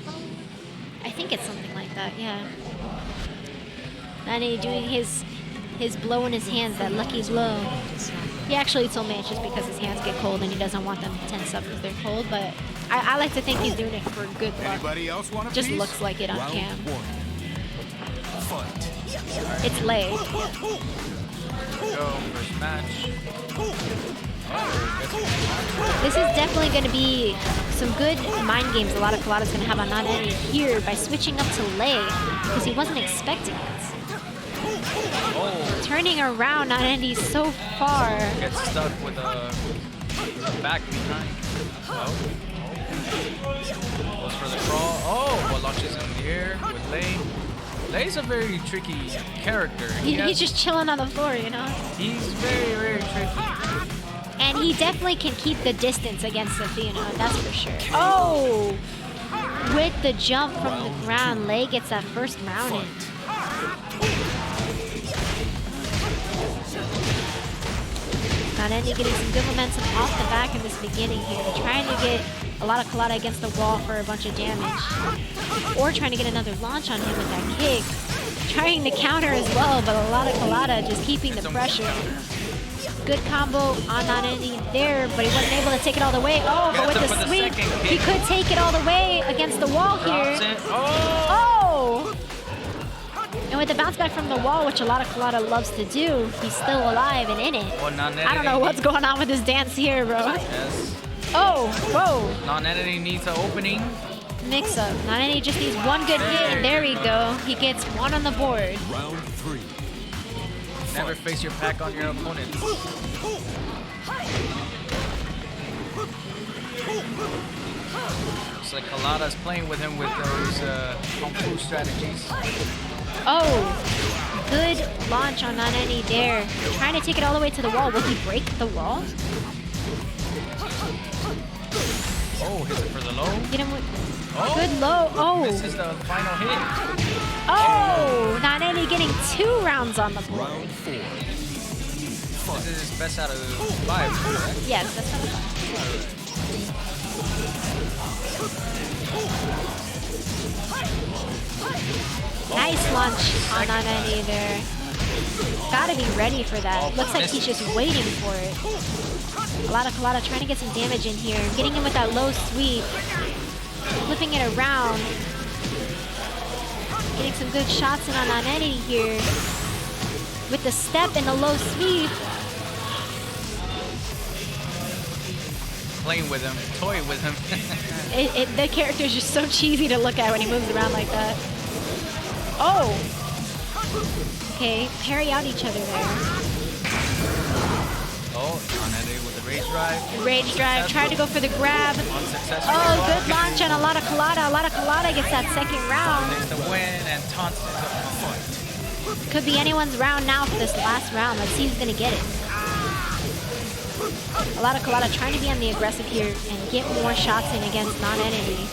I think it's something like that, yeah. And he's doing his blow in his hands, that lucky blow. He actually told me it's just because his hands get cold and he doesn't want them to tense up if they're cold, but I like to think he's doing it for good luck. Anybody else want a Just piece? looks like it on Round cam. one. Fight. It's Lei. Go, first match. This is definitely going to be some good mind games a lot of Colada's going to have on non-entity here by switching up to Lei because he wasn't expecting it. Turning around non-entity so far. Gets stuck with a back behind. Oh. Goes for the crawl. Oh, but launches in the air with Lei. Lei's a very tricky character. He's just chilling on the floor, you know? He's very, very tricky. And he definitely can keep the distance against Athena, that's for sure. Oh! With the jump from the ground, Lei gets that first round in. Non-entity getting some good momentum off the back in this beginning here. Trying to get a lot of Colada against the wall for a bunch of damage. Or trying to get another launch on him with that kick. Trying to counter as well, but a lot of Colada just keeping the pressure. Good combo on non-entity there, but he wasn't able to take it all the way. Oh, but with the sweep, he could take it all the way against the wall here. Oh! And with the bounce back from the wall, which a lot of Colada loves to do, he's still alive and in it. I don't know what's going on with this dance here, bro. Yes. Oh, whoa. Non-entity needs an opening. Mix up. Non-entity just needs one good hit, and there we go. He gets one on the board. Round three. Never face your pack on your opponent. Looks like Colada's playing with him with those kung fu strategies. Oh, good launch on non-entity there. Trying to take it all the way to the wall. Will he break the wall? Oh, hits it for the low. Get him with good low. Oh. This is the final hit. Oh, non-entity getting 2 rounds on the board. Round four. This is his best out of 5, correct? Yes, that's out of 5. Nice launch on non-entity there. Gotta be ready for that. Looks like he's just waiting for it. A lot of Colada trying to get some damage in here. Getting him with that low sweep. Flipping it around. Getting some good shots in on Naneni here. With the step and the low sweep. Playing with him, toying with him. The character's just so cheesy to look at when he moves around like that. Oh! Okay, parry out each other there. Oh, Naneni with the rage drive. Rage drive, tried to go for the grab. Unsuccessful. Oh, good launch on a lot of Colada. A lot of Colada gets that second round. Takes the win and taunts it. Could be anyone's round now for this last round. Let's see who's gonna get it. A lot of Colada trying to be on the aggressive here and get more shots in against Naneni.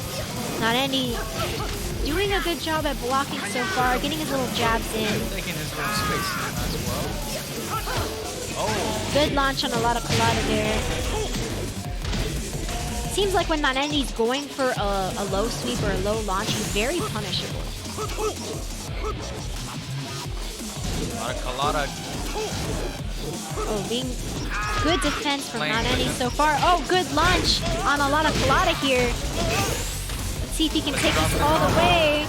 Naneni doing a good job at blocking so far, getting his little jabs in. Taking his little space as well. Oh. Good launch on a lot of Colada there. Seems like when Naneni's going for a low sweep or a low launch, he's very punishable. A lot of Colada. Oh, being good defense from Naneni so far. Oh, good launch on a lot of Colada here. Let's see if he can take this all the way.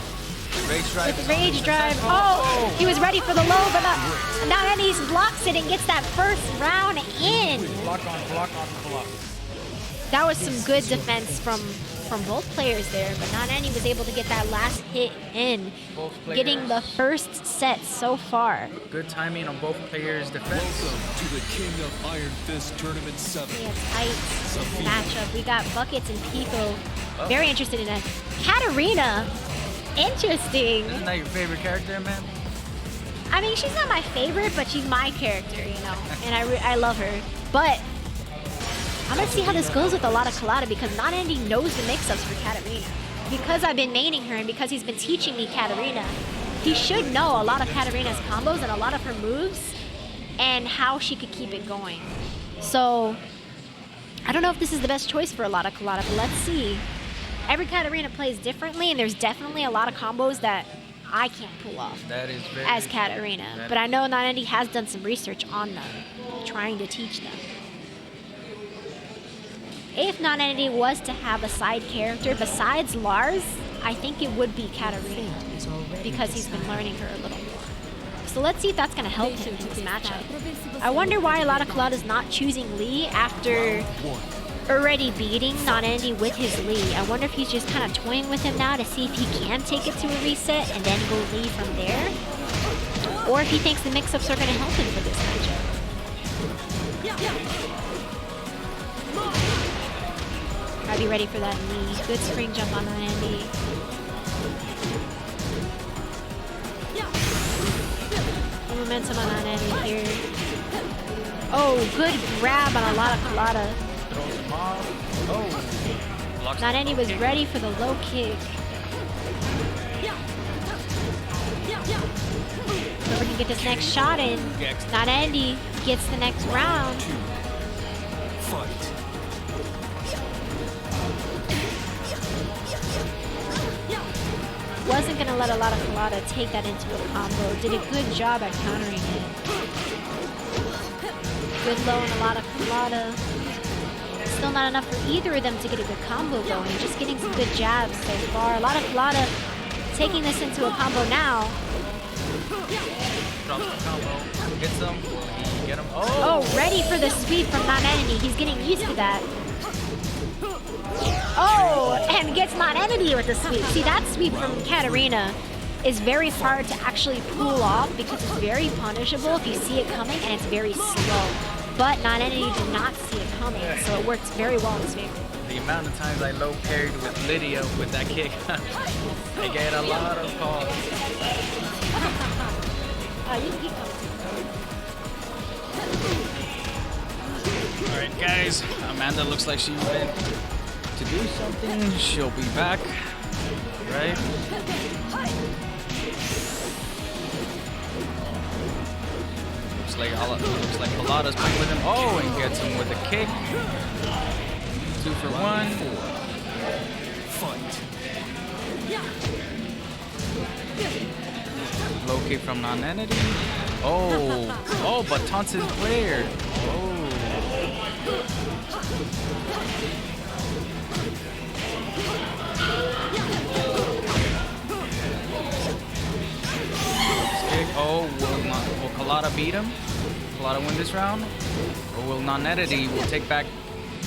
Rage drive. With rage drive. Oh, he was ready for the low, but Naneni blocks it and gets that first round in. Block on, block on, block. That was some good defense from both players there, but Naneni was able to get that last hit in, getting the first set so far. Good timing on both players' defense. Welcome to the King of Iron Fist Tournament 7. Yeah, tight matchup. We got Buckets and Pico. Very interested in that. Katarina, interesting. Isn't that your favorite character, man? I mean, she's not my favorite, but she's my character, you know, and I love her. But I'm gonna see how this goes with a lot of Colada because Naneni knows the mix-ups for Katarina. Because I've been maining her and because he's been teaching me Katarina, he should know a lot of Katarina's combos and a lot of her moves and how she could keep it going. So I don't know if this is the best choice for a lot of Colada, but let's see. Every Katarina plays differently, and there's definitely a lot of combos that I can't pull off That is very as Katarina. But I know Naneni has done some research on them, trying to teach them. If Naneni was to have a side character besides Lars, I think it would be Katarina because he's been learning her a little more. So let's see if that's going to help him in this matchup. I wonder why a lot of Colada is not choosing Lee after already beating Naneni with his Lee. I wonder if he's just kind of toying with him now to see if he can take it to a reset and then go Lee from there. Or if he thinks the mix-ups are going to help him for this matchup. I'll be ready for that knee. Good spring jump on Naneni. The momentum on Naneni here. Oh, good grab on a lot of Colada. Naneni was ready for the low kick. Whoever can get this next shot in, Naneni gets the next round. Wasn't going to let a lot of Colada take that into a combo. Did a good job at countering it. Good low and a lot of Colada. Still not enough for either of them to get a good combo going. Just getting some good jabs so far. A lot of Colada taking this into a combo now. Drops the combo. Gets him. Get him. Oh, ready for the sweep from Naneni. He's getting used to that. Oh, and gets Naneni with the sweep. See, that sweep from Katarina is very hard to actually pull off because it's very punishable if you see it coming and it's very slow. But Naneni did not see it coming, so it works very well in his favor. The amount of times I low parried with Lydia with that kick, I get a lot of calls. You can keep coming. Alright guys, Amanda looks like she went to do something. She'll be back, right? Looks like Colada's playing with him. Oh, and gets him with a kick. 2 for 1. Low kick from Naneni. Oh, but taunts his player. Oh. Kick. Oh, will Kalada beat him? Kalada win this round? Or will Nonentity will take back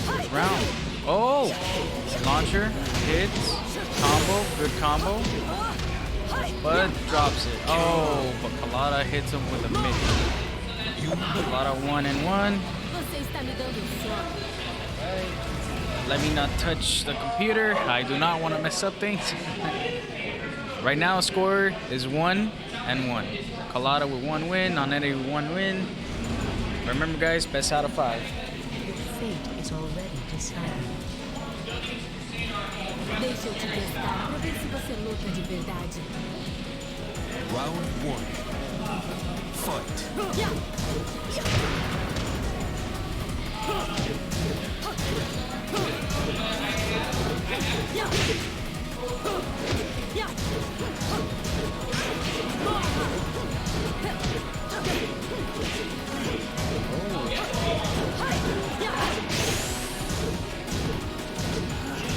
this round? Oh! Launcher, hits, combo, good combo. But drops it. Oh, but Kalada hits him with a mid. Kalada 1-1. Você está me dando sorte. Let me not touch the computer. I do not want to mess up things. Right now, score is 1-1. Kalada with 1 win, Nonentity with 1 win. Remember, guys, best out of 5. Your fate is already decided. Deixa eu te testar pra ver se você luta de verdade. Round 1. Fight.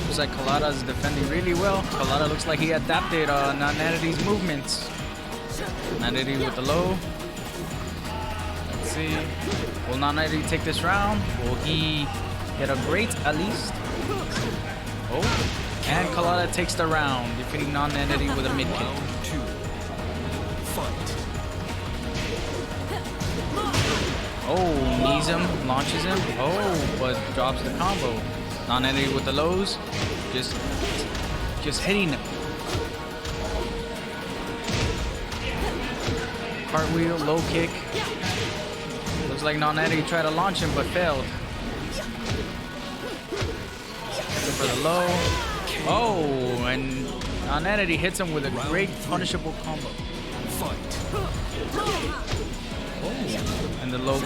Looks like Kalada is defending really well. Kalada looks like he adapted Nonentity's movements. Nonentity with the low. Let's see. Will Nonentity take this round? Will he get a great at least? Oh, and Kalada takes the round, defeating Nonentity with a mid kick. Round 2. Fight. Oh, knees him, launches him. Oh, but drops the combo. Nonentity with the lows, just hitting him. Cartwheel, low kick. Looks like Nonentity tried to launch him but failed. Looking for the low. Oh, and Nonentity hits him with a great punishable combo. Fight. Oh, and the low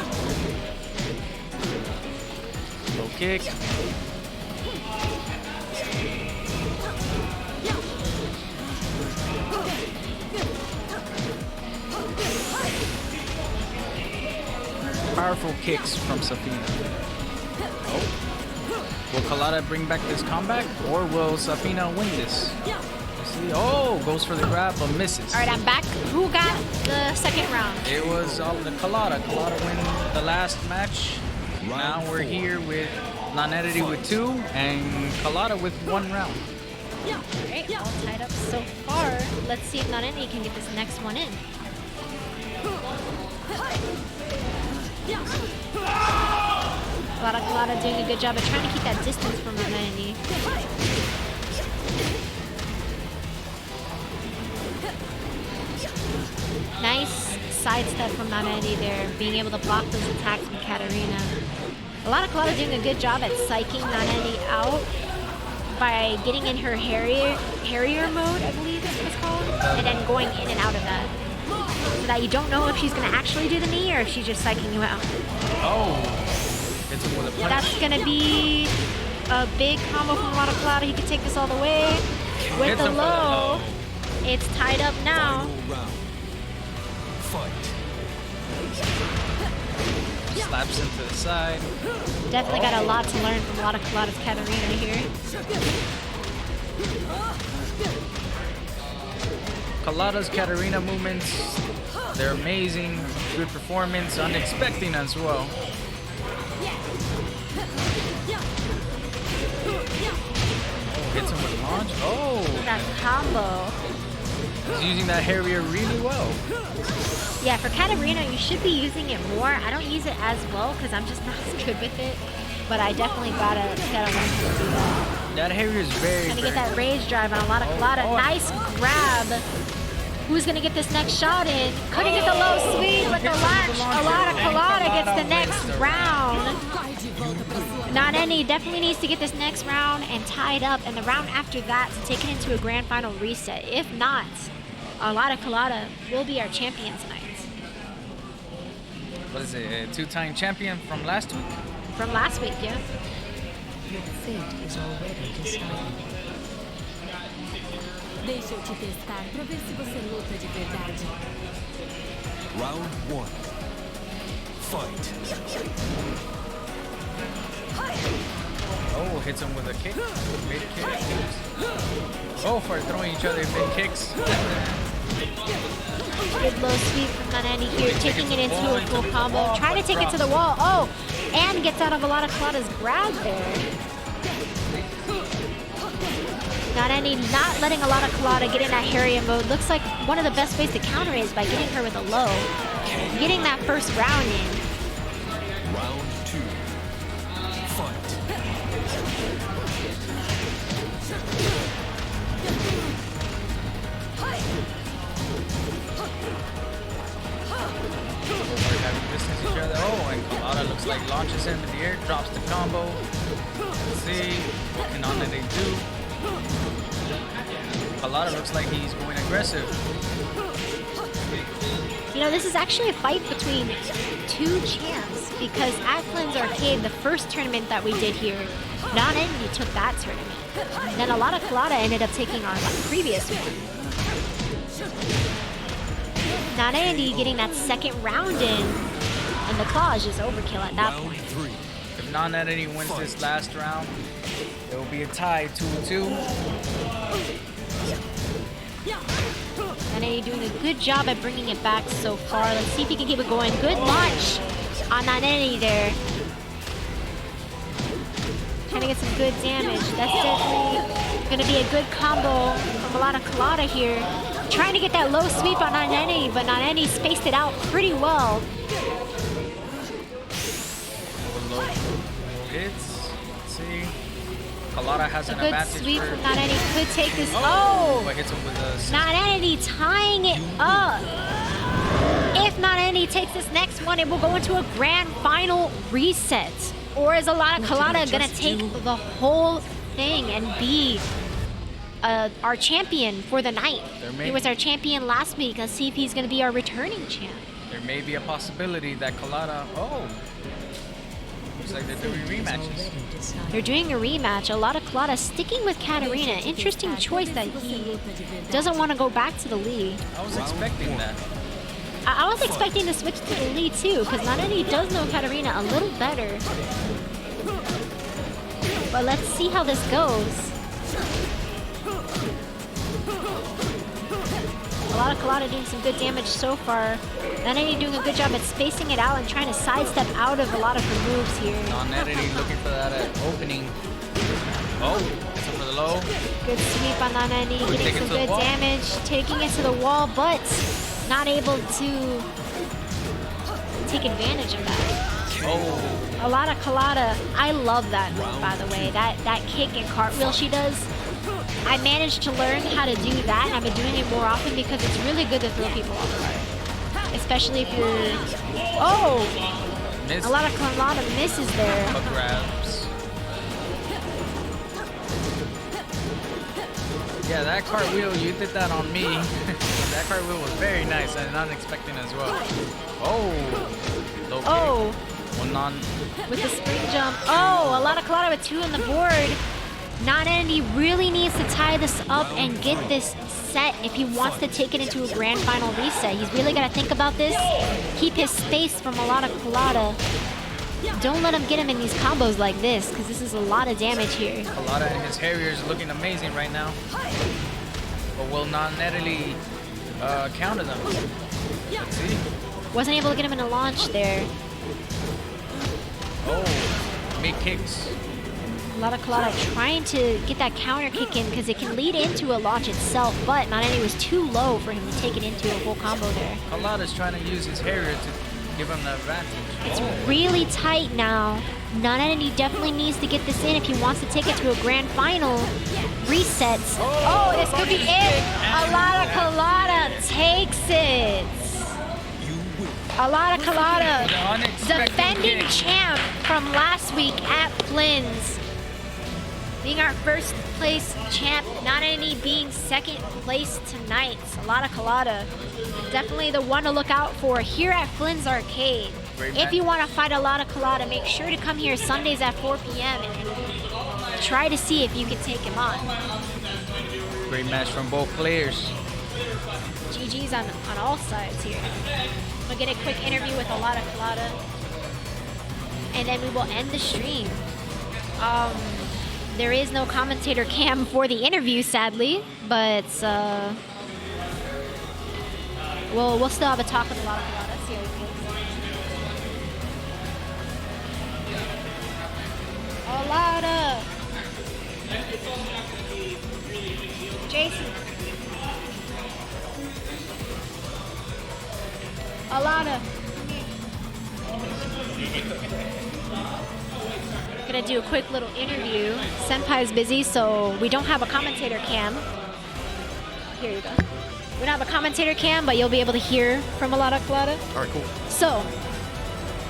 kick. Powerful kicks from Safina. Oh. Will Kalada bring back this comeback, or will Safina win this? Let's see. Oh, goes for the grab but misses. All right, I'm back. Who got the second round? It was all the Kalada. Kalada win the last match. Now we're here with Nonentity with 2 and Kalada with 1 round. All right, all tied up so far. Let's see if Nonentity can get this next one in. Kalada doing a good job of trying to keep that distance from Nonentity. Nice sidestep from Nonentity there, being able to block those attacks from Katarina. Kalada doing a good job at psyching Nonentity out by getting in her Harrier mode, I believe is what it's called, and then going in and out of that. So that you don't know if she's going to actually do the knee or if she's just psyching you out. Oh, hits him with a punch. That's going to be a big combo from Kalada. He could take this all the way. With the low, it's tied up now. Final round. Fight. Slaps him to the side. Definitely got a lot to learn from Kalada's Katarina here. Kalada's Katarina movements, they're amazing. Good performance, unexpected as well. Hits him with a launch. Oh! That combo. He's using that Harrier really well. Yeah, for Katarina, you should be using it more. I don't use it as well because I'm just not as good with it. But I definitely gotta learn how to do that. That Harrier is very, Trying to get that rage drive on Kalada. Nice grab. Who's gonna get this next shot in? Couldn't get the low sweep, but the launch. Kalada gets the next round. Nonentity definitely needs to get this next round and tied up, and the round after that to take it into a grand final reset. If not, Kalada will be our champion tonight. What is it, a 2-time champion from last week? From last week, yeah. Your fate is already decided. Deixa eu te testar pra ver se você luta de verdade. Round one. Fight. Oh, hits him with a kick. Mid kick. Oh, for throwing each other mid kicks. Good low sweep from Nanani here, taking it into a full combo. Trying to take it to the wall. Oh, and gets out of a lot of Kalada's grab there. Nanani not letting a lot of Kalada get in that Harrier mode. Looks like one of the best ways to counter is by getting her with a low. Getting that first round in. Round two. Fight. Having distance each other. Oh, and Kalada looks like launches him in the air, drops the combo. Let's see what can they do. Kalada looks like he's going aggressive. You know, this is actually a fight between two champs because at Flynn's Arcade, the first tournament that we did here, Non-Enemy took that tournament. Then a lot of Kalada ended up taking our previous one. Non-Enemy getting that second round in, and the claw is just overkill at that point. If Non-Enemy wins this last round, it will be a tie 2-2. Non-Enemy doing a good job at bringing it back so far. Let's see if he can keep it going. Good launch on Non-Enemy there. Trying to get some good damage. That's definitely going to be a good combo from a lot of Kalada here. Trying to get that low sweep on Non-Enemy, but Non-Enemy spaced it out pretty well. Hits. Let's see. Kalada has an good advantage. Sweep from Non-Enemy could take this. Oh! But hits him with a Non-Enemy tying it up. If Non-Enemy takes this next one, it will go into a grand final reset. Or is a lot of Kalada gonna take the whole thing and be our champion for the night? He was our champion last week. Let's see if he's gonna be our returning champ. There may be a possibility that Kalada. Oh, looks like they're doing rematches. They're doing a rematch. A lot of Kalada sticking with Katarina. Interesting choice that he doesn't want to go back to the lead. I was expecting that. I was expecting to switch to the lead too, because not only does know Katarina a little better. But let's see how this goes. A lot of Kalada doing some good damage so far. Non-Enemy doing a good job at spacing it out and trying to sidestep out of a lot of her moves here. Non-Enemy looking for that opening. Oh, it's for the low. Good sweep on Non-Enemy, getting some good damage, taking it to the wall, but not able to take advantage of that. Oh. A lot of Kalada. I love that move, by the way. That kick and cartwheel she does. I managed to learn how to do that, and I've been doing it more often because it's really good to throw people off guard. Especially if you're... Oh! A lot of Kalada misses there. Grabs. Yeah, that cartwheel, you did that on me. That cartwheel was very nice and unexpected as well. Oh! Low kick. Oh! One non... With the spring jump. Oh! A lot of Kalada with 2 on the board. Non-Enemy really needs to tie this up and get this set if he wants to take it into a grand final reset. He's really got to think about this. Keep his space from a lot of Kalada. Don't let him get him in these combos like this, because this is a lot of damage here. Kalada and his Harriers looking amazing right now. But will Non-Enemy counter them? Let's see. Wasn't able to get him in a launch there. Oh, mid kicks. A lot of Kalada trying to get that counter kick in because it can lead into a launch itself, but Non-Enemy was too low for him to take it into a full combo there. Kalada's trying to use his Harrier to give him the advantage. It's really tight now. Non-Enemy definitely needs to get this in if he wants to take it to a grand final. Resets. Oh, this could be it. A lot of Kalada takes it. A lot of Kalada, defending champ from last week at Flynn's. Being our first place champ, Non-Enemy being second place tonight. A lot of Kalada. Definitely the one to look out for here at Flynn's Arcade. If you want to fight a lot of Kalada, make sure to come here Sundays at 4 p.m. and try to see if you can take him on. Great match from both players. GG's on all sides here. We'll get a quick interview with Alada Colada, and then we will end the stream. There is no commentator cam for the interview, sadly, but we'll still have a talk with Alada Colada. See how it feels. Alada! Jason. Alada. Gonna do a quick little interview. Senpai's busy, so we don't have a commentator cam. Here you go. We don't have a commentator cam, but you'll be able to hear from Alada Colada. All right, cool. So,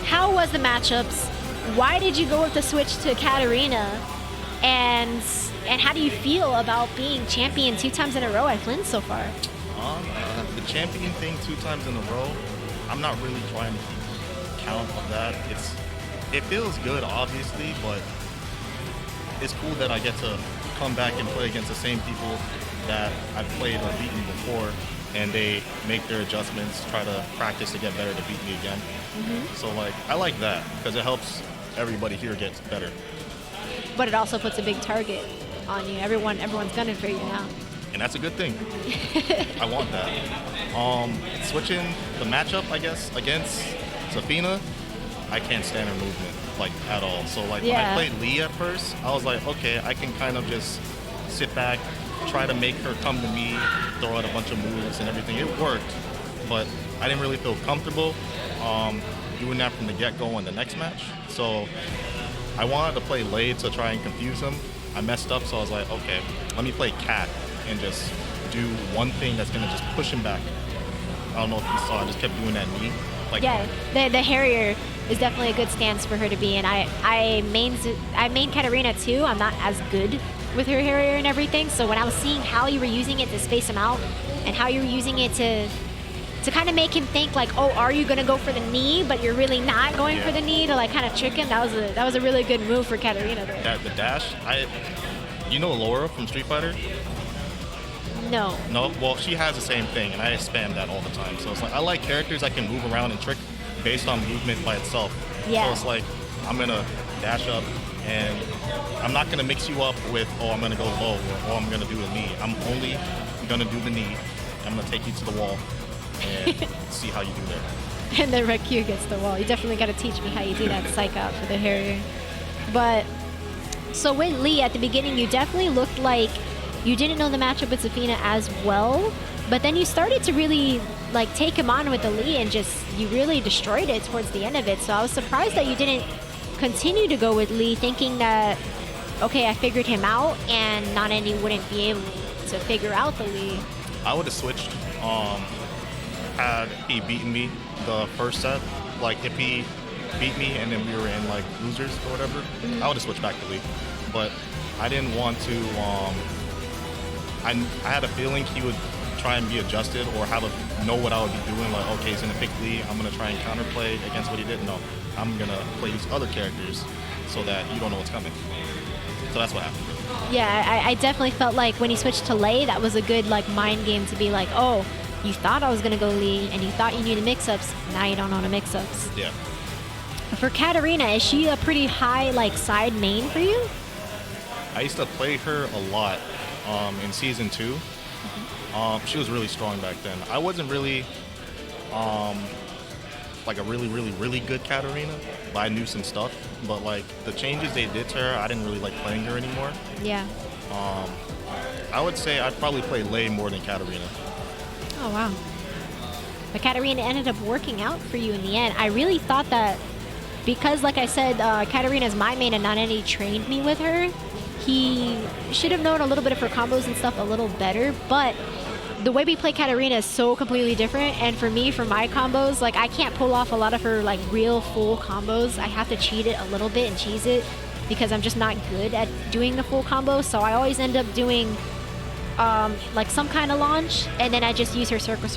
how was the matchups? Why did you go with the switch to Katarina? And how do you feel about being champion 2 times in a row at Flynn so far? The champion thing 2 times in a row, I'm not really trying to keep count of that. It feels good, obviously, but it's cool that I get to come back and play against the same people that I've played or beaten before, and they make their adjustments, try to practice to get better to beat me again. So like, I like that because it helps everybody here get better. But it also puts a big target on you. Everyone's gunning for you now. And that's a good thing. I want that. Switching the matchup, I guess, against Zafina, I can't stand her movement, like, at all. So, like, when I played Lee at first, I was like, okay, I can kind of just sit back, try to make her come to me, throw out a bunch of moves and everything. It worked, but I didn't really feel comfortable doing that from the get-go in the next match. So I wanted to play Lei to try and confuse him. I messed up, so I was like, okay, let me play Cat and just do one thing that's gonna just push him back. I don't know if you saw, I just kept doing that knee. Like, yeah, the Harrier is definitely a good stance for her to be in. I main Katarina too. I'm not as good with her Harrier and everything, so when I was seeing how you were using it to space him out and how you were using it to kind of make him think like, oh, are you gonna go for the knee, but you're really not going for the knee, to like kind of trick him. That was a really good move for Katarina though. The dash, you know Laura from Street Fighter? No. No? Well, she has the same thing, and I spam that all the time. So it's like, I like characters I can move around and trick based on movement by itself. Yeah. So it's like, I'm gonna dash up, and I'm not gonna mix you up with, oh, I'm gonna go low, or oh, I'm gonna do the knee. I'm only gonna do the knee. I'm gonna take you to the wall and see how you do there. And then Rekyu gets the wall. You definitely got to teach me how you do that psych out for the Harrier. But, so with Lee, at the beginning, you definitely looked like you didn't know the matchup with Zafina as well, but then you started to really like take him on with the Lee and you really destroyed it towards the end of it. So I was surprised that you didn't continue to go with Lee, thinking that, okay, I figured him out and not any wouldn't be able to figure out the Lee. I would have switched had he beaten me the first set. Like, if he beat me and then we were in like losers or whatever, I would have switched back to Lee. But I didn't want to, I had a feeling he would try and be adjusted or know what I would be doing. Like, okay, he's gonna pick Lee, I'm gonna try and counterplay against what he did. No, I'm gonna play these other characters so that you don't know what's coming. So that's what happened. Yeah, I definitely felt like when he switched to Lei, that was a good like mind game to be like, oh, you thought I was gonna go Lee and you thought you knew the mix-ups, now you don't know the mix-ups. Yeah. For Katarina, is she a pretty high like side main for you? I used to play her a lot in season 2. She was really strong back then. I wasn't really like a really good Katarina, but I knew some stuff. But like the changes they did to her, I didn't really like playing her anymore. Yeah. I would say I'd probably play Lei more than Katarina. Oh wow. But Katarina ended up working out for you in the end. I really thought that because, like I said, Katarina's my main and not any trained me with her. He should have known a little bit of her combos and stuff a little better, but the way we play Katarina is so completely different, and for me, for my combos, like I can't pull off a lot of her like real full combos. I have to cheat it a little bit and cheese it because I'm just not good at doing the full combo, so I always end up doing like some kind of launch, and then I just use her circle,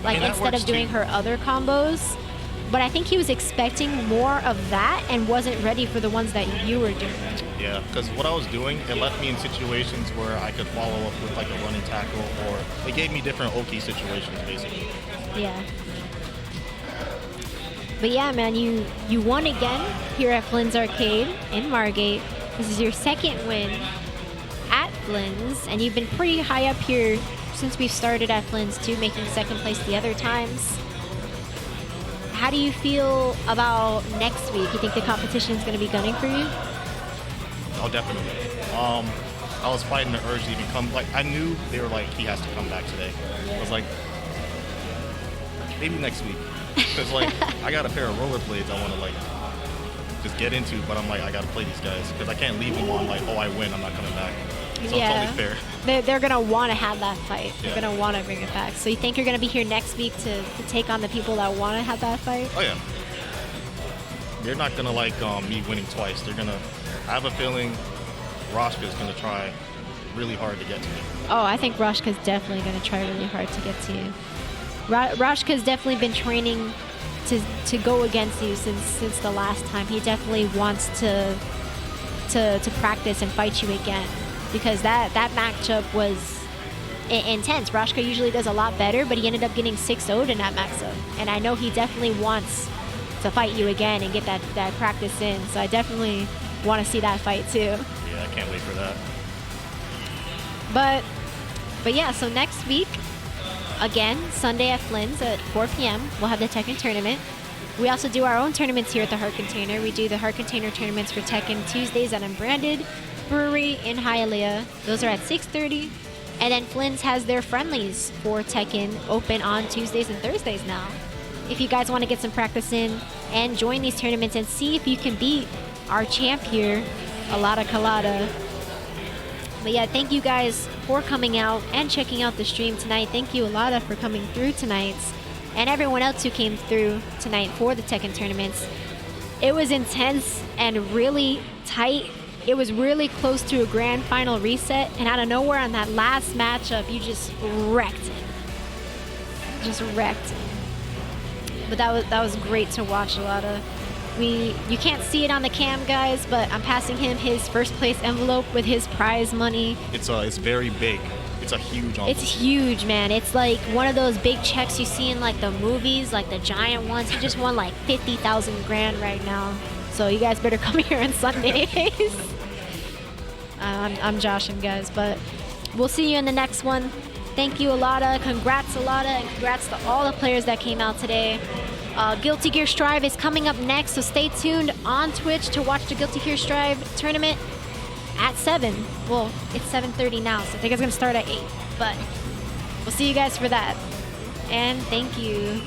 like instead of doing her other combos. But I think he was expecting more of that and wasn't ready for the ones that you were doing. Yeah, because what I was doing, it left me in situations where I could follow up with like a running tackle, or it gave me different Oki situations, basically. Yeah. But yeah, man, you won again here at Flynn's Arcade in Margate. This is your second win at Flynn's, and you've been pretty high up here since we've started at Flynn's too, making second place the other times. How do you feel about next week? You think the competition is going to be gunning for you? Oh, definitely. I was fighting the urge to even come. Like, I knew they were like, he has to come back today. I was like, maybe next week. Because, like, I got a pair of rollerblades I want to, like, just get into. But I'm like, I got to play these guys. Because I can't leave them on, like, oh, I win, I'm not coming back. So it's only fair. They're going to want to have that fight. They're going to want to bring it back. So you think you're going to be here next week to take on the people that want to have that fight? Oh, yeah. They're not going to like me winning twice. They're going to... I have a feeling Roshka is going to try really hard to get to me. Oh, I think Roshka's definitely going to try really hard to get to you. Roshka's definitely been training to go against you since the last time. He definitely wants to practice and fight you again, because that matchup was intense. Roshka usually does a lot better, but he ended up getting 6-0'd in that matchup. And I know he definitely wants to fight you again and get that practice in. So I definitely want to see that fight too. Yeah, I can't wait for that. But yeah, so next week, again, Sunday at Flynn's at 4 p.m., we'll have the Tekken tournament. We also do our own tournaments here at the Heart Container. We do the Heart Container tournaments for Tekken Tuesdays at Unbranded Brewery in Hialeah. Those are at 6:30. And then Flynn's has their friendlies for Tekken open on Tuesdays and Thursdays now. If you guys want to get some practice in and join these tournaments and see if you can beat our champ here, Alada Kalada. But yeah, thank you guys for coming out and checking out the stream tonight. Thank you, Alada, for coming through tonight, and everyone else who came through tonight for the Tekken tournaments. It was intense and really tight. It was really close to a grand final reset, and out of nowhere on that last matchup, you just wrecked it. Just wrecked. But that was great to watch, Alada. You can't see it on the cam, guys, but I'm passing him his first place envelope with his prize money. It's very big. It's a huge envelope. It's huge, man. It's like one of those big checks you see in like the movies, like the giant ones. He just won like 50,000 grand right now. So you guys better come here on Sundays. I'm joshing, guys, but we'll see you in the next one. Thank you, Alada. Congrats, Alada, and congrats to all the players that came out today. Guilty Gear Strive is coming up next, so stay tuned on Twitch to watch the Guilty Gear Strive tournament at 7. Well, it's 7:30 now, so I think it's going to start at 8. But we'll see you guys for that. And thank you.